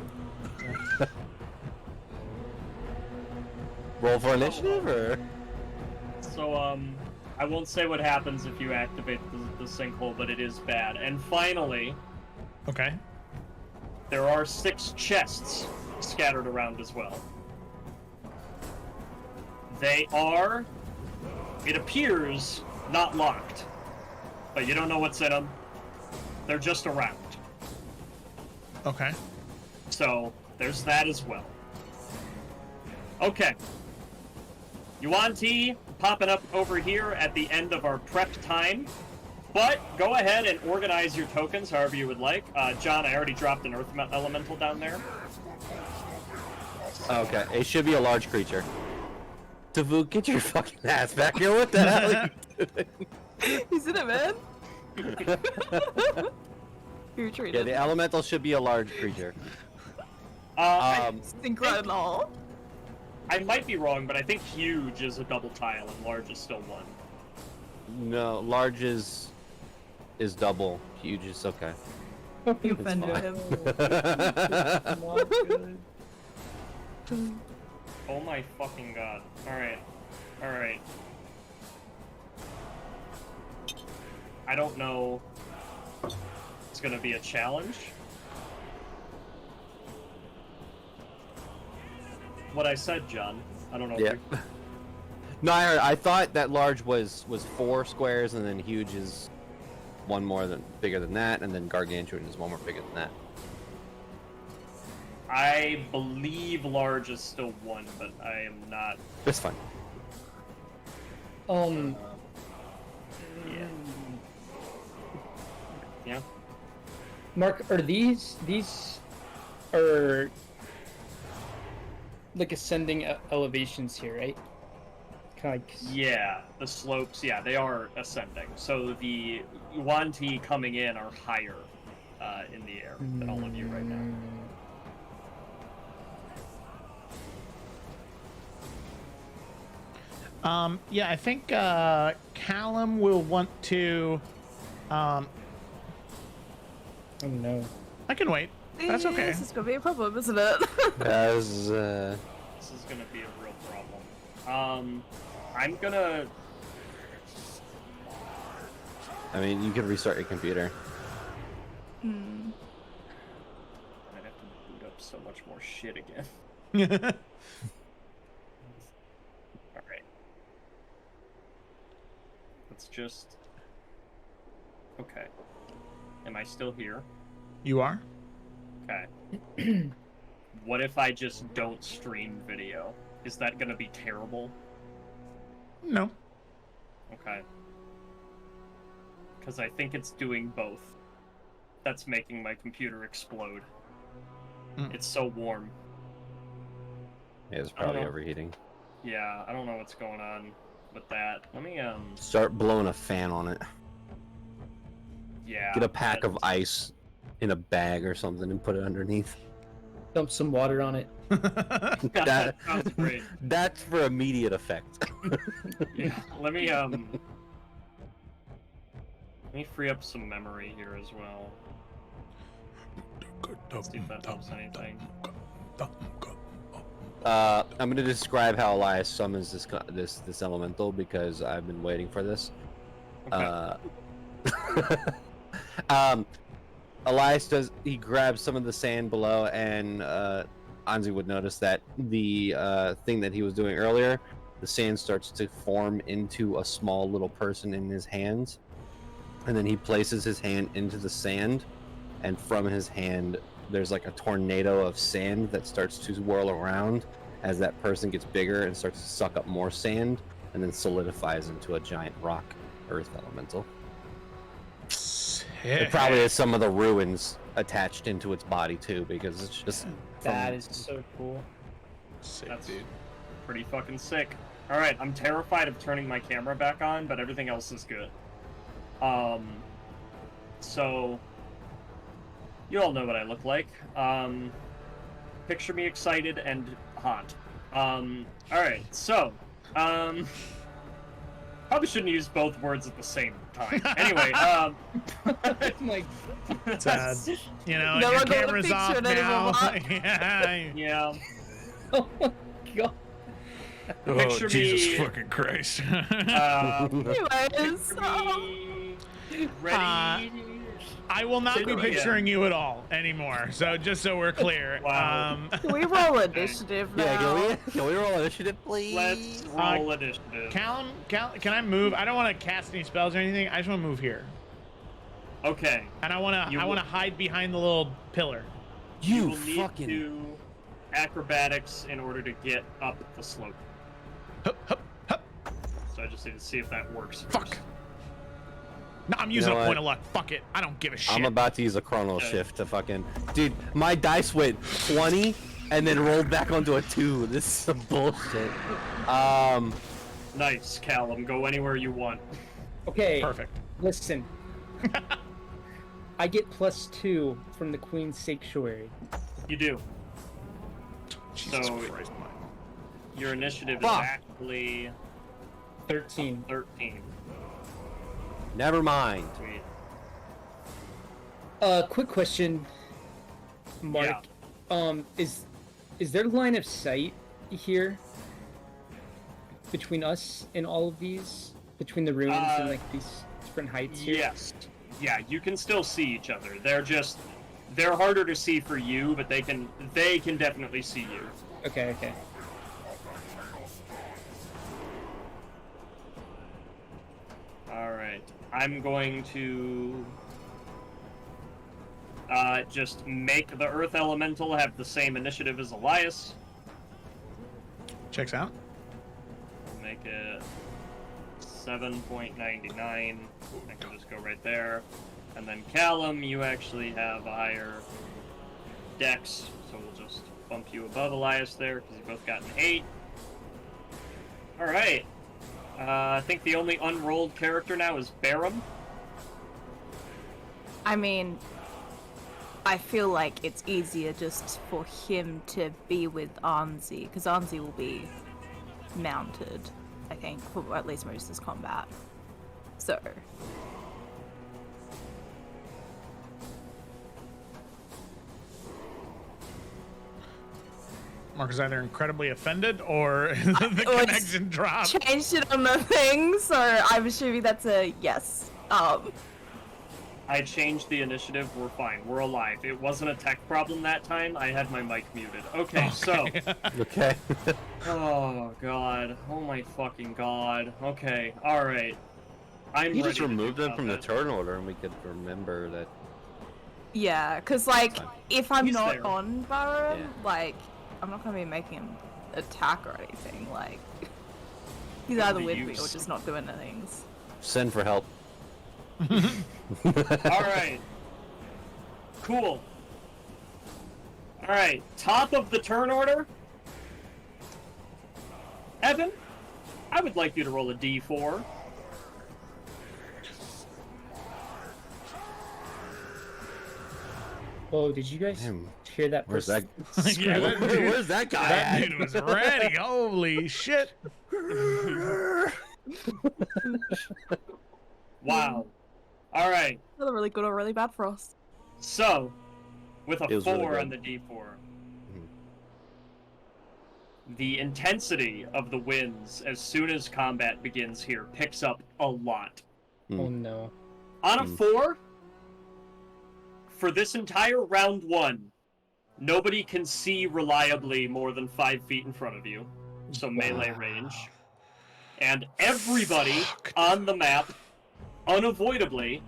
Roll for initiative, or? So, I won't say what happens if you activate the sinkhole, but it is bad. And finally, Okay. there are 6 chests scattered around as well. They are, it appears, not locked. But you don't know what's in them. They're just around. Okay. So, there's that as well. Okay. Yuan Ti popping up over here at the end of our prep time. But go ahead and organize your tokens however you would like. John, I already dropped an Earth Elemental down there. Okay, it should be a large creature. Tavuk, get your fucking ass back here. What the hell are you doing? He's in it, man. You're Yeah, treated. the elemental should be a large creature. Incredible. I might be wrong, but I think huge is a double tile and large is still one. No, large is double. Huge is okay. You It's offended fine. him. not good. Oh my fucking god. Alright. Alright. I don't know. It's gonna be a challenge. What I said, John. I don't know. Yeah. No, I thought that large was 4 squares, and then huge is one more than bigger than that, and then gargantuan is one more bigger than that. I believe large is still 1, but I am not. That's fine. Yeah. Yeah. Mark, are these are like ascending elevations here, right? Kind of like Yeah, the slopes, yeah, they are ascending. So the Yuan Ti coming in are higher in the air than all of you right now. Yeah, I think Callum will want to. Oh no. I can wait. That's okay. This is gonna be a problem, isn't it? As This is gonna be a real problem. I'm gonna. I mean, you can restart your computer. I'd have to boot up so much more shit again. Alright. Let's just. Okay. Am I still here? You are? Okay. What if I just don't stream video? Is that gonna be terrible? No. Okay. Because I think it's doing both. That's making my computer explode. It's so warm. Yeah, it's I don't probably know. overheating. Yeah, I don't know what's going on with that. Let me, Start blowing a fan on it. yeah. Get a pack of that's- ice in a bag or something and put it underneath. Dump some water on it. That sounds great. That's for immediate effect. Yeah, let me free up some memory here as well. Let's see if that helps anything. I'm gonna describe how Elias summons this elemental because I've been waiting for this. Okay. Elias he grabs some of the sand below, and Anzi would notice that the thing that he was doing earlier, the sand starts to form into a small little person in his hands, and then he places his hand into the sand, and from his hand there's like a tornado of sand that starts to whirl around as that person gets bigger and starts to suck up more sand, and then solidifies into a giant rock earth elemental. It probably has some of the ruins attached into its body too, because it's just That is so cool. Sick, That's dude. pretty fucking sick. Alright, I'm terrified of turning my camera back on, but everything else is good. So... You all know what I look like. Picture me excited and hot. Alright, so... Probably shouldn't use both words at the same time. Anyway, Like, Sad. You know, No your one got a camera's picture off of anyone now. hot. Yeah. yeah. oh my god. Picture me, fucking Christ. Anyways, ready. I will not be Yeah. picturing you at all anymore. So just so we're clear. Wow. can we roll initiative now? Yeah, can we roll initiative, please? Let's roll initiative. Callum, can I move? I don't want to cast any spells or anything. I just want to move here, Okay. and I want You to will- hide behind the little pillar. You You will need fucking. to do acrobatics in order to get up the slope. Hup, hup, hup. So I just need to see if that works. Fuck. first. No, I'm using know a point what? of luck. Fuck it. I don't give a shit. I'm about to use a chrono Okay. shift to fucking. Dude, my dice went 20 and then rolled back onto a 2. This is some bullshit. Nice, Callum. Go anywhere you want. Okay, Perfect. listen. I get +2 from the Queen's Sanctuary. You do. Jesus So- Christ, Mike. Your initiative Fuck. is actually 13. 13. Never mind. Sweet. Quick question, Mark. Is there line of sight here between us and all of these? Between the ruins and like these different heights here? Yes. Yeah, you can still see each other. They're harder to see for you, but they can definitely see you. Okay, okay. Alright. I'm going to just make the Earth Elemental have the same initiative as Elias. Checks out. Make it 7.99. I can just go right there. And then Callum, you actually have a higher dex, so we'll just bump you above Elias there, because you both got an 8. Alright. I think the only unrolled character now is Barum. I mean, I feel like it's easier just for him to be with Anzi, because Anzi will be mounted, I think, for at least most of this combat. So, Mark is either incredibly offended or the Or it's connection dropped. changed it on the thing, so I'm assuming that's a yes. I changed the initiative, we're fine, we're alive. It wasn't a tech problem that time, I had my mic muted. Okay. So... Okay. Oh god. Oh my fucking god. Okay. Alright. I'm You ready just to removed do them from the combat. turn order and we could remember that. Yeah, because, like, if I'm He's not there. on Barum, Yeah. like, I'm not going to be making him attack or anything. Like, he's either the with me or use. just not doing anything. Send for help. Alright. Cool. Alright. Top of the turn order. Evan, I would like you to roll a d4. Oh, did you guys Damn. hear that? Where's that? Yeah, that dude- Where's that guy That at? dude was ready. Holy shit. Wow. Alright. Either really good or really bad for us. So, with a It was 4 really on the good. d4, the intensity of the winds as soon as combat begins here picks up a lot. Oh no. On a 4, for this entire round 1, nobody can see reliably more than 5 feet in front of you, so melee range. And everybody on the map, unavoidably,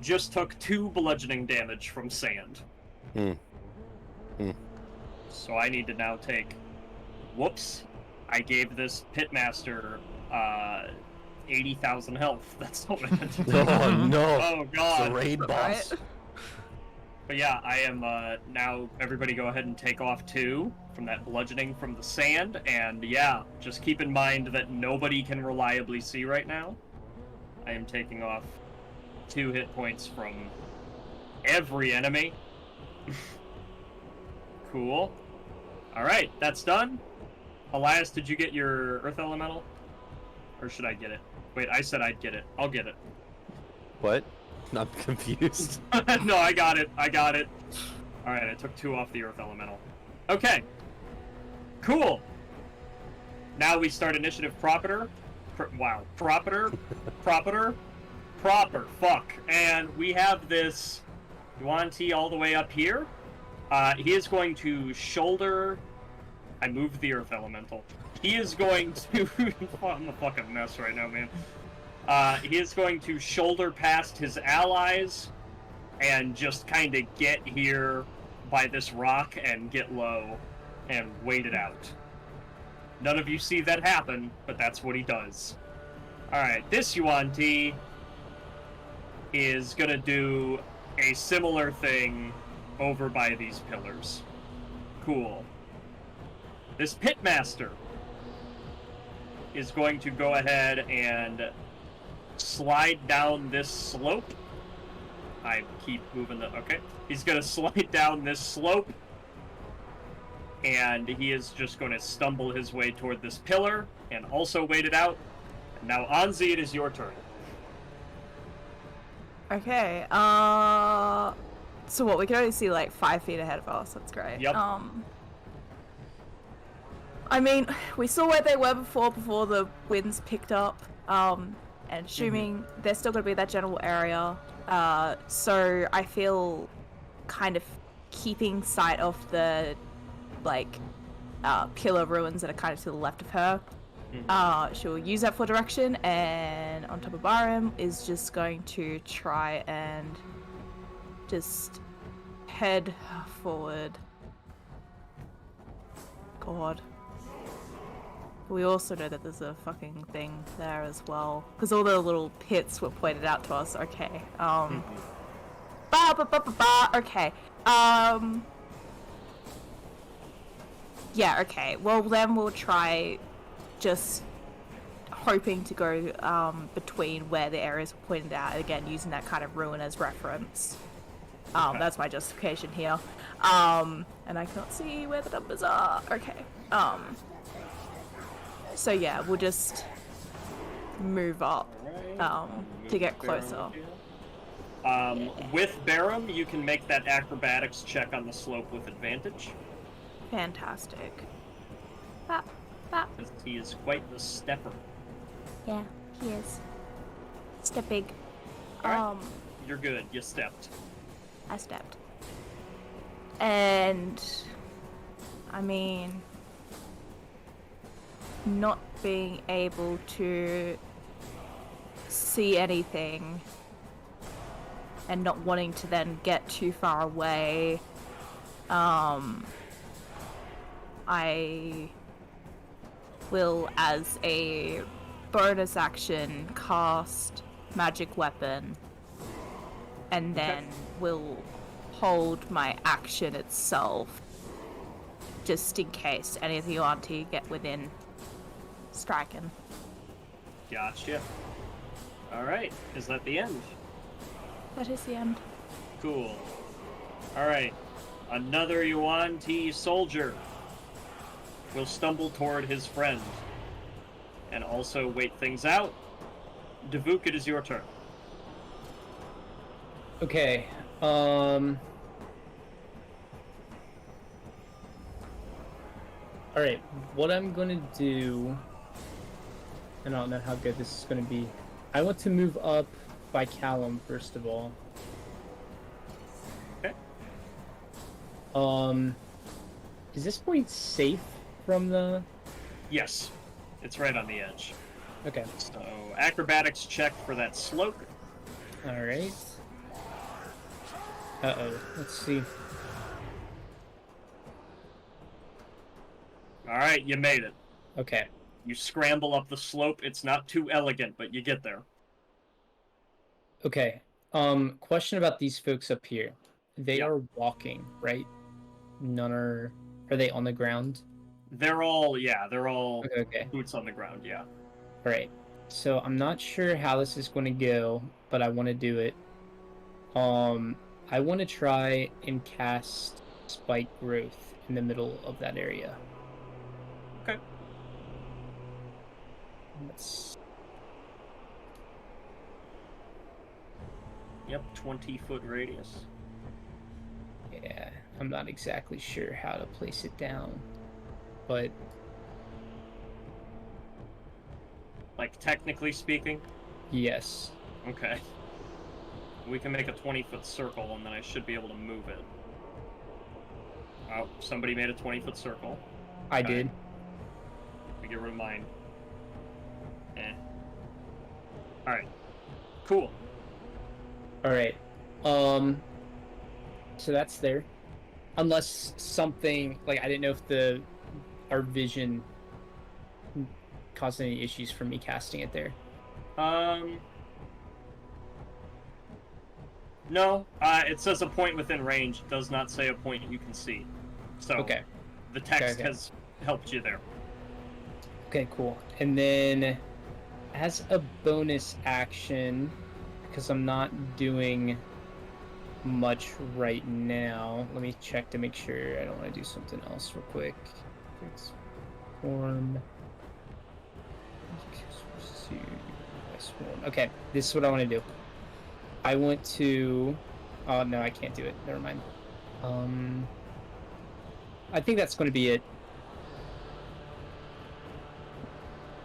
just took 2 bludgeoning damage from sand. So I need to now take... Whoops. I gave this pitmaster 80,000 health. That's not what I meant to do. Oh no! Oh god. The raid boss. Right? But yeah, I am now. Everybody, go ahead and take off 2 from that bludgeoning from the sand, and yeah, just keep in mind that nobody can reliably see right now. I am taking off 2 hit points from every enemy. Cool. All right, that's done. Elias, did you get your Earth Elemental, or should I get it? Wait, I said I'd get it. I'll get it. What? I'm confused. No, I got it. I got it. All right, I took 2 off the Earth Elemental. Okay. Cool. Now we start initiative proper. Proper. Fuck. And we have this Yuan-Ti all the way up here. He is going to shoulder... I moved the Earth Elemental. He is going to... I'm a fucking mess right now, man. He is going to shoulder past his allies and just kind of get here by this rock and get low and wait it out. None of you see that happen, but that's what he does. Alright, this Yuan-Ti is gonna do a similar thing over by these pillars. Cool. This Pitmaster is going to go ahead and slide down this slope. I keep moving the... Okay. He's going to slide down this slope. And he is just going to stumble his way toward this pillar and also wait it out. And now, Anzi, it is your turn. Okay, so what, we can only see like 5 feet ahead of us, that's great. Yep. I mean, we saw where they were before the winds picked up, and assuming they're still gonna be that general area, so I feel kind of keeping sight of the, like, pillar ruins that are kind of to the left of her. She'll use that for direction, and on top of Byram is just going to try and just head forward. God. We also know that there's a fucking thing there as well, because all the little pits were pointed out to us. Okay. Okay. Yeah, okay. Well, then we'll try just hoping to go between where the areas were pointed out, again, using that kind of ruin as reference. Okay. That's my justification here. And I cannot see where the numbers are. Okay. So yeah, we'll just move up to get closer. With Barum, you can make that acrobatics check on the slope with advantage. Fantastic. Because he is quite the stepper. Yeah, he is. Stepping. Alright. You're good, you stepped. I stepped. And I mean, not being able to see anything and not wanting to then get too far away, I will, as a bonus action, cast Magic Weapon, and then will hold my action itself, just in case any of the auntie get within striking. Gotcha. Alright, is that the end? That is the end. Cool. Alright, another Yuan-Ti soldier will stumble toward his friend and also wait things out. Davuk, it is your turn. Okay. Alright, what I'm gonna do, and I don't know how good this is gonna be. I want to move up by Callum first of all. Okay. Is this point safe from the... Yes, it's right on the edge. Okay. So, acrobatics check for that slope. Alright. Uh-oh. Let's see. Alright, you made it. Okay. You scramble up the slope. It's not too elegant, but you get there. Okay. Question about these folks up here. they Yep. are walking, right? None are they on the ground? They're all Okay. boots on the ground, yeah. All right. So I'm not sure how this is going to go, but I want to do it. I want to try and cast Spike Growth in the middle of that area. Okay. Let's... Yep, 20-foot radius. Yeah, I'm not exactly sure how to place it down, but Like, technically speaking, yes. okay. We can make a 20-foot circle, and then I should be able to move it. Oh, somebody made a 20-foot circle. I Okay. did. We get rid of mine. Alright. Cool. All right. So that's there. Unless something like I didn't know if our vision caused any issues for me casting it there. No. It says a point within range. It does not say a point you can see. So, Okay. the text Okay. has helped you there. Okay, cool. And then as a bonus action, because I'm not doing much right now, let me check to make sure I don't want to do something else real quick. Form. Okay, this is what I want to do. I want to. Oh no, I can't do it. Never mind. I think that's going to be it.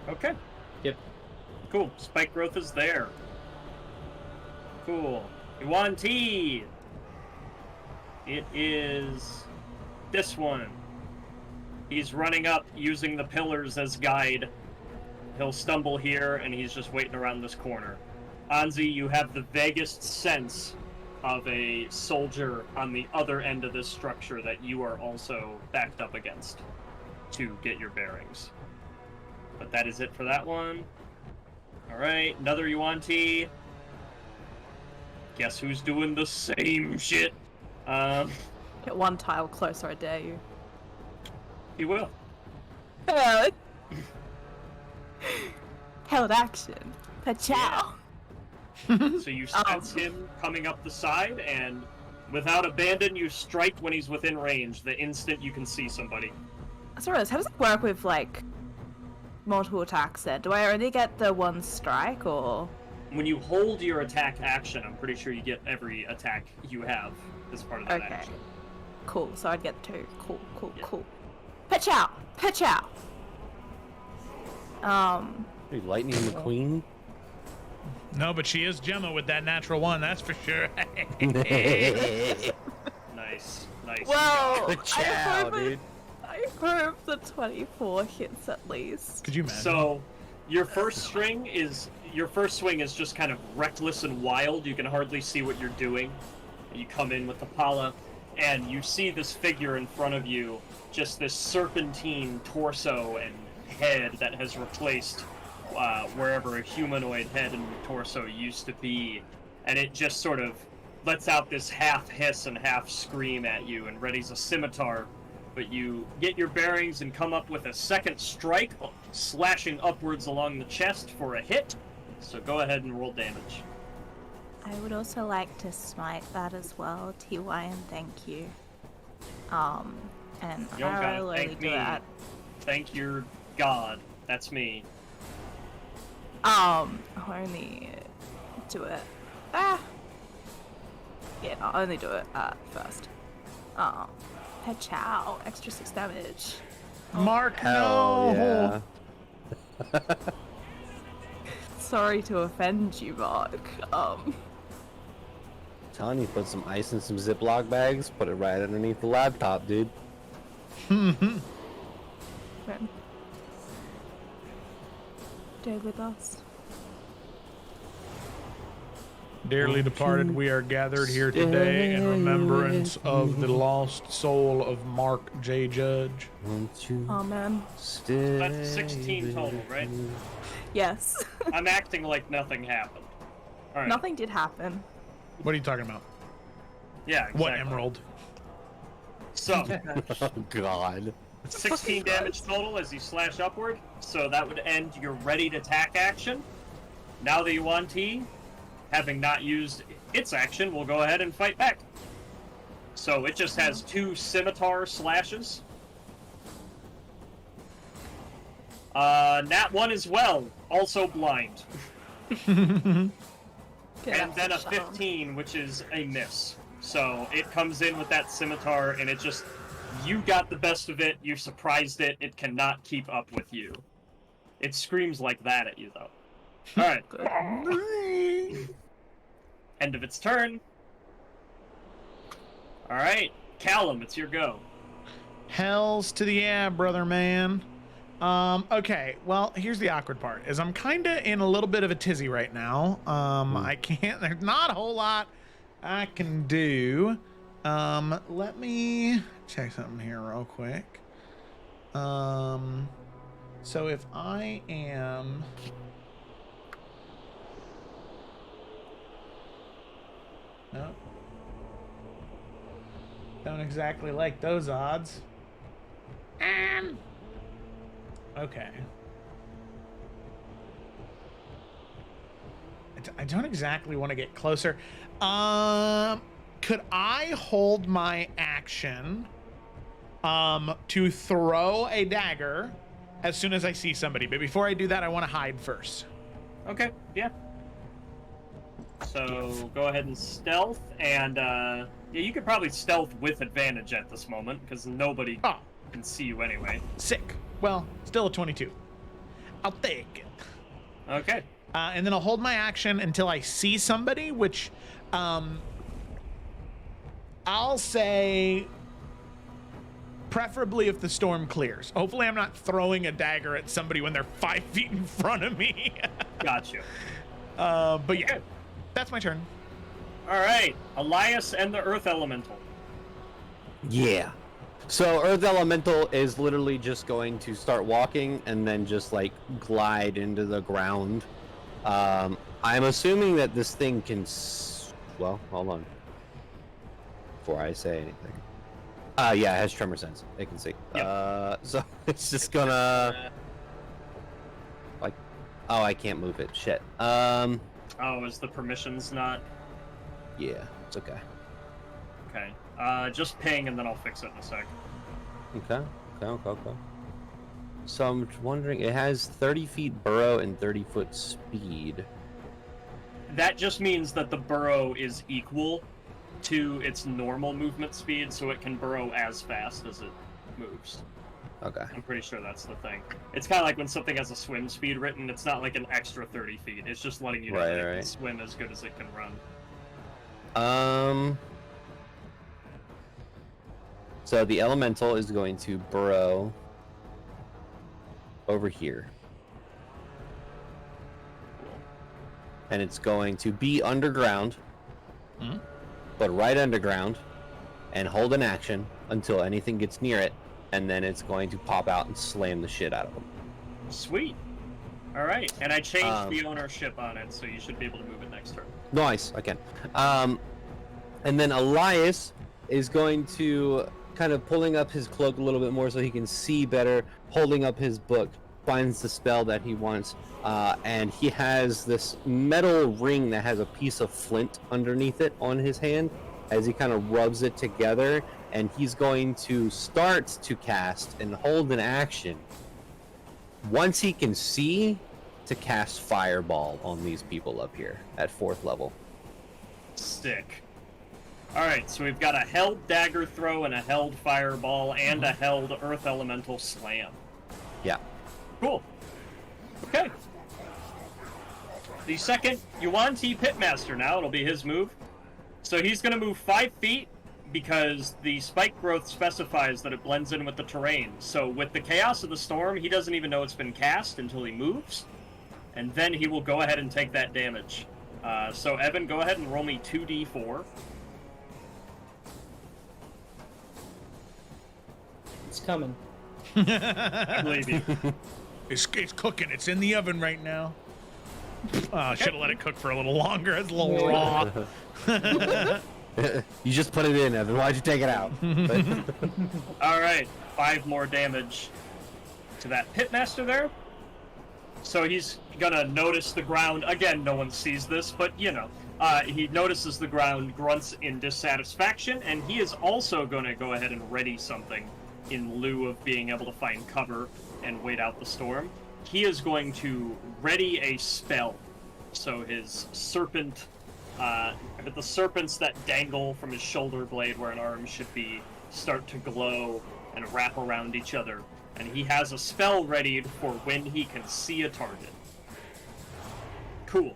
Okay. Yep. Cool. Spike growth is there. Cool. Yuan T. It is this one. He's running up using the pillars as guide. He'll stumble here, and he's just waiting around this corner. Anzi, you have the vaguest sense of a soldier on the other end of this structure that you are also backed up against to get your bearings. But that is it for that one. Alright, another Yuan T. Guess who's doing the same shit? Get one tile closer, I dare you. He will. Held action. Pachow. So you sense him coming up the side, and without abandon, you strike when he's within range, the instant you can see somebody. Sorry, how does it work with, like, multiple attacks then? Do I only get the one strike, or...? When you hold your attack action, I'm pretty sure you get every attack you have as part of that Okay. action. Cool, so I'd get two. Cool, Yeah. cool. Pachow! Pachow! Are you Lightning McQueen? No, but she is Gemma with that natural one, that's for sure. Nice. Whoa! Good chow, dude. I hope the 24 hits at least. Could you imagine? So, your first swing is just kind of reckless and wild. You can hardly see what you're doing. You come in with the pala, and you see this figure in front of you, just this serpentine torso and head that has replaced wherever a humanoid head and torso used to be, and it just sort of lets out this half hiss and half scream at you and readies a scimitar, but you get your bearings and come up with a second strike, slashing upwards along the chest for a hit. So go ahead and roll damage. I would also like to smite that as well, TY, and thank you. And You don't I gotta will thank only do me. that. Thank your god. That's me. I'll only do it. Yeah, no, I'll only do it first. Pachow, extra 6 damage. Mark, Hell no! yeah. Sorry to offend you, Mark. Telling you, put some ice in some Ziploc bags, put it right underneath the laptop, dude. When stay with us. Dearly departed, we are gathered here today in remembrance of the lost soul of Mark J. Judge. Won't you Amen. stay That's 16 total, with right? me? Yes. I'm acting like nothing happened. Alright. Nothing did happen. What are you talking about? Yeah, exactly. What emerald? So, Oh God. 16 damage total as you slash upward. So that would end your ready to attack action. Now the Yuan Ti, having not used its action, will go ahead and fight back. So it just has 2 scimitar slashes. Nat 1 as well, also blind. And then a 15, which is a miss. So it comes in with that scimitar, and it just... You got the best of it, you surprised it, it cannot keep up with you. It screams like that at you, though. Alright. End of its turn. Alright, Callum, it's your go. Hells to the yeah, brother man. Okay, well, here's the awkward part, is I'm kinda in a little bit of a tizzy right now. I can't, there's not a whole lot I can do. Let me check something here real quick. So if I am... No. Don't exactly like those odds. Okay. I don't exactly want to get closer. Could I hold my action to throw a dagger as soon as I see somebody? But before I do that, I want to hide first. Okay, yeah. So go ahead and stealth, and yeah, you could probably stealth with advantage at this moment, because nobody can see you anyway. Sick. Well, still a 22. I'll take it. Okay. And then I'll hold my action until I see somebody, which I'll say preferably if the storm clears. Hopefully I'm not throwing a dagger at somebody when they're 5 feet in front of me. Gotcha. But yeah, Okay. that's my turn. All right, Elias and the Earth Elemental. Yeah. So Earth Elemental is literally just going to start walking and then just like glide into the ground. I'm assuming that this thing can. Well, hold on. Before I say anything. Yeah, it has tremor sense. It can see. Yep. So it's just gonna. Like, oh, I can't move it. Shit. Oh, is the permissions not? Yeah, it's okay. Okay. Just ping, and then I'll fix it in a sec. Okay. So I'm wondering, it has 30 feet burrow and 30-foot speed. That just means that the burrow is equal to its normal movement speed, so it can burrow as fast as it moves. Okay. I'm pretty sure that's the thing. It's kind of like when something has a swim speed written, it's not like an extra 30 feet. It's just letting you know that it can swim as good as it can run. So the elemental is going to burrow over here. And it's going to be underground, but right underground, and hold an action until anything gets near it, and then it's going to pop out and slam the shit out of them. Sweet. All right, and I changed the ownership on it, so you should be able to move it next turn. Nice, I can. And then Elias is going to kind of pulling up his cloak a little bit more so he can see better, holding up his book, finds the spell that he wants, and he has this metal ring that has a piece of flint underneath it on his hand as he kind of rubs it together, and he's going to start to cast and hold an action once he can see to cast Fireball on these people up here at 4th level. Sick. Alright, so we've got a held dagger throw and a held fireball and a held earth elemental slam. Yeah. Cool. Okay. The second Yuan Ti Pitmaster now, it'll be his move. So he's going to move 5 feet because the spike growth specifies that it blends in with the terrain. So with the Chaos of the Storm, he doesn't even know it's been cast until he moves. And then he will go ahead and take that damage. So Evan, go ahead and roll me 2d4. It's coming. I believe you. It's cooking. It's in the oven right now. Oh, I should have let it cook for a little longer. It's a little raw. You just put it in, Evan. Why'd you take it out? All right, 5 more damage to that pitmaster there. So he's gonna notice the ground again. No one sees this, but you know, he notices the ground, grunts in dissatisfaction, and he is also gonna go ahead and ready something in lieu of being able to find cover and wait out the storm. He is going to ready a spell. So his serpent, the serpents that dangle from his shoulder blade where an arm should be, start to glow and wrap around each other. And he has a spell readied for when he can see a target. Cool.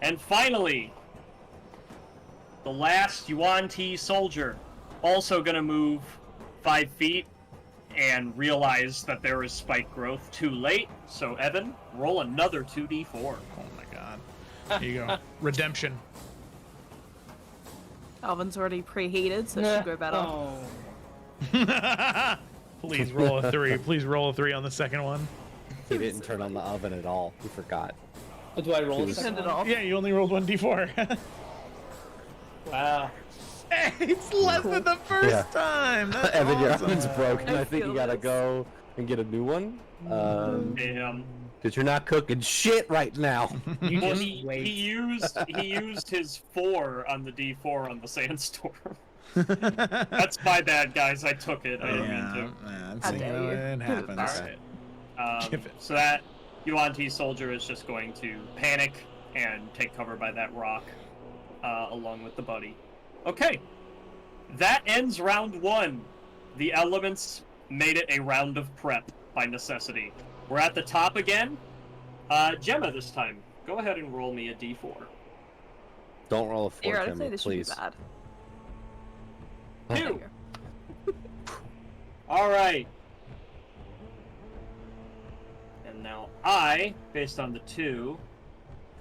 And finally, the last Yuan Ti soldier, also gonna move 5 feet and realize that there is spike growth too late. So Evan, roll another 2d4. Oh my god. Here you go. Redemption. Alvin's already preheated, so it should go better. Oh. Please roll a 3. Please roll a 3 on the second one. He didn't turn on the oven at all. He forgot. Oh, do I roll He the was- second Turned it one? off. Yeah, you only rolled 1d4. Wow. Hey, it's less than the first time. That's Evan, your awesome. oven's broken. I I think you feel gotta this. go and get a new one. Damn. Because you're not cooking shit right now. You Well, just he wait. used his 4 on the d4 on the sandstorm. That's my bad, guys. I took it. I didn't mean to. That's, How you dare know, you. it happens. Alright. Give it. So that Yuan Ti soldier is just going to panic and take cover by that rock, along with the buddy. Okay. That ends round 1. The elements made it a round of prep by necessity. We're at the top again. Gemma this time. Go ahead and roll me a d4. Don't roll a 4, Theoretically, Gemma, this please. should be bad. Oh. There you 2. go. Alright. And now I, based on the 2,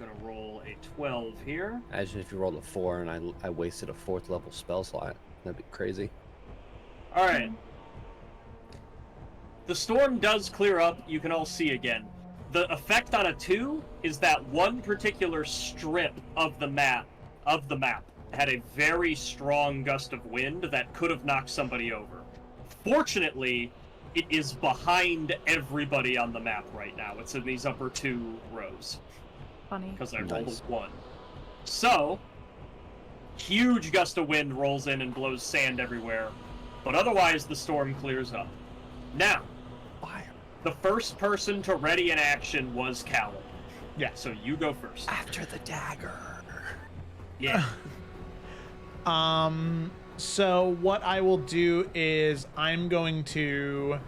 gonna roll a 12 here. Imagine if you rolled a 4 and I wasted a 4th level spell slot. That'd be crazy. Alright. The storm does clear up, you can all see again. The effect on a 2 is that one particular strip of the map had a very strong gust of wind that could have knocked somebody over. Fortunately, it is behind everybody on the map right now. It's in these upper 2 rows. Funny. Because I rolled Nice. a 1. So, huge gust of wind rolls in and blows sand everywhere, but otherwise the storm clears up. Now, the first person to ready an action was Callum. Yeah. So you go first. After the dagger. Yeah. So what I will do is I'm going to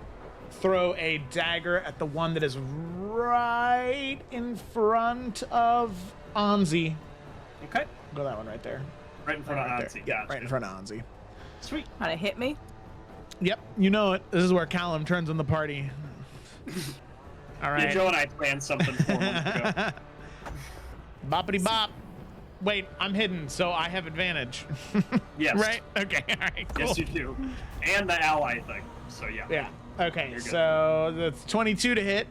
throw a dagger at the one that is right in front of Anzi. Okay. Go that one right there. Right in front of Right there. Anzi. Yeah, Gotcha. right in front of Anzi. Sweet. And it hit me. Yep, you know it. This is where Callum turns on the party. All Yeah, right. Joe and I planned something 4 months ago. Boppity bop. Wait, I'm hidden, so I have advantage. Yes. Right? Okay, all right, cool. Yes, you do. And the ally thing. So yeah. Yeah. Okay, You're good. so that's 22 to hit.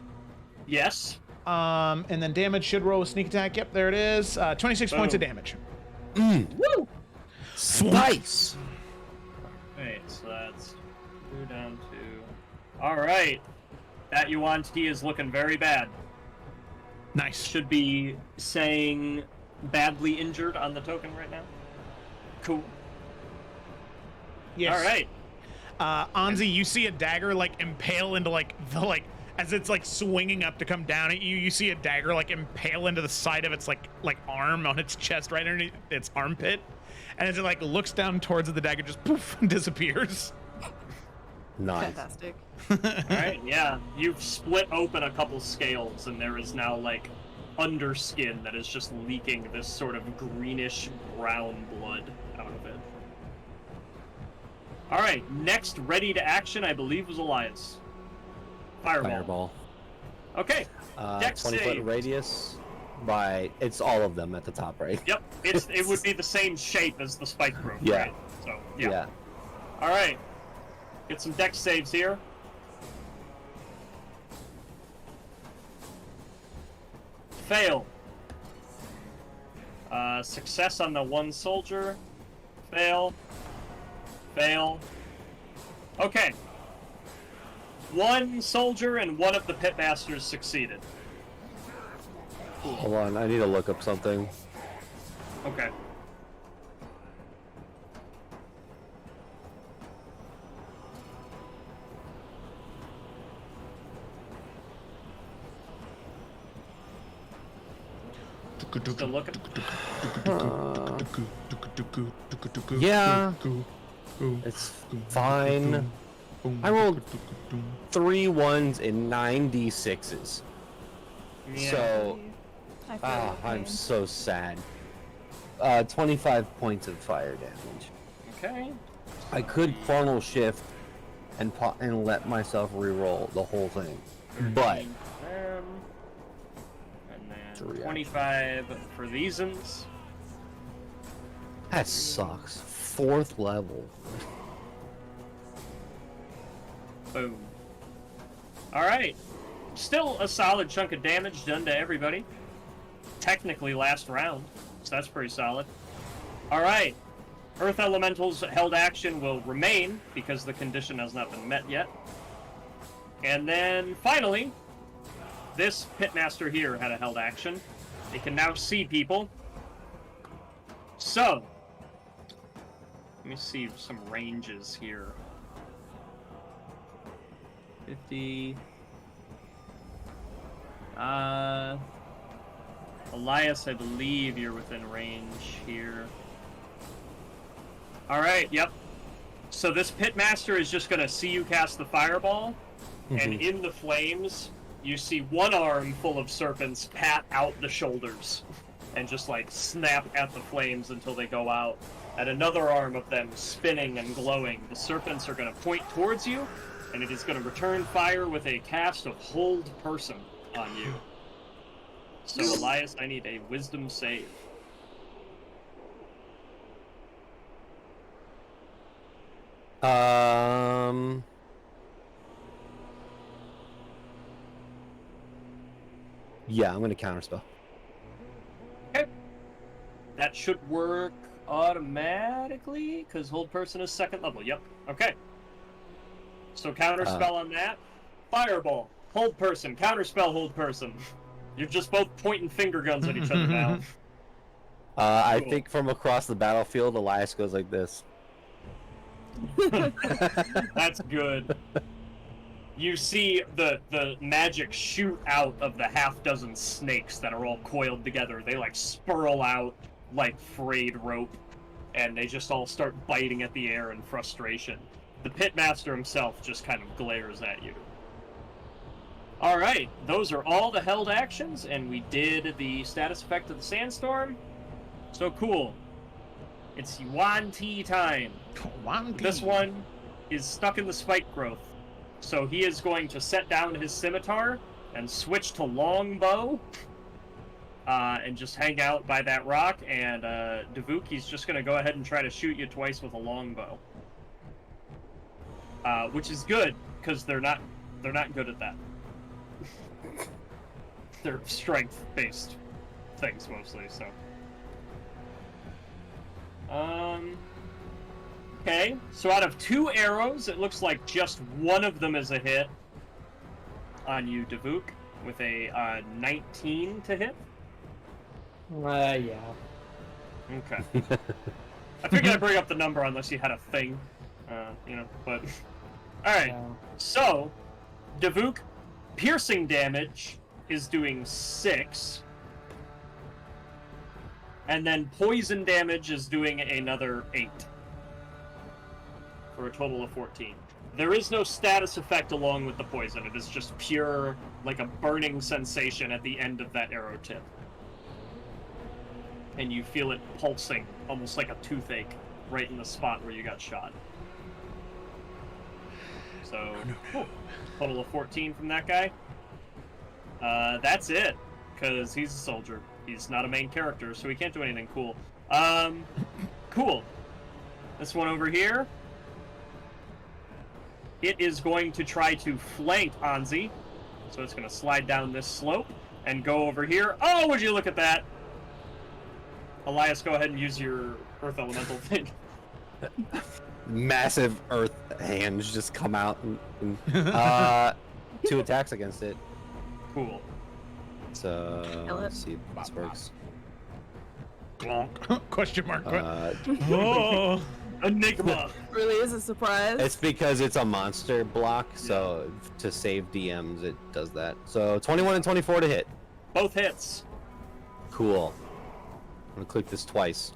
Yes. And then damage should roll with sneak attack. Yep, there it is. 26 points of Boom. damage. Woo! Spice! Alright, so that's 2 down to... Alright. That Yuan Ti is looking very bad. Nice. Should be saying badly injured on the token right now. Cool. Yes. Alright. Anzi, you see a dagger like impale into like the as it's like swinging up to come down at you. You see a dagger like impale into the side of its like arm on its chest, right underneath its armpit, and as it like looks down towards it, the dagger just poof disappears. Nice. Fantastic. Alright, yeah. You've split open a couple scales, and there is now, like, underskin that is just leaking this sort of greenish brown blood out of it. Alright, next ready to action, I believe, was Elias. Fireball. Fireball. Okay, Dex 20 foot save. radius. By it's all of them at the top, right? Yep, it would be the same shape as the spike growth, Yeah. right? So, yeah. Alright. Get some dex saves here. Fail. Success on the one soldier. Fail. Fail. Okay. One soldier and one of the pitmasters succeeded. Hold on, I need to look up something. Okay. Still looking? Yeah, it's fine. I rolled 3 1s and 9 d6s. Yeah. So, I feel your I'm pain. so sad. 25 points of fire damage. Okay. I could chronal shift and let myself re-roll the whole thing, but And It's a then reaction. 25 for these ones. that sucks. 4th level. Boom. Alright. Still a solid chunk of damage done to everybody. Technically last round, so that's pretty solid. Alright. Earth Elemental's held action will remain because the condition has not been met yet. And then finally, this Pitmaster here had a held action. They can now see people. So, let me see some ranges here. 50. Elias, I believe you're within range here. Alright, yep. So this Pitmaster is just gonna see you cast the fireball, and in the flames, you see one arm full of serpents pat out the shoulders, and just like snap at the flames until they go out. And another arm of them spinning and glowing. The serpents are gonna point towards you, and it is gonna return fire with a cast of Hold Person on you. So Elias, I need a Wisdom save. Yeah, I'm gonna counterspell. Okay. That should work automatically, because Hold Person is 2nd level. Yep. Okay. So counterspell on that. Fireball. Hold Person. Counterspell Hold Person. You're just both pointing finger guns at each other now. I Cool. think from across the battlefield, Elias goes like this. That's good. You see the magic shoot out of the half-dozen snakes that are all coiled together. They like spurl out like frayed rope, and they just all start biting at the air in frustration. The Pitmaster himself just kind of glares at you. Alright, those are all the held actions, and we did the status effect of the sandstorm. So cool. It's Yuan Ti time. This one is stuck in the spike growth. So he is going to set down his scimitar and switch to longbow. And just hang out by that rock. And Davuk, he's just going to go ahead and try to shoot you twice with a longbow. Which is good, because they're not good at that. They're strength-based things mostly, so. Okay, so out of 2 arrows, it looks like just one of them is a hit on you, Davuk, with a 19 to hit. Yeah. Okay. I figured I'd bring up the number unless you had a thing, but... Alright, so, Davuk, piercing damage is doing 6. And then poison damage is doing another 8. For a total of 14. There is no status effect along with the poison. It is just pure, like a burning sensation at the end of that arrow tip. And you feel it pulsing, almost like a toothache, right in the spot where you got shot. So, cool. Total of 14 from that guy. That's it, because he's a soldier. He's not a main character, so he can't do anything cool. Cool. This one over here. It is going to try to flank Anzi. So it's going to slide down this slope and go over here. Oh, would you look at that? Elias, go ahead and use your Earth Elemental thing. Massive earth hands just come out and 2 attacks against it. Cool. So Kill it. let's see if this works. Question mark. Oh, Enigma. Really is a surprise. It's because it's a monster block, so to save DMs it does that. So 21 and 24 to hit. Both hits. Cool. I'm gonna click this twice.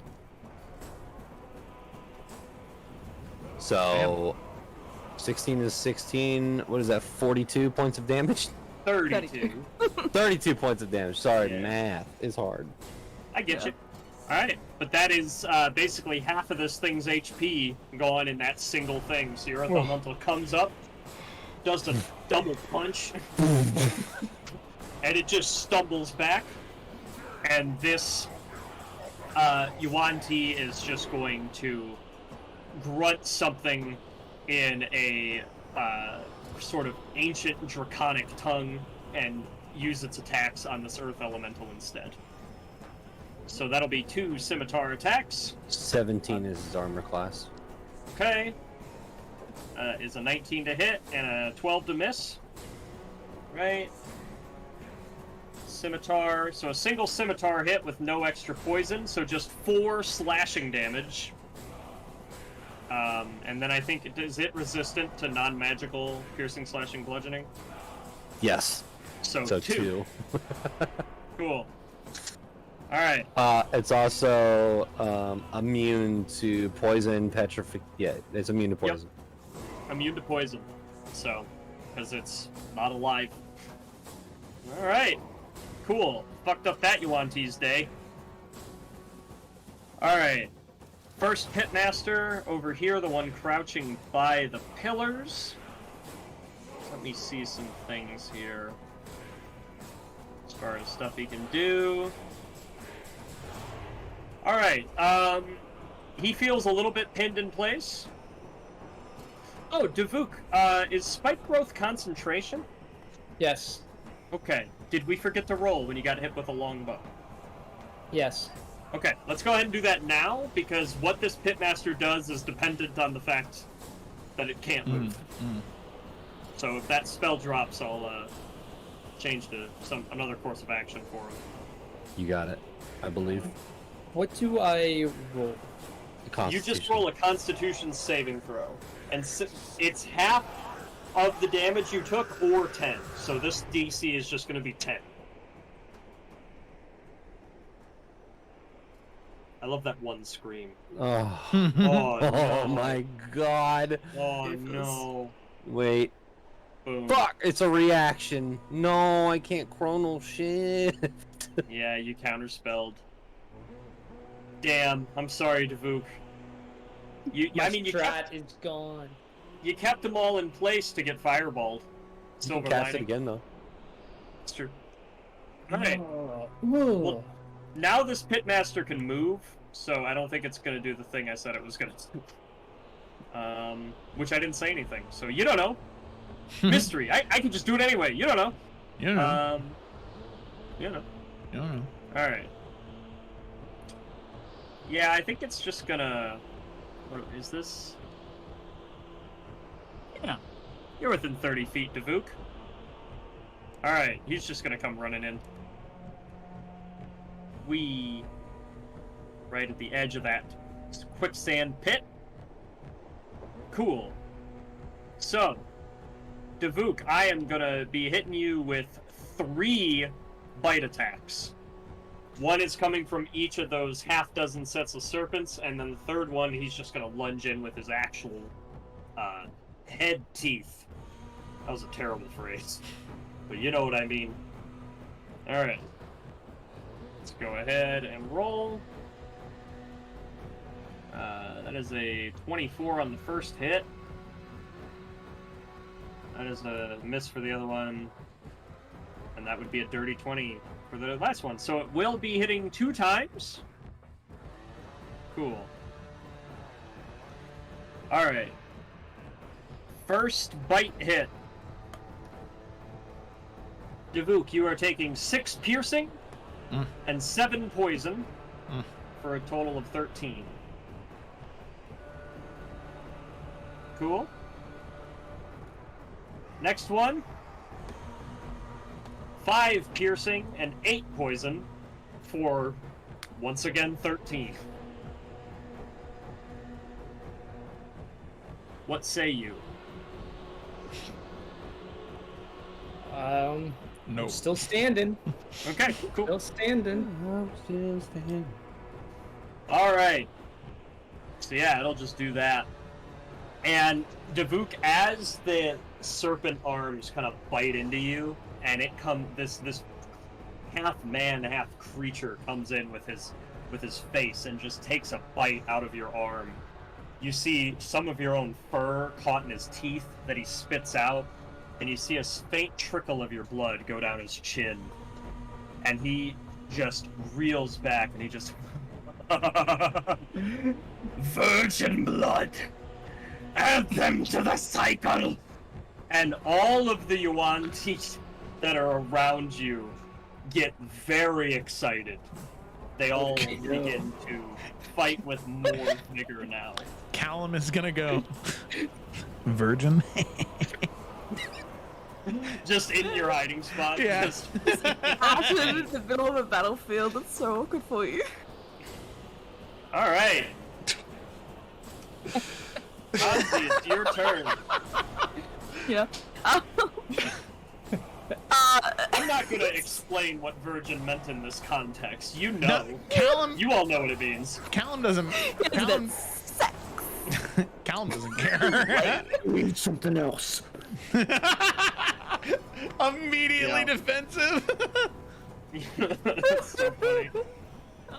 So 16 is 16. What is that? 42 points of damage? 32. 32 points of damage. Sorry, Yeah. math is hard. I get Yeah. you. Alright, but that is basically half of this thing's HP gone in that single thing. So your Earth Elemental comes up, does a double punch, and it just stumbles back. And this Yuan-Ti is just going to grunt something in a sort of ancient draconic tongue and use its attacks on this Earth Elemental instead. So that'll be 2 scimitar attacks. 17 is his armor class. Okay. Is a 19 to hit and a 12 to miss. Right. Scimitar. So a single scimitar hit with no extra poison. So just 4 slashing damage. And then I think, is it resistant to non-magical piercing, slashing, bludgeoning? Yes. So 2. 2. Cool. Alright. It's also immune to poison, Yeah, it's immune to Yep. poison. Immune to poison. So, because it's not alive. Alright. Cool. Fucked up that Yuan-Ti's day. Alright. First Pitmaster over here, the one crouching by the pillars. Let me see some things here. As far as stuff he can do. Alright, he feels a little bit pinned in place. Oh, Davuk, is spike growth concentration? Yes. Okay, did we forget to roll when you got hit with a longbow? Yes. Okay, let's go ahead and do that now, because what this Pitmaster does is dependent on the fact that it can't move. So if that spell drops, I'll change to another course of action for him. You got it, I believe. What do I roll? You just roll a Constitution saving throw, and it's half of the damage you took, or 10. So this DC is just going to be 10. I love that one scream. Oh, Oh, no. oh my god. Oh no. Wait. Boom. Fuck! It's a reaction. No, I can't chronal shift. Yeah, you counterspelled. Damn, I'm sorry, Davuk. You strat is gone. you kept them all in place to get fireballed. You can Silver cast lining. it again though. It's true. Alright. Ooh. Well, now this Pitmaster can move, so I don't think it's gonna do the thing I said it was gonna do. Which I didn't say anything, so you don't know. Mystery. I can just do it anyway. You don't know. You know. You know. You know. Alright. Yeah, I think it's just gonna... What is this? Yeah. You're within 30 feet, Davuk. Alright, he's just gonna come running in. Right at the edge of that quicksand pit. Cool. So, Davuk, I am gonna be hitting you with 3 bite attacks. One is coming from each of those half-dozen sets of serpents, and then the third one, he's just going to lunge in with his actual head teeth. That was a terrible phrase, but you know what I mean. Alright. Let's go ahead and roll. That is a 24 on the first hit. That is a miss for the other one. And that would be a dirty 20 for the last one. So it will be hitting 2 times. Cool. Alright. First bite hit. Davuk, you are taking 6 piercing and 7 poison for a total of 13. Cool. Next one. 5 piercing and 8 poison for, once again, 13. What say you? No. Still standing. Okay, cool. Still standing. All right. So yeah, it'll just do that. And Davuk, as the serpent arms kind of bite into you, and this half man, half creature comes in with his face and just takes a bite out of your arm. You see some of your own fur caught in his teeth that he spits out, and you see a faint trickle of your blood go down his chin. And he just reels back, and he just... Virgin blood! Add them to the cycle! And all of the Yuan-Ti that are around you get very excited. They all begin to fight with more vigor now. Callum is gonna go. Virgin? Just in your hiding spot. Yeah. Just... Actually, in the middle of a battlefield. That's so awkward for you. All right. Ozzy, it's your turn. Yeah. I'm not gonna explain what virgin meant in this context. You know. No, Callum. You all know what it means. Callum doesn't. Callum, Callum doesn't care. Need something else. Immediately Yeah. defensive. That's so funny.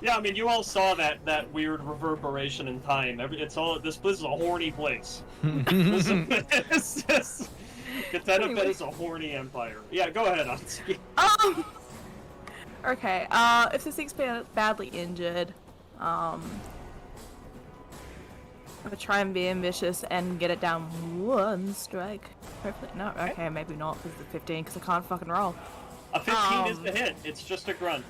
Yeah, I mean, you all saw that weird reverberation in time. This is a horny place. It's just, Katenapet is a horny empire. Yeah, go ahead, Ansi. Okay. If this thing's badly injured, I'm gonna try and be ambitious and get it down one strike. Hopefully, no. Okay, maybe not because it's a 15 because I can't fucking roll. A 15 is the hit. It's just a grunt.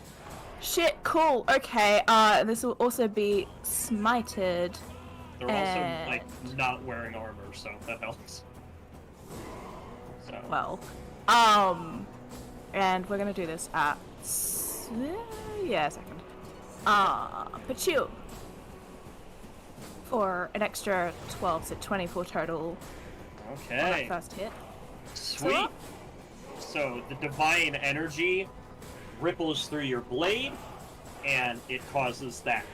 Shit. Cool. Okay. This will also be smited. They're also like not wearing armor, so that helps. So. Well, and we're gonna do this at yeah, a second. Pachu for an extra 12, so 24 total on that Okay. first hit. Sweet. So the divine energy ripples through your blade, and it causes that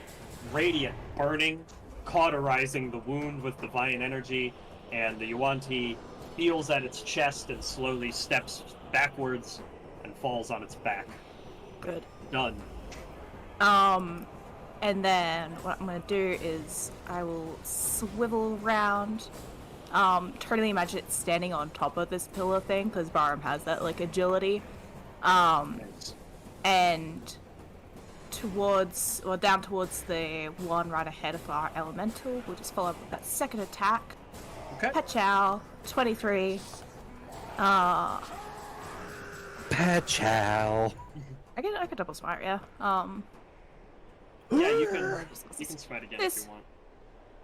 radiant burning, cauterizing the wound with divine energy, and the Yuan-Ti feels at its chest and slowly steps backwards and falls on its back. Good. Done. And then what I'm gonna do is I will swivel around. Totally imagine it standing on top of this pillar thing because Barham has that like agility. Nice. And down towards the one right ahead of our elemental. We'll just follow up with that second attack. Okay. Pachow, 23. Pachow. I can double smite, yeah. Yeah, you can smite again if This- you want.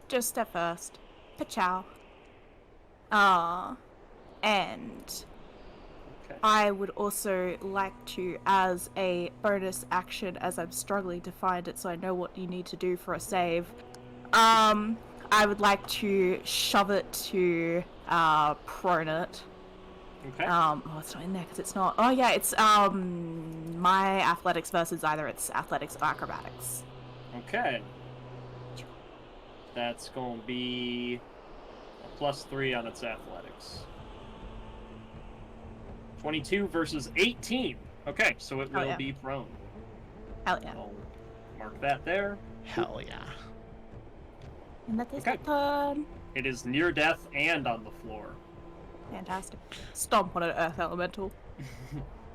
Just step first. Pachow. And Okay. I would also like to, as a bonus action, as I'm struggling to find it so I know what you need to do for a save, I would like to shove it to prone it. Okay. It's not in there because it's not. Oh yeah, it's my athletics versus either it's athletics or acrobatics. Okay. That's going to be a +3 on its athletics. 22 versus 18. Okay, so it Oh, will yeah. be prone. Hell yeah. I'll mark that there. Hell yeah. And that is Okay. the turn. It is near death and on the floor. Fantastic. Stomp on an earth elemental.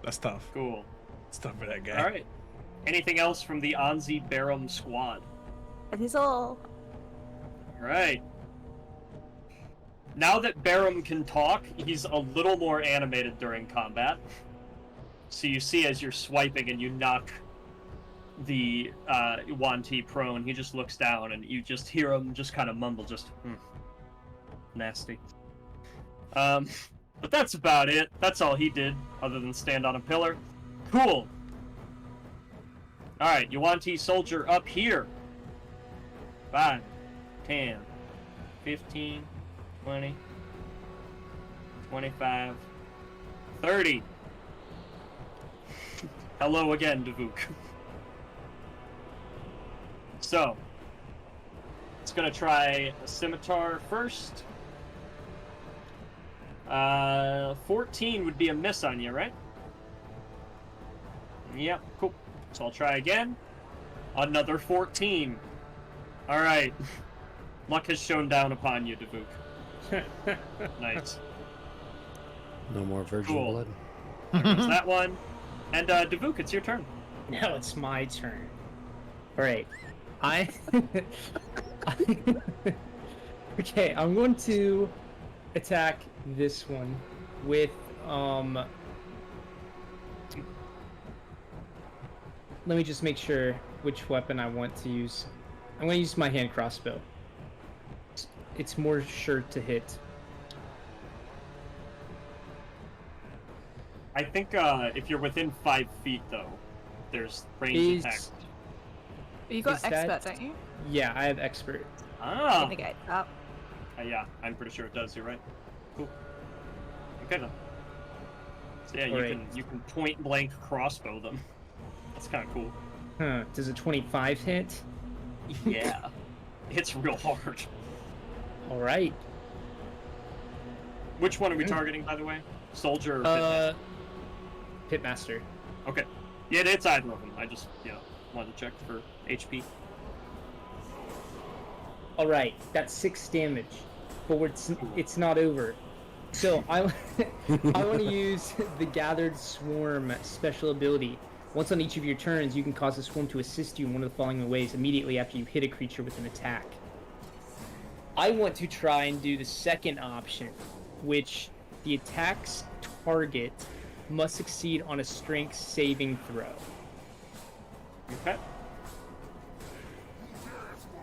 That's tough. Cool. It's tough for that guy. All right. Anything else from the Anzi Barum squad? That is all. All right. Now that Barum can talk, he's a little more animated during combat. So you see as you're swiping and you knock the Yuan Ti prone. He just looks down, and you just hear him just kind of mumble, just nasty. But that's about it. That's all he did, other than stand on a pillar. Cool. All right, Yuan Ti soldier up here. 5, 10, 15, 20, 25, 30. Hello again, Davuk. So, it's gonna try a scimitar first. 14 would be a miss on you, right? Yep, cool. So I'll try again. Another 14. Alright. Luck has shone down upon you, Davuk. Nice. No more virgin Cool. blood. There goes that one. And Davuk, it's your turn. Now it's my turn. All right. Okay, I'm going to attack this one with let me just make sure which weapon I want to use. I'm going to use my hand crossbow. It's more sure to hit. I think if you're within 5 feet, though, there's range attack. You got Is expert, that- don't you? Yeah, I have expert. Ah! Mitigate up. Yeah, I'm pretty sure it does. You're right. Cool. Okay then. So yeah, Alright. you can point blank crossbow them. That's kind of cool. Huh? Does a 25 hit? Yeah. It's real hard. All right. Which one are we targeting, by the way? Soldier or Pitmaster? Pitmaster. Okay. Yeah, it's either of them. I just, wanted to check for HP. All right, that's 6 damage, but it's not over. So I want to use the Gathered Swarm special ability. Once on each of your turns, you can cause a swarm to assist you in one of the following ways immediately after you hit a creature with an attack. I want to try and do the second option, which the attack's target must succeed on a strength saving throw. Okay.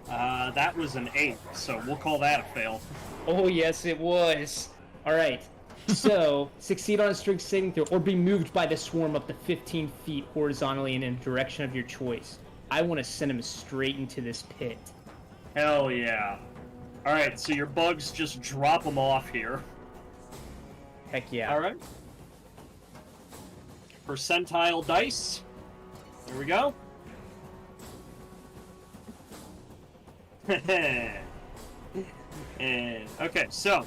That was an 8, so we'll call that a fail. Oh, yes, it was. All right. So, succeed on a strength saving throw or be moved by the swarm up to 15 feet horizontally in a direction of your choice. I want to send him straight into this pit. Hell yeah. Alright, so your bugs just drop them off here. Heck yeah. Alright. Percentile dice. There we go. And okay, so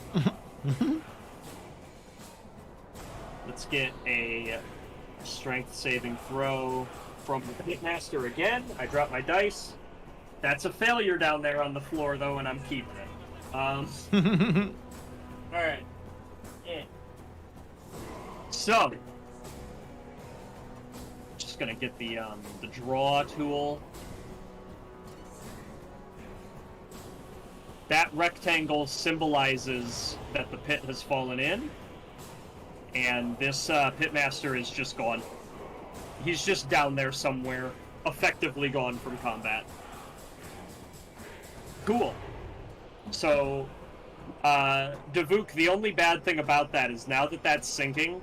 let's get a strength saving throw from the Pitmaster again. I drop my dice. That's a failure down there on the floor, though, and I'm keeping it. Alright. Yeah. So, just gonna get the draw tool. That rectangle symbolizes that the pit has fallen in, and this Pitmaster is just gone. He's just down there somewhere, effectively gone from combat. Cool. So, Davuk, the only bad thing about that is now that that's sinking,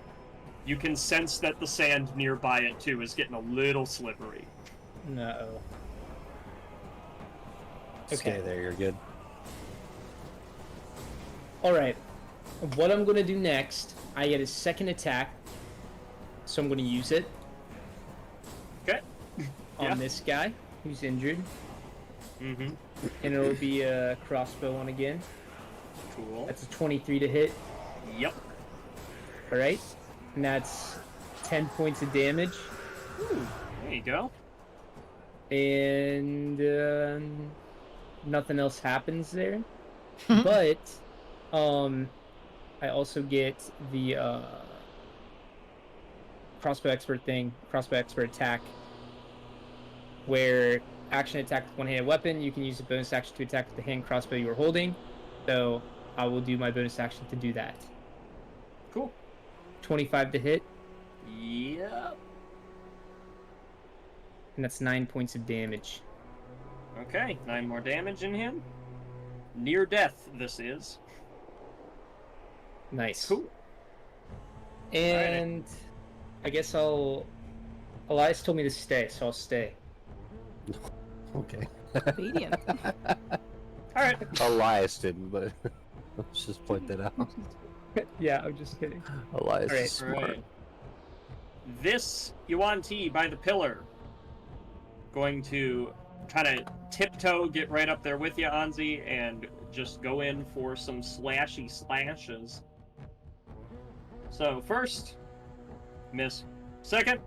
you can sense that the sand nearby it, too, is getting a little slippery. No. Stay there, you're good. Alright. What I'm going to do next, I get a second attack, so I'm going to use it Okay. on Yeah. this guy who's injured. Mm-hmm. And it'll be a crossbow one again. Cool. That's a 23 to hit. Yep. Alright. And that's 10 points of damage. Ooh, there you go. And nothing else happens there. But I also get the crossbow expert attack, where action attack with one-handed weapon, you can use a bonus action to attack with the hand crossbow you are holding. So I will do my bonus action to do that. Cool. 25 to hit. Yep. And that's 9 points of damage. Okay, 9 more damage in him. Near death, this is. Nice. Cool. And I guess Elias told me to stay, so I'll stay. Okay. Obedient. Alright. Elias didn't, but let's just point that out. Yeah, I'm just kidding. Elias Alright. is smart. Alright. This Yuan Ti by the pillar. Going to kind of tiptoe, get right up there with you, Anzi, and just go in for some slashy slashes. So first, miss. Second,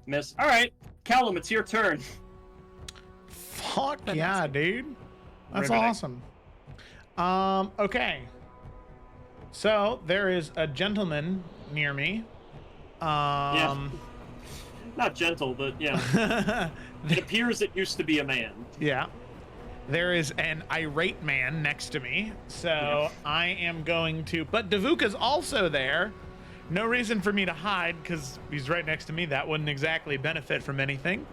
miss. All right, Callum, it's your turn. Fuck yeah, dude. That's Riveting. awesome. Okay. So there is a gentleman near me. Yeah. Not gentle, but yeah. It appears it used to be a man. Yeah. There is an irate man next to me, so I am going to. But Davuka's also there. No reason for me to hide because he's right next to me. That wouldn't exactly benefit from anything.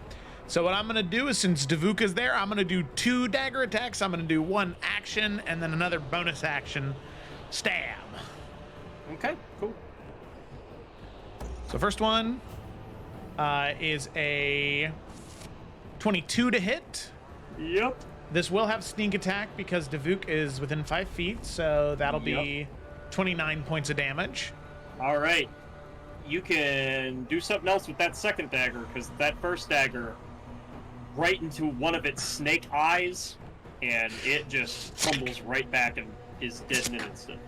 So what I'm going to do is, since Davuka's there, I'm going to do 2 dagger attacks. I'm going to do 1 action and then another bonus action stab. Okay, cool. So first one is a 22 to hit. Yep. This will have sneak attack because Davuk is within 5 feet, so that'll be 29 points of damage. All right. You can do something else with that second dagger, because that first dagger, right into one of its snake eyes, and it just tumbles right back and is dead in an instant.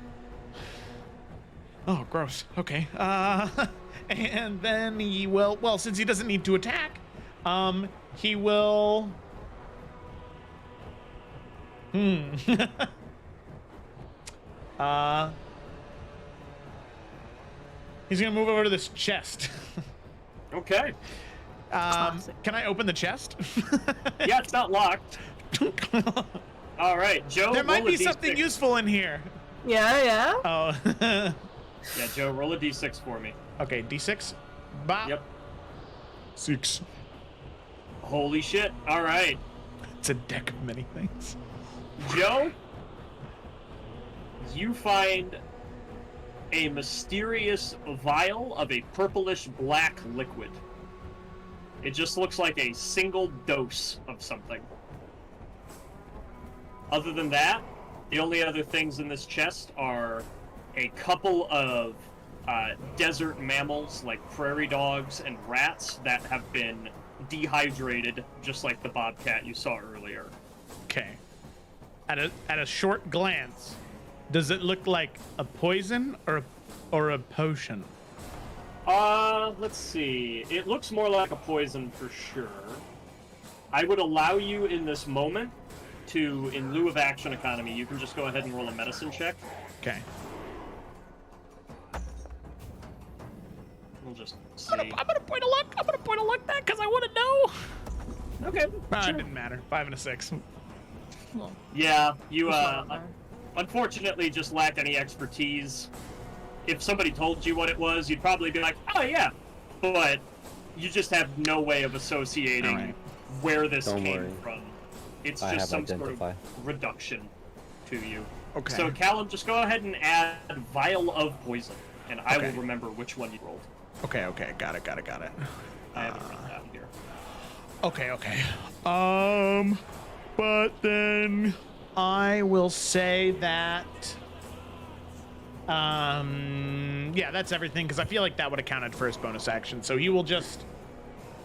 Oh, gross. Okay. And then he will, well, since he doesn't need to attack, he will... He's gonna move over to this chest. Okay. Can I open the chest? Yeah, it's not locked. All right, Joe. There might roll a be something D6. useful in here. Yeah. Oh. Yeah, Joe, roll a d6 for me. Okay, D6. Bop. Yep. 6. Holy shit. All right. It's a deck of many things. Joe, you find a mysterious vial of a purplish black liquid. It just looks like a single dose of something. Other than that, the only other things in this chest are a couple of desert mammals like prairie dogs and rats that have been dehydrated, just like the bobcat you saw earlier. Okay. At a short glance, does it look like a poison or a potion? Let's see. It looks more like a poison for sure. I would allow you in this moment to, in lieu of action economy, you can just go ahead and roll a medicine check. Okay. We'll just see. I'm gonna point a luck. I'm gonna point a luck that because I want to know. Okay. It sure. didn't matter. 5 and a 6. Yeah, you unfortunately just lack any expertise. If somebody told you what it was, you'd probably be like, "Oh yeah," but you just have no way of associating Alright. where this Don't came worry. from. It's I just have some sort identify. of reduction to you. Okay. So Callum, just go ahead and add vial of poison, and I Okay. will remember which one you rolled. Okay. Got it. I have it written down here. Okay. But then I will say that yeah, that's everything because I feel like that would have counted for his bonus action. So he will just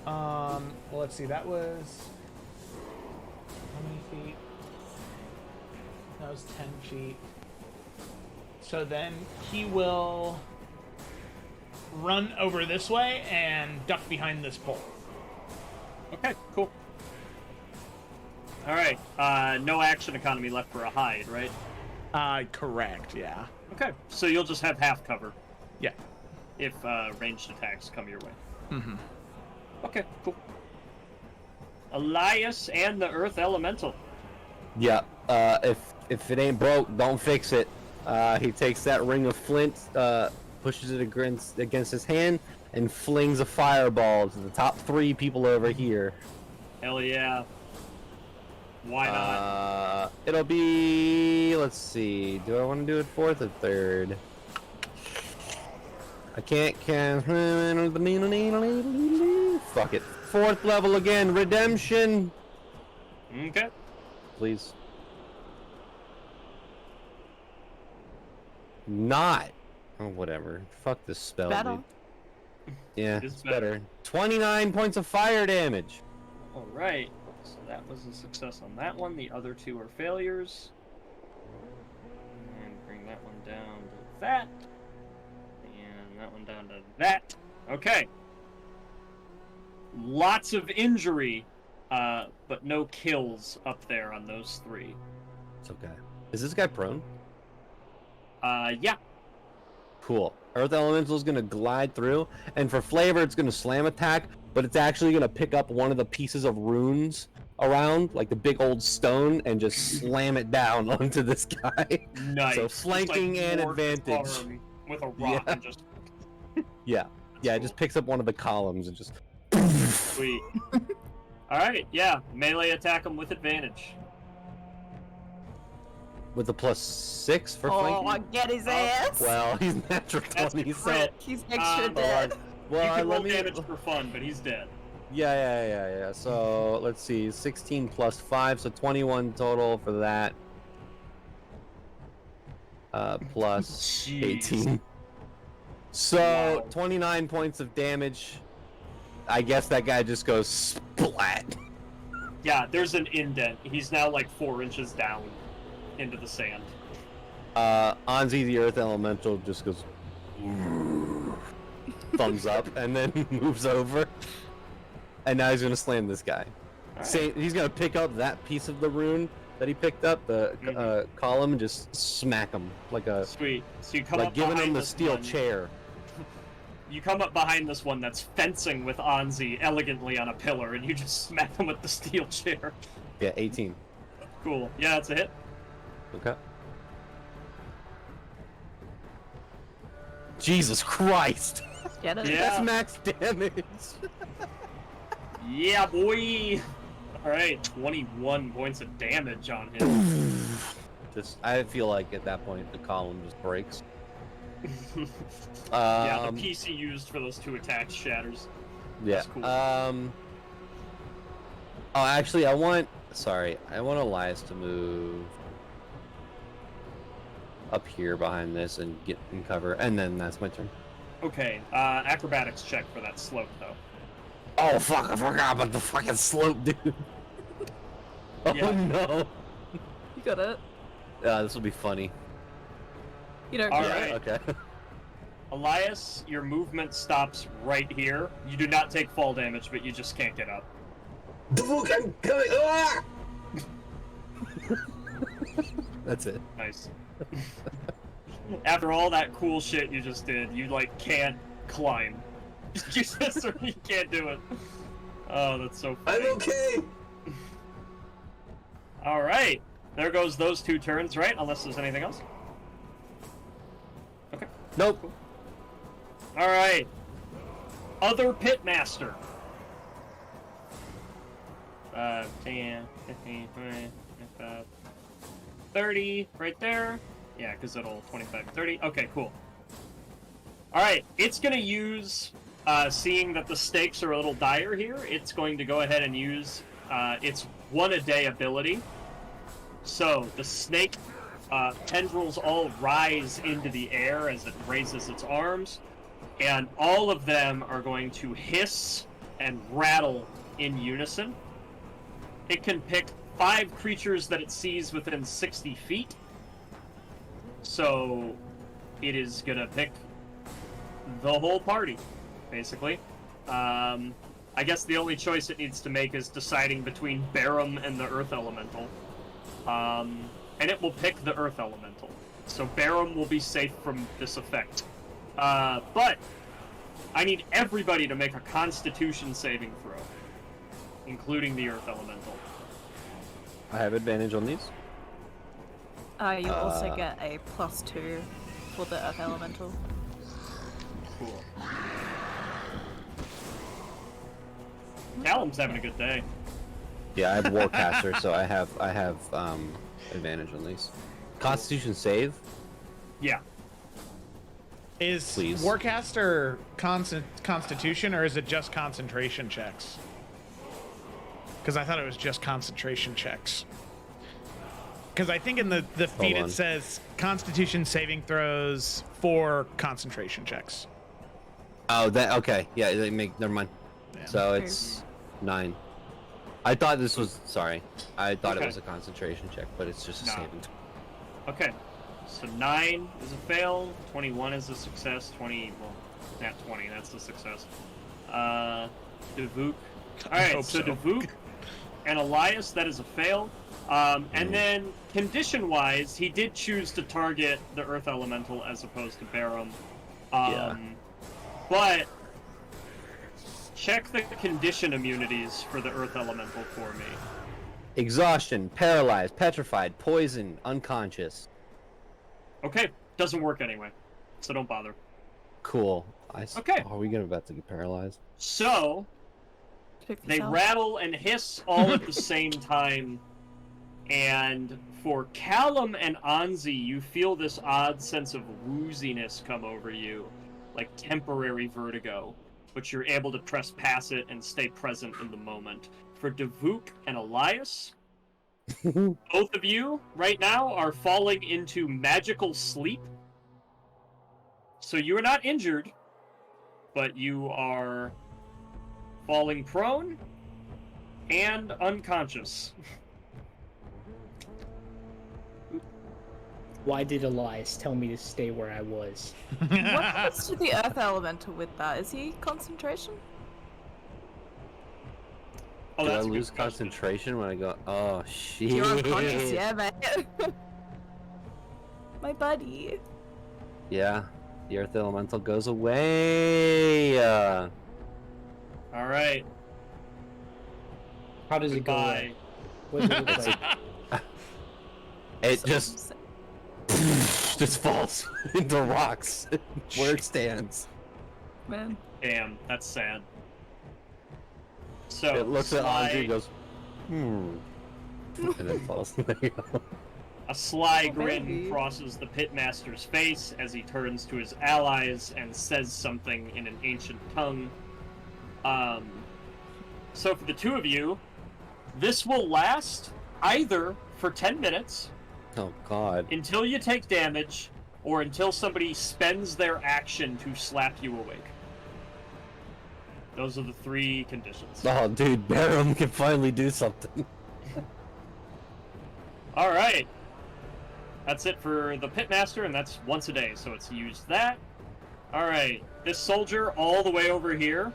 well, let's see. That was how many feet? That was 10 feet. So then he will run over this way and duck behind this pole. Okay, cool. All right, no action economy left for a hide, right? Correct, yeah. Okay, so you'll just have half cover Yeah. if ranged attacks come your way. Mm-hmm. Okay, cool. Elias and the Earth Elemental. Yeah. If it ain't broke, don't fix it. He takes that ring of flint pushes it against his hand, and flings a fireball to the top 3 people over here. Hell yeah. Why not? It'll be. Let's see. Do I want to do it 4th or 3rd? I can't cast. Fuck it. 4th level again. Redemption. Okay. Please. Not. Oh, whatever. Fuck this spell, Better. dude. Yeah, It's it's better. 29 points of fire damage. Alright. So that was a success on that one. The other 2 are failures. And bring that one down to that. And that one down to that. Okay. Lots of injury, but no kills up there on those 3. It's okay. Is this guy prone? Yeah. Cool. Earth Elemental is going to glide through, and for flavor, it's going to slam attack, but it's actually going to pick up one of the pieces of runes around, like the big old stone, and just slam it down onto this guy. Nice. So Just, flanking and dwarf his advantage. arm with a rock Yeah. and just Yeah. Yeah, it just picks up one of the columns and just... sweet. Alright, yeah. Melee attack him with advantage. With the +6 for Oh, flanking? get his ass! Well, he's natural That's 20, so... crit. He's extra Um, dead. You Well, can roll let me... damage for fun, but he's dead. Yeah. So, let's see. 16 plus 5, so 21 total for that. Plus Jeez. 18. So, Wow. 29 points of damage. I guess that guy just goes splat. Yeah, there's an indent. He's now like 4 inches down into the sand. Anzi, the Earth Elemental, just goes... thumbs up, and then moves over. And now he's gonna slam this guy. Alright. He's gonna pick up that piece of the rune that he picked up, the column, and just smack him like a Sweet. So you come like up giving behind him the this steel one. chair. You come up behind this one that's fencing with Anzi elegantly on a pillar, and you just smack him with the steel chair. Yeah, 18. Cool. Yeah, that's a hit. Okay. Jesus Christ! Get it? Yeah. That's max damage. Yeah, boy. All right, 21 points of damage on him. I feel like at that point the column just breaks. Yeah, the piece he used for those 2 attacks shatters. Yeah. That's cool. Oh, actually, I want Elias to move up here behind this and get in cover, and then that's my turn. Okay, acrobatics check for that slope, though. Oh fuck! I forgot about the fucking slope, dude. Oh Yeah. no! You got it. This will be funny. You don't All get right. it. Okay. Elias, your movement stops right here. You do not take fall damage, but you just can't get up. The fuck, I'm coming! Ah! That's it. Nice. After all that cool shit you just did, you like can't climb. You just you can't do it. Oh, that's so funny. I'm okay! All right, there goes those 2 turns, right? Unless there's anything else. Okay. Nope. All right. Other pitmaster. 10, 15, 20, 25, 30, right there. Yeah, because it'll 25, 30. Okay, cool. All right, it's gonna use, seeing that the stakes are a little dire here, it's going to go ahead and use its 1-a-day ability. So the snake tendrils all rise into the air as it raises its arms, and all of them are going to hiss and rattle in unison. It can pick 5 creatures that it sees within 60 feet. So it is gonna pick the whole party, basically. I guess the only choice it needs to make is deciding between Barum and the Earth Elemental. And it will pick the Earth Elemental. So Barum will be safe from this effect. But I need everybody to make a Constitution saving throw, including the Earth Elemental. I have advantage on these. You also get a +2 for the Earth Elemental. Cool. Callum's having a good day. Yeah, I have Warcaster, so I have advantage on these. Constitution save. Yeah. Is Please. Warcaster Constitution, or is it just concentration checks? Because I thought it was just concentration checks. Because I think in the feed on. it says Constitution saving throws for concentration checks. Oh, that okay. Yeah, they make. Never mind. Yeah. So it's 9. I thought this was. Sorry, I thought Okay. it was a concentration check, but it's just a No. saving. Okay. So 9 is a fail, 21 is a success, 20, well, not 20, that's a success. Devuk. Alright, hope so so. Devuk and Elias, that is a fail. And then, condition-wise, he did choose to target the Earth Elemental as opposed to Barum. Yeah. But, check the condition immunities for the Earth Elemental for me. Exhaustion, paralyzed, petrified, poison, unconscious. Okay, doesn't work anyway, so don't bother. Cool. Okay. Are we about to get paralyzed? So, Speak for they yourself. rattle and hiss all at the same time, and for Callum and Anzi, you feel this odd sense of wooziness come over you, like temporary vertigo, but you're able to press past it and stay present in the moment. For Devuk and Elias, both of you right now are falling into magical sleep. So you are not injured, but you are falling prone and unconscious. Why did Elias tell me to stay where I was? What happens to the Earth Elemental with that? Is he concentration? Oh, Do I that's a good lose question. concentration when I go? Oh shit! You're unconscious, yeah, mate. My buddy. Yeah, the Earth Elemental goes away. All right. How does it go? Goodbye. away? What does it look like? It just falls into rocks where it stands. Man. Damn, that's sad. So It looks at Sly- Andre and goes, and then falls. There you go. A sly Oh, grin baby. crosses the pitmaster's face as he turns to his allies and says something in an ancient tongue. So for the two of you, this will last either for 10 minutes Oh god. until you take damage, or until somebody spends their action to slap you awake. Those are the 3 conditions. Oh dude, Barum can finally do something. Alright. That's it for the Pitmaster, and that's once a day, so it's used that. Alright. This soldier all the way over here,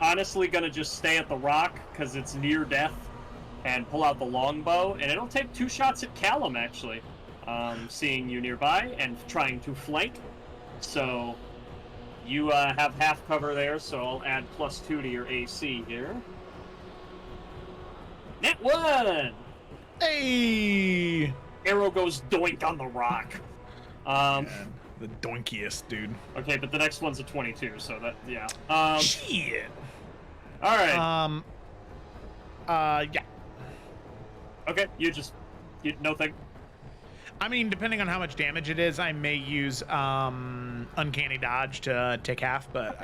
honestly gonna just stay at the rock, because it's near death, and pull out the longbow, and it'll take 2 shots at Callum, actually. Seeing you nearby, and trying to flank. So, you have half cover there, so I'll add +2 to your AC here. Net 1! Hey! Arrow goes doink on the rock. Man, the doinkiest, dude. Okay, but the next one's a 22, so that, yeah. Shit. Alright. Yeah. Okay, you no thing. I mean, depending on how much damage it is, I may use Uncanny Dodge to take half, but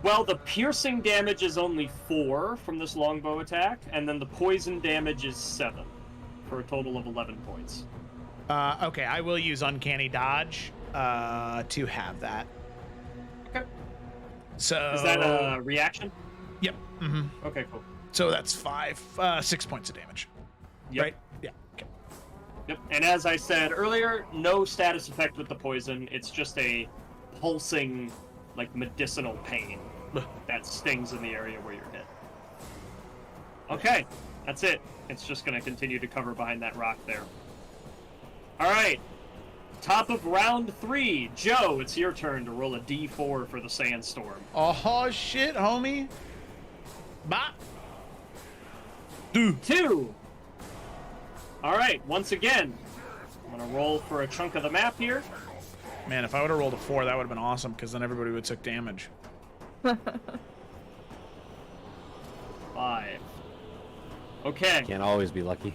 Well, the piercing damage is only 4 from this longbow attack, and then the poison damage is 7, for a total of 11 points. okay, I will use Uncanny Dodge to have that. Okay. So Is that a reaction? Yep. Mm-hmm. Okay, cool. So that's 6 points of damage. Yep. Right? Yeah. Okay. Yep. And as I said earlier, no status effect with the poison. It's just a pulsing, like, medicinal pain that stings in the area where you're hit. Okay, that's it. It's just going to continue to cover behind that rock there. All right. Top of round 3. Joe, it's your turn to roll a d4 for the sandstorm. Oh shit, homie. Bop. Dude. 2. All right, once again, I'm going to roll for a chunk of the map here. Man, if I would have rolled a 4, that would have been awesome, because then everybody would take damage. 5. Okay. Can't always be lucky.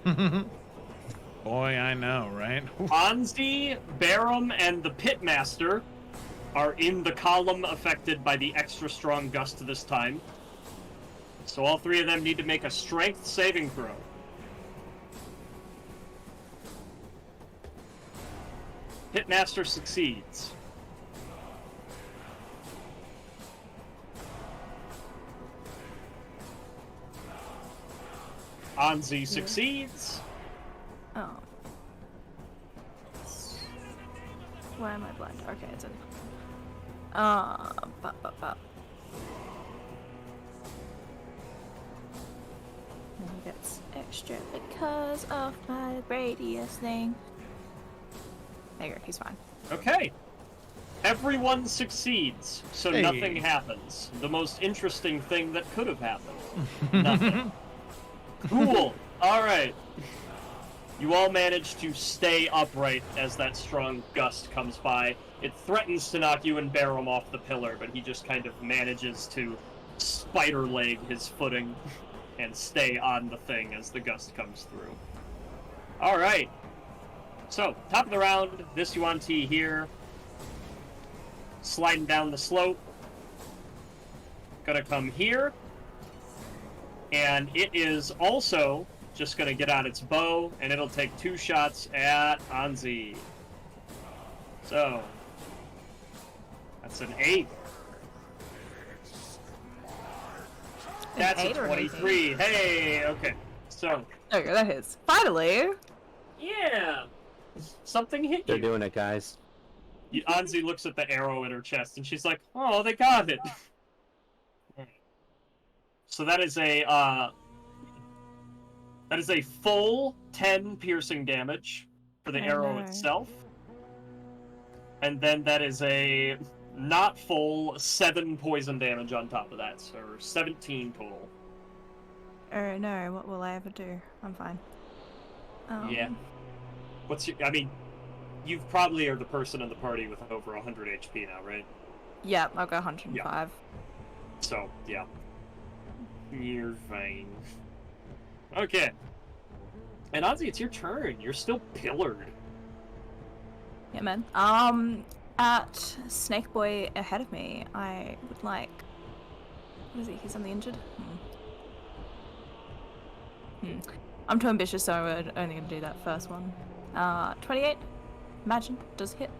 Boy, I know, right? Anzi, Barum, and the Pitmaster are in the column affected by the extra strong gust this time. So all 3 of them need to make a strength saving throw. Pitmaster succeeds. Anzi succeeds. Oh. Why am I blind? Okay, it's in. And he gets extra because of my radius thing. There you go, he's fine. Okay. Everyone succeeds, so Hey. nothing happens. The most interesting thing that could have happened. Nothing. Cool. Alright. You all manage to stay upright as that strong gust comes by. It threatens to knock you and Barum off the pillar, but he just kind of manages to spider leg his footing and stay on the thing as the gust comes through. Alright. So, top of the round, this Yuan Ti here. Sliding down the slope. Gonna come here. And it is also just gonna get out its bow, and it'll take 2 shots at Anzi. So, that's an 8. That's a 8 or 23. Hey, okay. So, There you go, that hits. Finally! yeah. Something hit They're you. doing it, guys. Anzi looks at the arrow in her chest, and she's like, "Oh, they got it." So that is a full 10 piercing damage for the Oh, arrow no. itself, and then that is a not full 7 poison damage on top of that, so 17 total. Oh no, what will I ever do? I'm fine. Yeah. I mean, you probably are the person in the party with over 100 HP now, right? Yeah, I'll go 105. So, yeah. You're fine. Okay. And Ozzy, it's your turn. You're still pillared. Yeah, man. At Snake Boy ahead of me, I would like... What is he? He's something injured? I'm too ambitious, so I'm only going to do that first one. 28. Imagine. Does hit.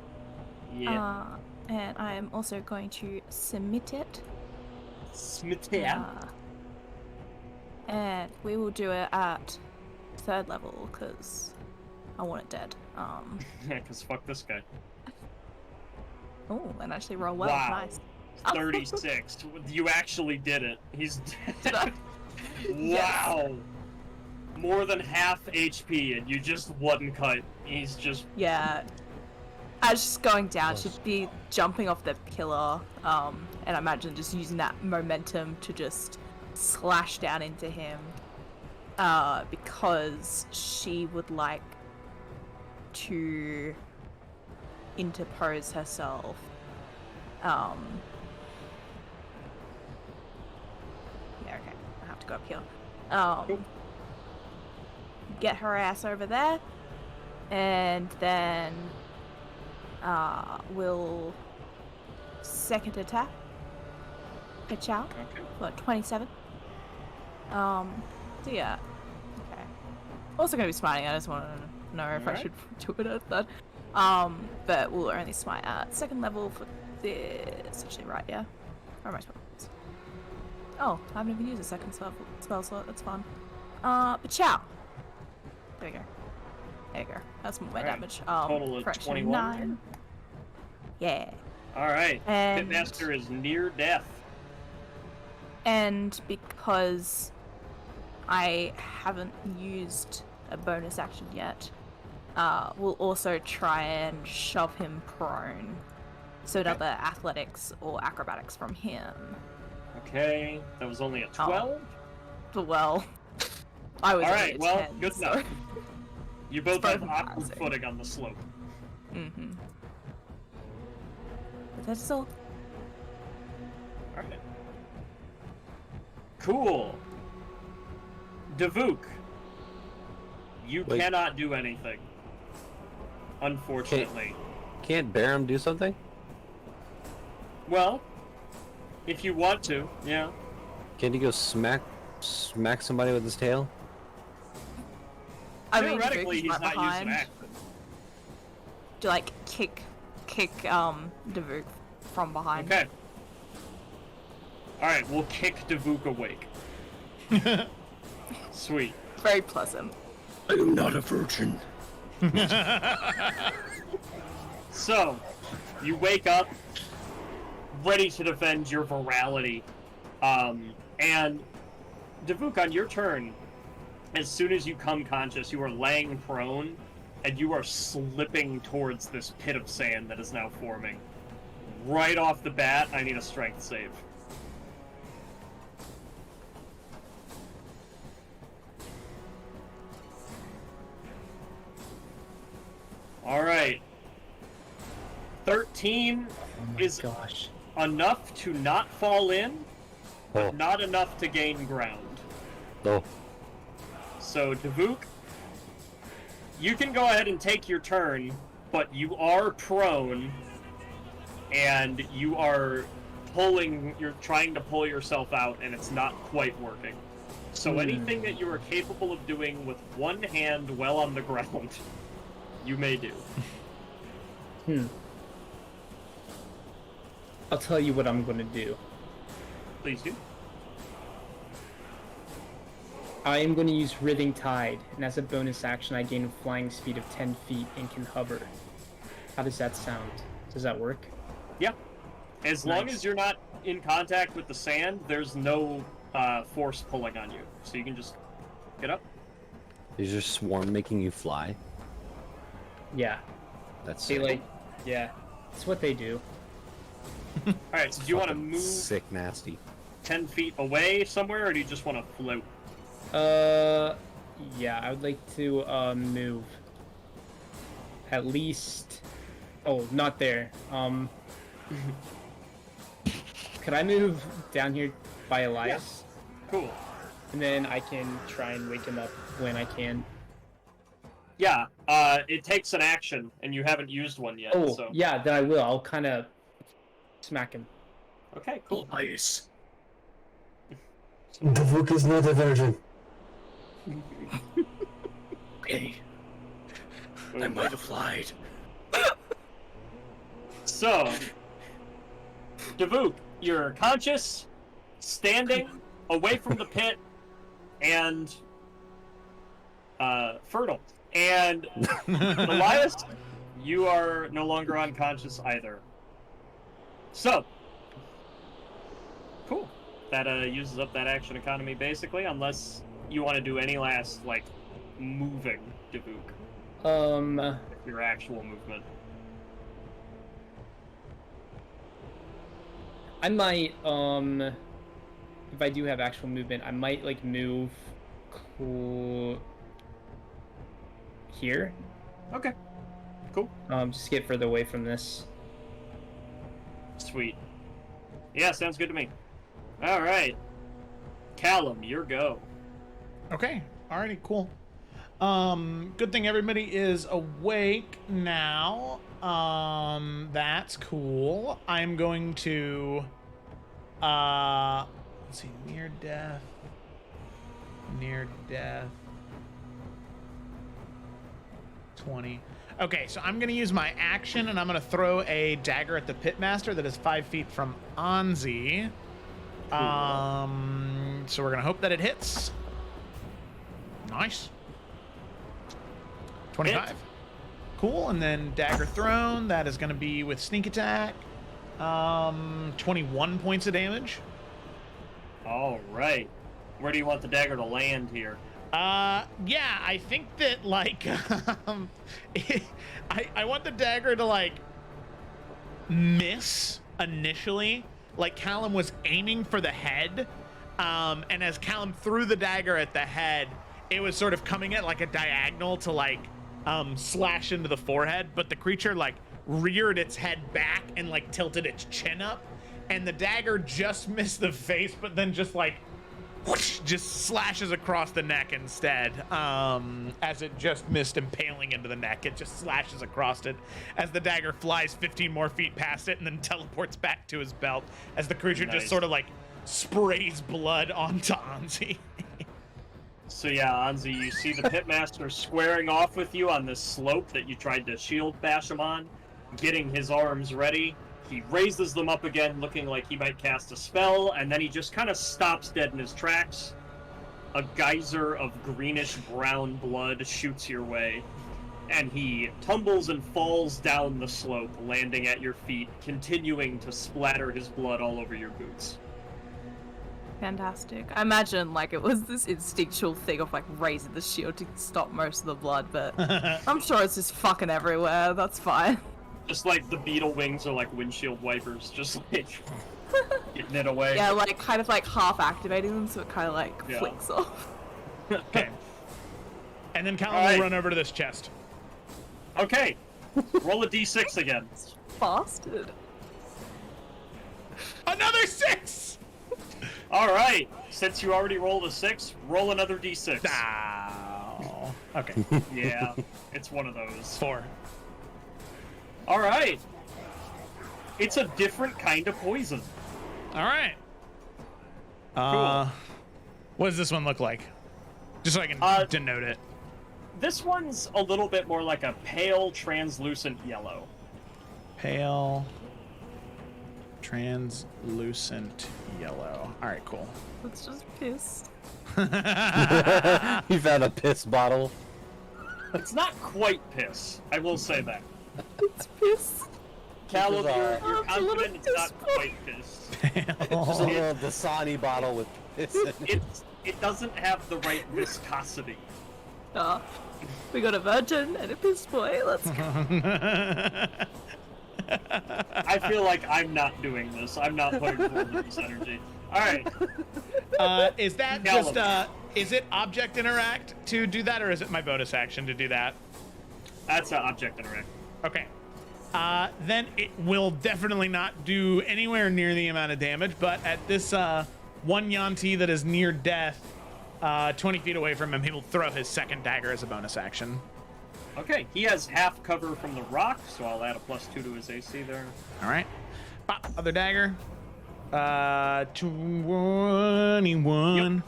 Yeah. And I am also going to submit it. And we will do it at 3rd level, because I want it dead. Yeah, because fuck this guy. Oh, and actually roll well. Wow. Nice. 36. You actually did it. He's Did I? Wow. More than half HP, and you just one cut. He's just... Yeah. As she's going down, she'd be jumping off the pillar, and I imagine just using that momentum to just slash down into him, because she would like to interpose herself. Yeah, okay. I have to go up here. Get her ass over there, and then we'll second attack. Pitch out Okay. for 27. So yeah. Okay. Also gonna be smiting. I just want to know if I Alright. should do it at that. But we'll only smite at 2nd level for this. Actually, right? Yeah. Or am I supposed to? Oh, I haven't even used a 2nd spell slot. That's fun. Pachow. There we go. There you go. That's my Alright. damage. Total of correction, 21 9. there. Yeah. Alright. And- Pitmaster is near death. And because I haven't used a bonus action yet, we'll also try and shove him prone. So another athletics or acrobatics from him. Okay. That was only a 12? Well, I was Alright, only a well, 10, good so... enough. You both It's have both awkward embarrassing. footing on the slope. Mm-hmm. but that's all. All right. Cool. Davuk, you Wait. cannot do anything. Unfortunately. Can't Barum do something? Well, if you want to, yeah. Can't he go smack somebody with his tail? I mean, Theoretically, Davuk's he's right not behind. using action. Do like kick Davuk from behind. Okay. Alright, we'll kick Davuk awake. Sweet. Very pleasant. I am not a virgin. So, you wake up, ready to defend your virality. And Davuk, on your turn, as soon as you come conscious, you are laying prone, and you are slipping towards this pit of sand that is now forming. Right off the bat, I need a strength save. Alright. 13 Oh my is gosh. enough to not fall in, but Oh. not enough to gain ground. Oh. So, Davuk, you can go ahead and take your turn, but you are prone, and you are you're trying to pull yourself out, and it's not quite working. So anything that you are capable of doing with one hand well on the ground, you may do. I'll tell you what I'm gonna do. Please do. I am going to use Writhing Tide, and as a bonus action, I gain a flying speed of 10 feet and can hover. How does that sound? Does that work? Yeah. As long Nice. as you're not in contact with the sand, there's no force pulling on you. So you can just get up. Is your swarm making you fly? Yeah. That's They sick. yeah. It's what they do. Alright, so do you want to Fucking move sick nasty. 10 feet away somewhere, or do you just want to float? Yeah, I would like to, move. At least... Oh, not there. Could I move down here by Elias? Cool. And then I can try and wake him up when I can. Yeah, it takes an action, and you haven't used one yet, Oh, so... yeah, then I will. I'll kind of smack him. Okay, cool. Elias. Davuk is not a virgin. Okay, I might have lied. So, Davuk, you're conscious, standing, away from the pit, and fertile. And Elias, you are no longer unconscious either. So, cool. That uses up that action economy basically, unless you want to do any last like moving, Davuk. Your actual movement. I might, if I do have actual movement, I might, like, move here. Okay. Cool. Just get further away from this. Sweet. Yeah, sounds good to me. All right. Callum, your go. Okay. Alrighty, cool. Good thing everybody is awake now. That's cool. I'm going to, let's see, near death. 20. Okay, so I'm gonna use my action and I'm gonna throw a dagger at the pitmaster that is 5 feet from Anzi. So we're gonna hope that it hits. Nice. 25. Hit. Cool, and then dagger thrown. That is going to be with sneak attack. 21 points of damage. All right. Where do you want the dagger to land here? Yeah, I think that like, I want the dagger to like miss initially. Like Callum was aiming for the head, and as Callum threw the dagger at the head, it was sort of coming at like a diagonal to like slash into the forehead, but the creature like reared its head back and like tilted its chin up, and the dagger just missed the face, but then just like whoosh, just slashes across the neck instead. As it just missed impaling into the neck, it just slashes across it as the dagger flies 15 more feet past it and then teleports back to his belt as the creature just sort of like sprays blood onto Anzi. So yeah, Anzi, you see the Pitmaster squaring off with you on this slope that you tried to shield bash him on, getting his arms ready. He raises them up again, looking like he might cast a spell, and then he just kind of stops dead in his tracks. A geyser of greenish-brown blood shoots your way, and he tumbles and falls down the slope, landing at your feet, continuing to splatter his blood all over your boots. Fantastic. I imagine like it was this instinctual thing of like raising the shield to stop most of the blood, but I'm sure it's just fucking everywhere. That's fine. Just like the beetle wings are like windshield wipers, just like getting it away. Yeah, like kind of like half activating them so it kind of like flicks off. Okay. And then Callum Alright. will run over to this chest. Okay, roll a d6 again. Bastard. Another 6! All right, since you already rolled a 6, roll another d6. Oh. Okay. Yeah, it's one of those. 4. All right, it's a different kind of poison. All right. What does this one look like? Just so I can denote it. This one's a little bit more like a pale, translucent yellow. Pale, translucent yellow. All right, cool. It's just piss. You found a piss bottle. It's not quite piss, I will say that. It's piss. Callum, you're Oh, it's a little confident it's not piss quite piss. Just a little Dasani bottle with piss in it. It doesn't have the right viscosity. We got a virgin and a piss boy. Let's go. I feel like I'm not doing this. I'm not putting forward this energy. All right. Is that Callum. just is it object interact to do that, or is it my bonus action to do that? That's an object interact. Okay. Then it will definitely not do anywhere near the amount of damage, but at this one Yanti that is near death, 20 feet away from him, he will throw his second dagger as a bonus action. Okay, he has half cover from the rock, so I'll add a +2 to his AC there. All right. Pop, other dagger. 21. Yep.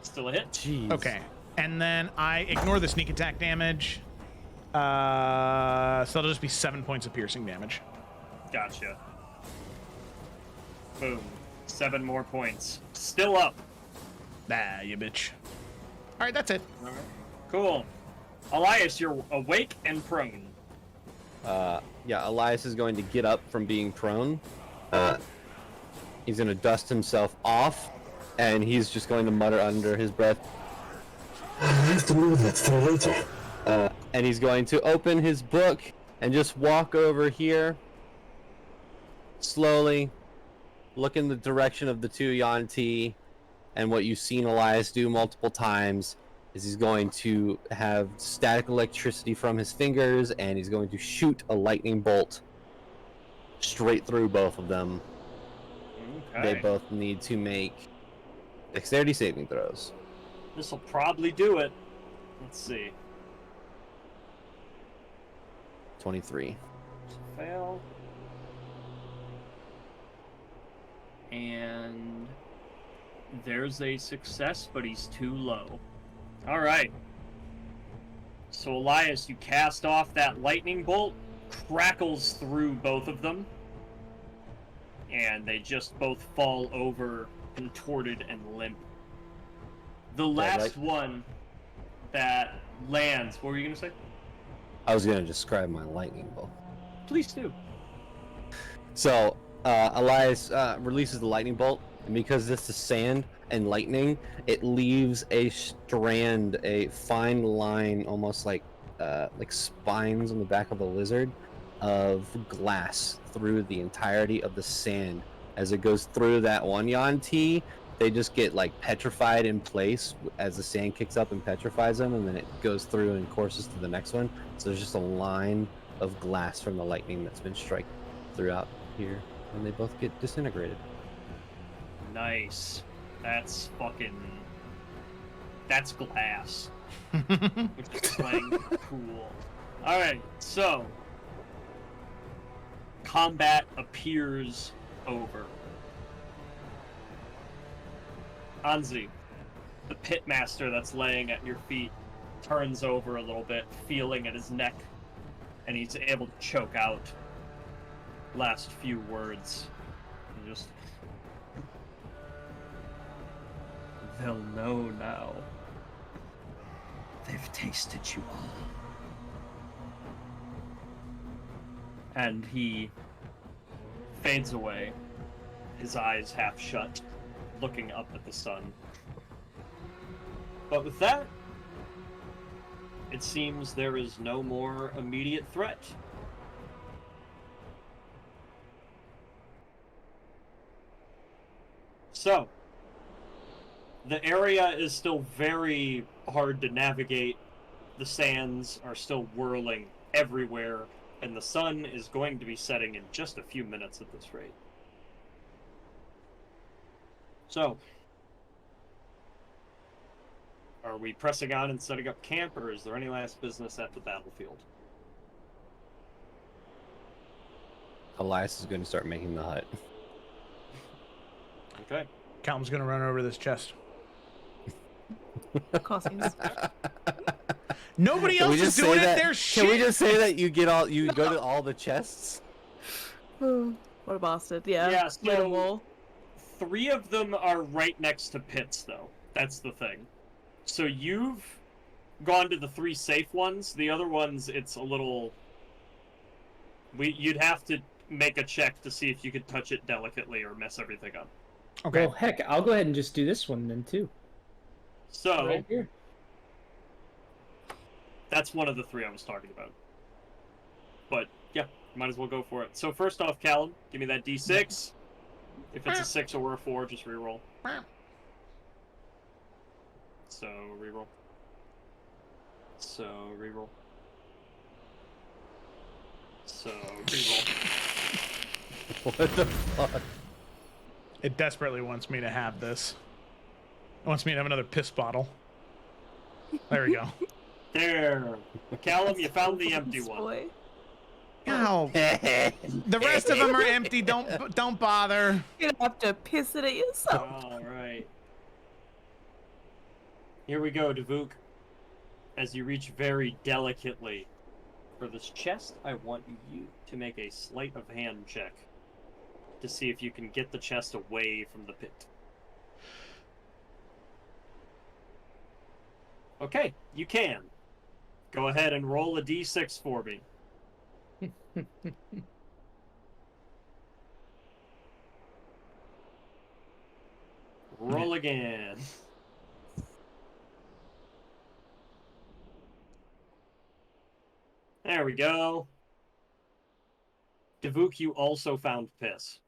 Still a hit. Jeez. Okay. And then I ignore the sneak attack damage. So it'll just be 7 points of piercing damage. Gotcha. Boom. 7 more points. Still up. Ah, you bitch. All right, that's it. All right. Cool. Elias, you're awake and prone. Yeah, Elias is going to get up from being prone. He's going to dust himself off, and he's just going to mutter under his breath. I have to move that for later. And he's going to open his book and just walk over here, slowly, look in the direction of the two Yanti, and what you've seen Elias do multiple times is he's going to have static electricity from his fingers, and he's going to shoot a lightning bolt straight through both of them. Okay. They both need to make dexterity saving throws. This will probably do it. Let's see. 23. Fail. And there's a success, but he's too low. All right. So Elias, you cast off that lightning bolt, crackles through both of them, and they just both fall over, contorted and limp. The last one that lands, what were you going to say? I was going to describe my lightning bolt. Please do. So, Elias releases the lightning bolt, and because this is sand and lightning, it leaves a strand, a fine line, almost like spines on the back of a lizard, of glass through the entirety of the sand. As it goes through that one Yanti, they just get like petrified in place as the sand kicks up and petrifies them, and then it goes through and courses to the next one. So there's just a line of glass from the lightning that's been striking throughout here, and they both get disintegrated. Nice. That's glass. Which is like cool. Alright, so combat appears over. Anzi, the pitmaster that's laying at your feet, turns over a little bit, feeling at his neck, and he's able to choke out last few words. And just, they'll know now. They've tasted you all. And he fades away, his eyes half shut, looking up at the sun. But with that, it seems there is no more immediate threat. So, the area is still very hard to navigate. The sands are still whirling everywhere, and the sun is going to be setting in just a few minutes at this rate. So, are we pressing on and setting up camp, or is there any last business at the battlefield? Elias is going to start making the hut. Okay. Callum's gonna run over this chest. Of course he is. Nobody Can we else is just say doing it. that- Their shit. Can we just say that you go to all the chests? What a bastard. Yeah. Yeah, Lay the so- wall. 3 of them are right next to pits, though. That's the thing. So you've gone to the 3 safe ones. The other ones, it's a little... You'd have to make a check to see if you could touch it delicately or mess everything up. Okay. Well, heck, I'll go ahead and just do this one then too. So, Right here. that's one of the 3 I was talking about. But, yeah, might as well go for it. So first off, Callum, give me that D6. If it's a 6 or a 4, just reroll. So, reroll. So, reroll. So, reroll. What the fuck? It desperately wants me to have this. It wants me to have another piss bottle. There we go. There. Callum, you found the empty This one. boy. Ow. The rest of them are empty. Don't bother. You're gonna have to piss it at yourself. Alright. Here we go, Davuk. As you reach very delicately for this chest, I want you to make a sleight of hand check to see if you can get the chest away from the pit. Okay, you can. Go ahead and roll a d6 for me. Roll again. There we go. Davuk, you also found piss.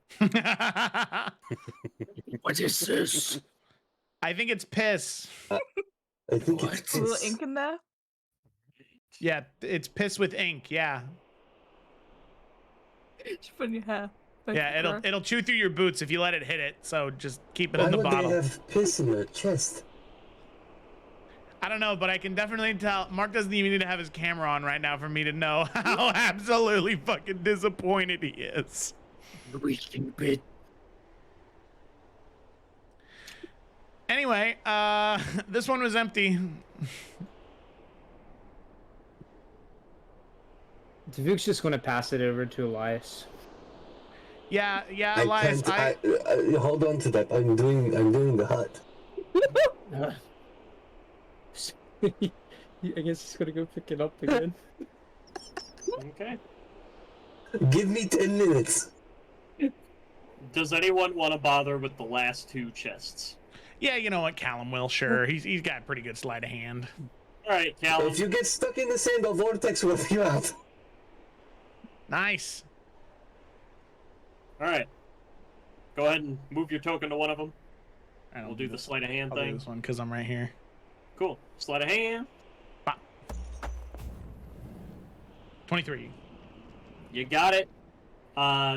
What is this? I think it's piss. I think What? it's A little piss. ink in there. Yeah, it's piss with ink. Yeah. Just put in your hair. Make Yeah, it grow. it'll chew through your boots if you let it hit it. So just keep it Why in the would bottle. they have piss in their chest? I don't know, but I can definitely tell. Mark doesn't even need to have his camera on right now for me to know how absolutely fucking disappointed he is. Reaching bit. Anyway, this one was empty. Davuk's just going to pass it over to Elias. Yeah, I Elias. can't. I hold on to that. I'm doing the hut. I guess he's going to go pick it up again. Okay. Give me 10 minutes. Does anyone want to bother with the last 2 chests? Yeah, you know what, Callum will. Sure, he's got a pretty good sleight of hand. All right, Callum. If you get stuck in the sand, the vortex will you out. Nice. All right. Go ahead and move your token to one of them. And We'll do the sleight of hand I'll do thing. this one because I'm right here. Cool. Sleight of hand. 23. You got it.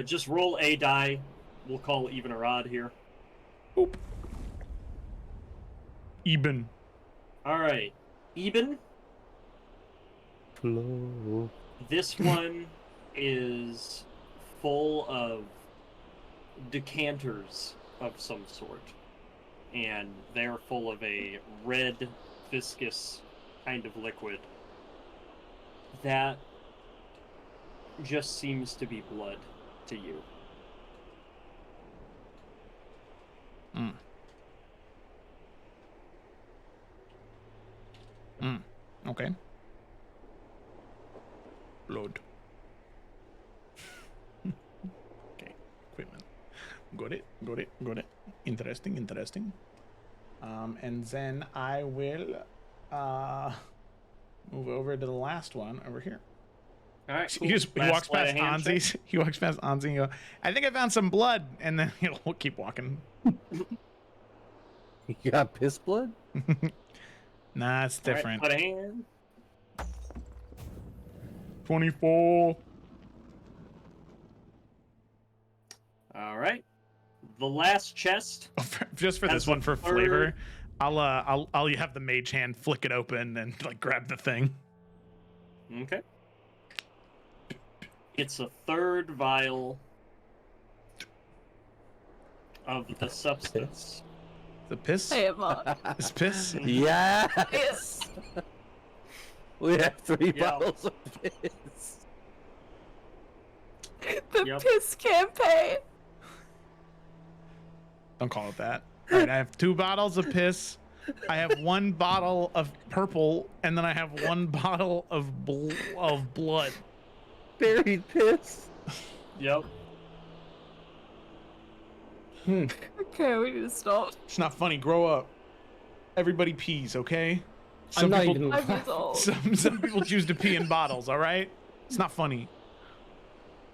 Just roll a die. We'll call even or odd here. Boop. Eben. All right. Even. Flow. This one is full of decanters of some sort. And they're full of a red, viscous kind of liquid that just seems to be blood to you. Okay. Blood. Okay. Equipment. Got it. Interesting. And then I will move over to the last one over here. All right. He walks past Anzi's. He walks past Anzi and goes, I think I found some blood. And then he'll keep walking. You got piss blood? Nah, it's different. Put a hand. 24. All right. The last chest. Just for That's this one, a for third. flavor, I'll have the mage hand flick it open and like grab the thing. Okay. It's a third vial of the substance. The piss? Hey, Mark. It's piss? Yes! Yes. We have 3 Yeah. bottles of piss. The Yep. piss campaign. Don't call it that. All right, I have 2 bottles of piss. I have 1 bottle of purple, and then I have 1 bottle of blood. Buried piss. Yep. Okay, we need to stop. It's not funny. Grow up. Everybody pees, okay? I'm not people, even I'm years laughing. old. some people choose to pee in bottles, all right? It's not funny.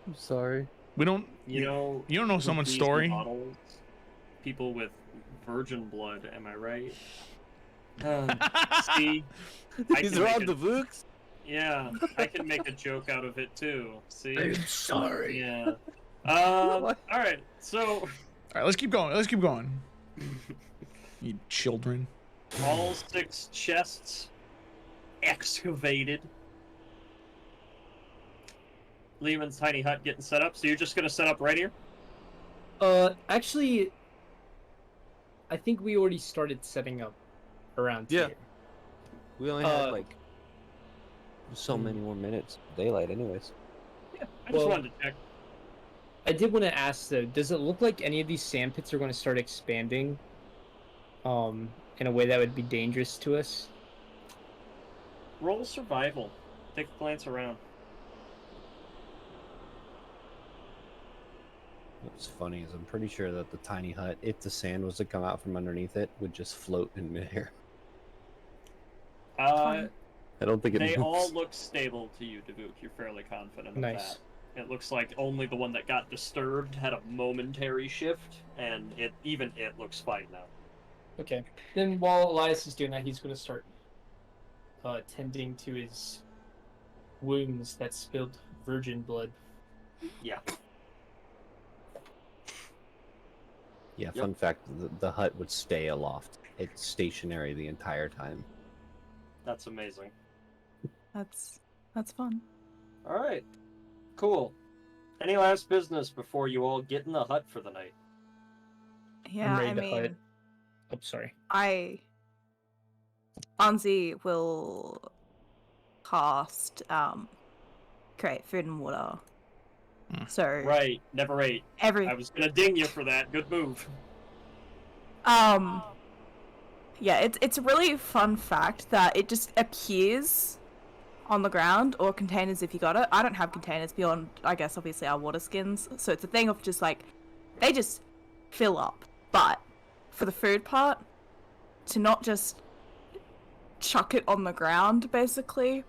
I'm sorry. We don't. You know. You don't know who someone's pees in story. bottles? People with virgin blood. Am I right? See, I These can are make all a- the Vooks? yeah, I can make a joke out of it too. See? I'm sorry. Yeah. All right. So All right, let's keep going. You children. all 6 chests excavated. Lehman's tiny hut getting set up. So you're just gonna set up right here? Actually, I think we already started setting up around Yeah. here. We only had Uh, like so many more minutes of daylight, anyways. Yeah. I just Well- wanted to check. I did want to ask though, does it look like any of these sand pits are going to start expanding in a way that would be dangerous to us? Roll survival. Take a glance around. What's funny is I'm pretty sure that the tiny hut, if the sand was to come out from underneath it, would just float in midair. Uh, I don't think it they moves. all look stable to you, Davuk. You're fairly confident of Nice. that. It looks like only the one that got disturbed had a momentary shift, and it looks fine now. Okay. Then while Elias is doing that, he's going to start tending to his wounds that spilled virgin blood. Yeah. Yeah, Yep. fun fact, the hut would stay aloft. It's stationary the entire time. That's amazing. That's fun. All right. Cool. Any last business before you all get in the hut for the night? Yeah, ready I to mean, hide. Oh, sorry. Anzi will cast create food and water. So Right. Never ate. every I was gonna ding you for that. Good move. yeah, it's a really fun fact that it just appears on the ground or containers if you got it. I don't have containers beyond, I guess, obviously our water skins. So it's a thing of just like, they just fill up. But for the food part, to not just chuck it on the ground, basically,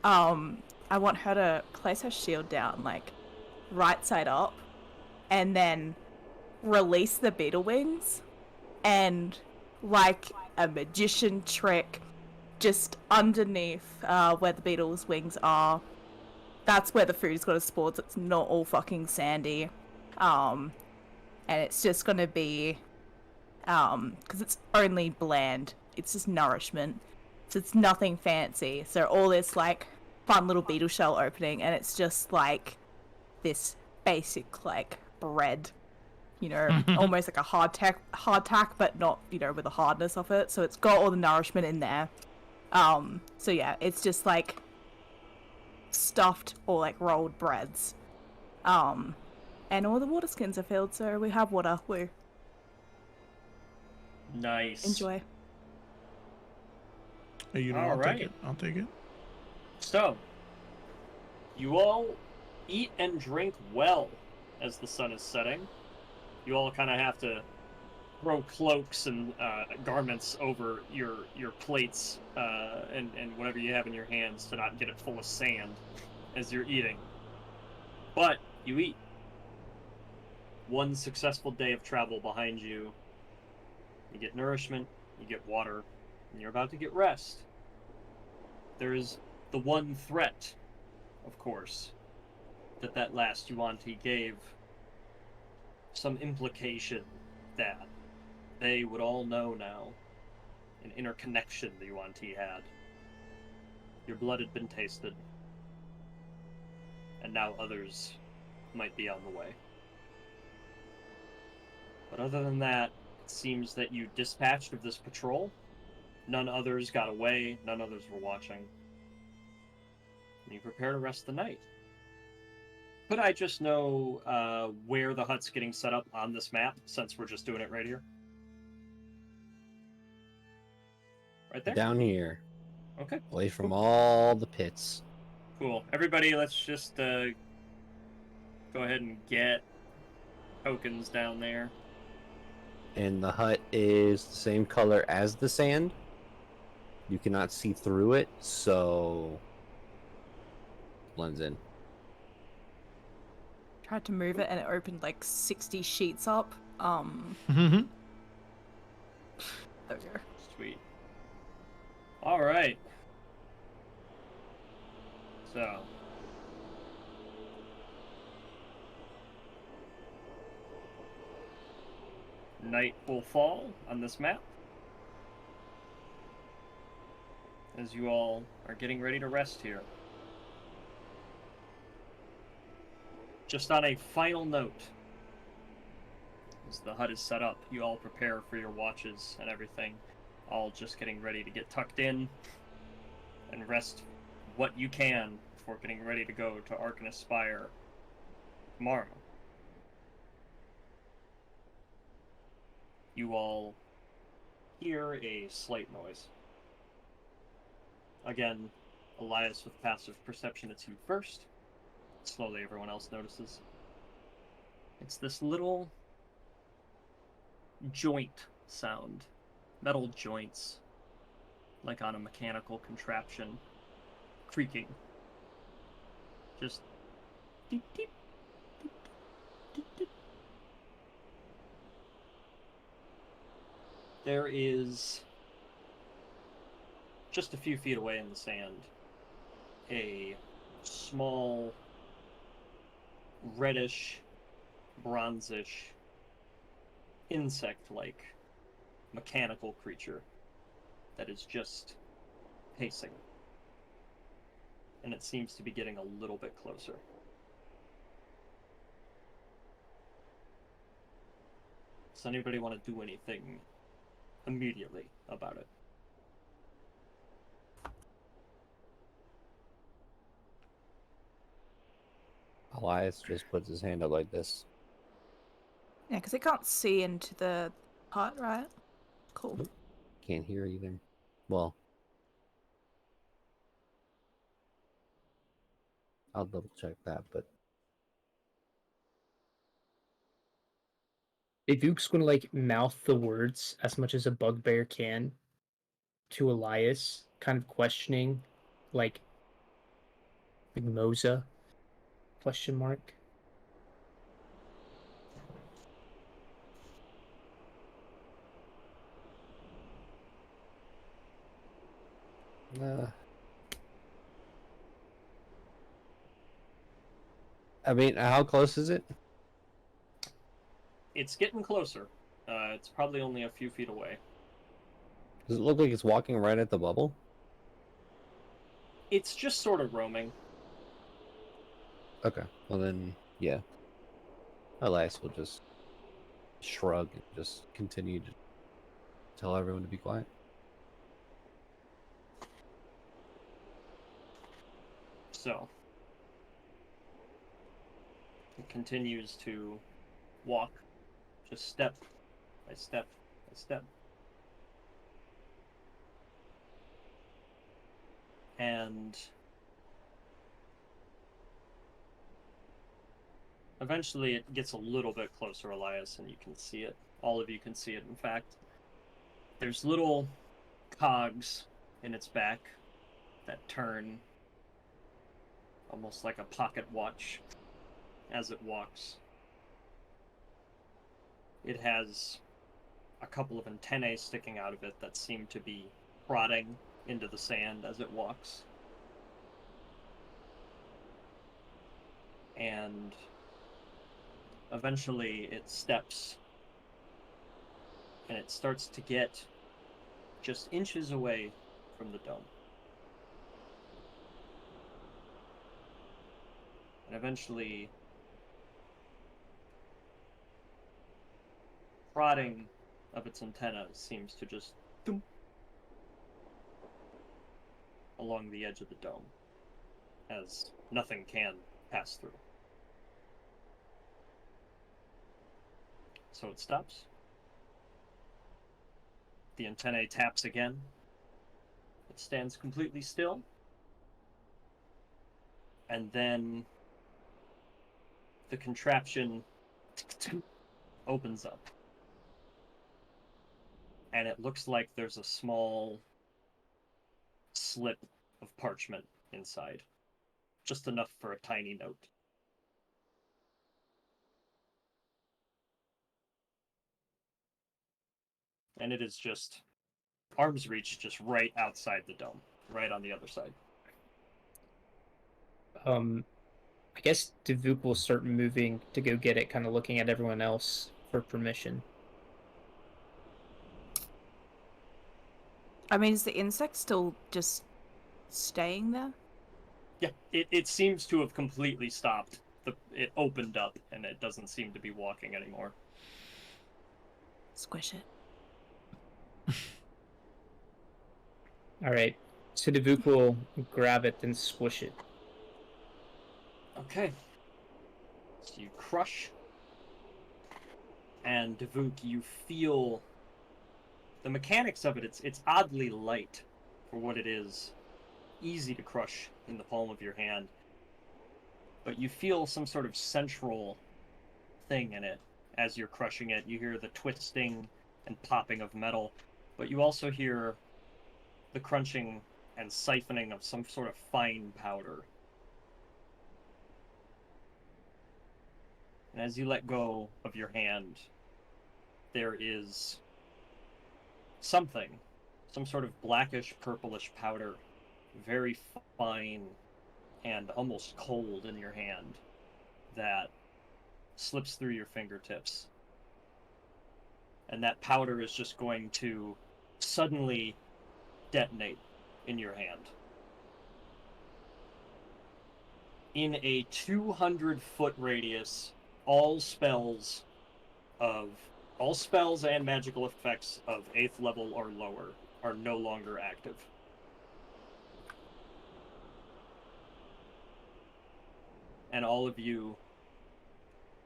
I want her to place her shield down, like, right side up, and then release the beetle wings, and like a magician trick, just underneath where the beetle's wings are, that's where the food's got to sport. It's not all fucking sandy, and it's just gonna be, because it's only bland. It's just nourishment, so it's nothing fancy. So all this like fun little beetle shell opening, and it's just like this basic like bread, you know, almost like a hardtack, but not, you know, with the hardness of it. So it's got all the nourishment in there. So yeah, it's just like stuffed or like rolled breads. And all the water skins are filled, so we have water. We Nice. enjoy. Hey, you know, All I'll right. take it. I'll take it. So, you all eat and drink well as the sun is setting. You all kind of have to throw cloaks and garments over your plates and whatever you have in your hands to not get it full of sand as you're eating. But you eat. One successful day of travel behind you. You get nourishment, you get water, and you're about to get rest. There is the one threat, of course, that last Yuan-Ti gave. Some implication that they would all know now. An interconnection the Yuan-Ti had. Your blood had been tasted. And now others might be on the way. But other than that, it seems that you dispatched of this patrol. None others got away, none others were watching. And you prepare to rest the night. Could I just know where the hut's getting set up on this map, since we're just doing it right here? Right there? Down here, Okay. away from all the pits. Cool. Everybody, let's just go ahead and get tokens down there. And the hut is the same color as the sand. You cannot see through it, so blends in. Tried to move it and it opened like 60 sheets up. Mm-hmm. There we go. Sweet. All right. So. Night will fall on this map. As you all are getting ready to rest here. Just on a final note, as the hut is set up, you all prepare for your watches and everything, all just getting ready to get tucked in and rest what you can before getting ready to go to Arcanus Spire tomorrow. You all hear a slight noise. Again, Elias with passive perception, it's you first. Slowly everyone else notices. It's this little joint sound. Metal joints. Like on a mechanical contraption. Creaking. Just deep, deep, deep, deep, deep. There is, just a few feet away in the sand, a small reddish, bronzish, insect-like mechanical creature that is just pacing. And it seems to be getting a little bit closer. Does anybody want to do anything immediately about it? Elias just puts his hand up like this. Yeah, because it can't see into the hut, right? Cool. Can't hear either. Well, I'll double check that, but Ivuk's gonna like mouth the words as much as a bugbear can to Elias, kind of questioning, like Moza? Question mark. I mean, how close is it? It's getting closer. It's probably only a few feet away. Does it look like it's walking right at the bubble? It's just sort of roaming. Okay. Well then, yeah. Elias will just shrug and just continue to tell everyone to be quiet. So it continues to walk, just step by step by step. And eventually it gets a little bit closer, Elias, and you can see it. All of you can see it, in fact. There's little cogs in its back that turn almost like a pocket watch as it walks. It has a couple of antennae sticking out of it that seem to be prodding into the sand as it walks. And eventually it steps and it starts to get just inches away from the dome. And eventually, prodding of its antenna seems to just thump along the edge of the dome, as nothing can pass through. So it stops. The antennae taps again. It stands completely still. And then the contraption opens up. And it looks like there's a small slip of parchment inside. Just enough for a tiny note. And it is just arm's reach, just right outside the dome, right on the other side. I guess Davuk will start moving to go get it, kind of looking at everyone else for permission. I mean, is the insect still just staying there? Yeah, it seems to have completely stopped. It opened up, and it doesn't seem to be walking anymore. Squish it. All right, so Davuk will grab it and squish it. Okay. So you crush, and Davuk, you feel the mechanics of it. It's oddly light for what it is. Easy to crush in the palm of your hand. But you feel some sort of central thing in it as you're crushing it. You hear the twisting and popping of metal, but you also hear the crunching and siphoning of some sort of fine powder. And as you let go of your hand, there is something, some sort of blackish purplish powder, very fine and almost cold in your hand, that slips through your fingertips. And that powder is just going to suddenly detonate in your hand. In a 200-foot radius, all spells and magical effects of 8th level or lower are no longer active. And all of you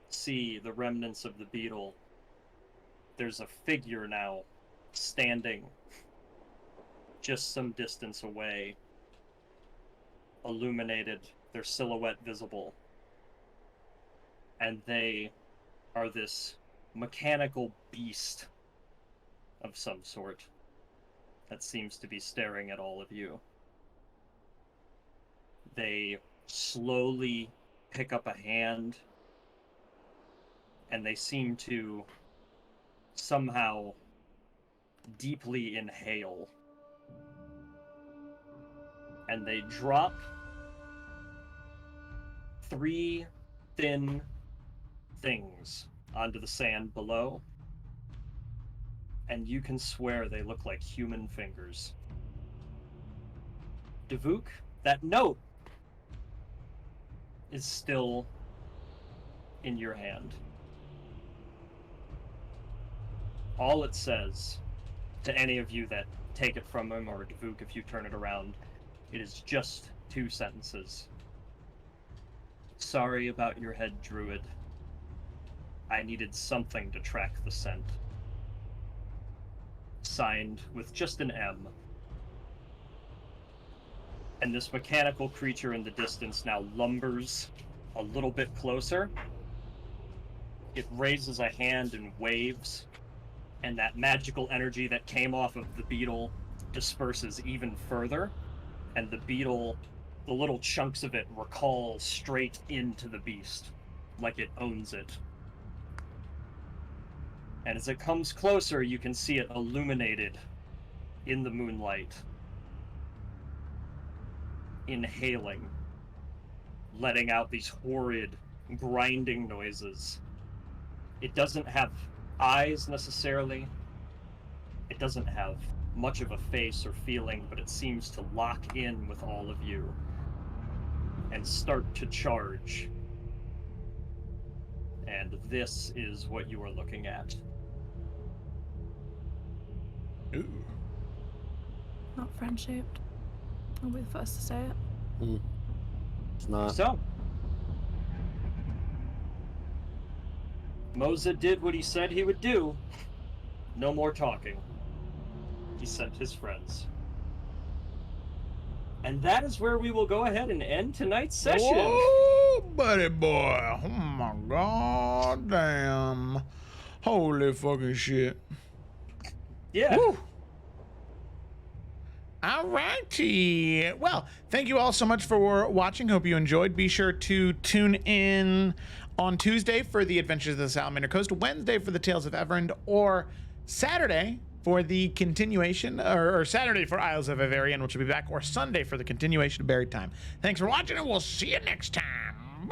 see the remnants of the beetle. There's a figure now standing just some distance away, illuminated, their silhouette visible. And they are this mechanical beast of some sort that seems to be staring at all of you. They slowly pick up a hand, and they seem to somehow deeply inhale. And they drop 3 thin things onto the sand below, and you can swear they look like human fingers. Davuk, that note is still in your hand. All it says to any of you that take it from him, or Davuk if you turn it around, it is just 2 sentences. Sorry about your head, Druid. I needed something to track the scent. Signed with just an M. And this mechanical creature in the distance now lumbers a little bit closer. It raises a hand and waves, and that magical energy that came off of the beetle disperses even further, and the beetle, the little chunks of it recall straight into the beast, like it owns it. And as it comes closer, you can see it illuminated in the moonlight, inhaling, letting out these horrid, grinding noises. It doesn't have eyes necessarily. It doesn't have much of a face or feeling, but it seems to lock in with all of you and start to charge. And this is what you are looking at. Ooh. Not friend-shaped. I'll be the first to say it. It's not. So, Moza did what he said he would do. No more talking. He sent his friends. And that is where we will go ahead and end tonight's session. Oh, buddy boy. Oh my god damn. Holy fucking shit. Yeah. Woo. Alrighty. Well, thank you all so much for watching. Hope you enjoyed. Be sure to tune in on Tuesday for the Adventures of the Salamander Coast, Wednesday for the Tales of Everend, or Saturday for the continuation, or Saturday for Isles of Avarian, which will be back, or Sunday for the continuation of Buried Time. Thanks for watching, and we'll see you next time.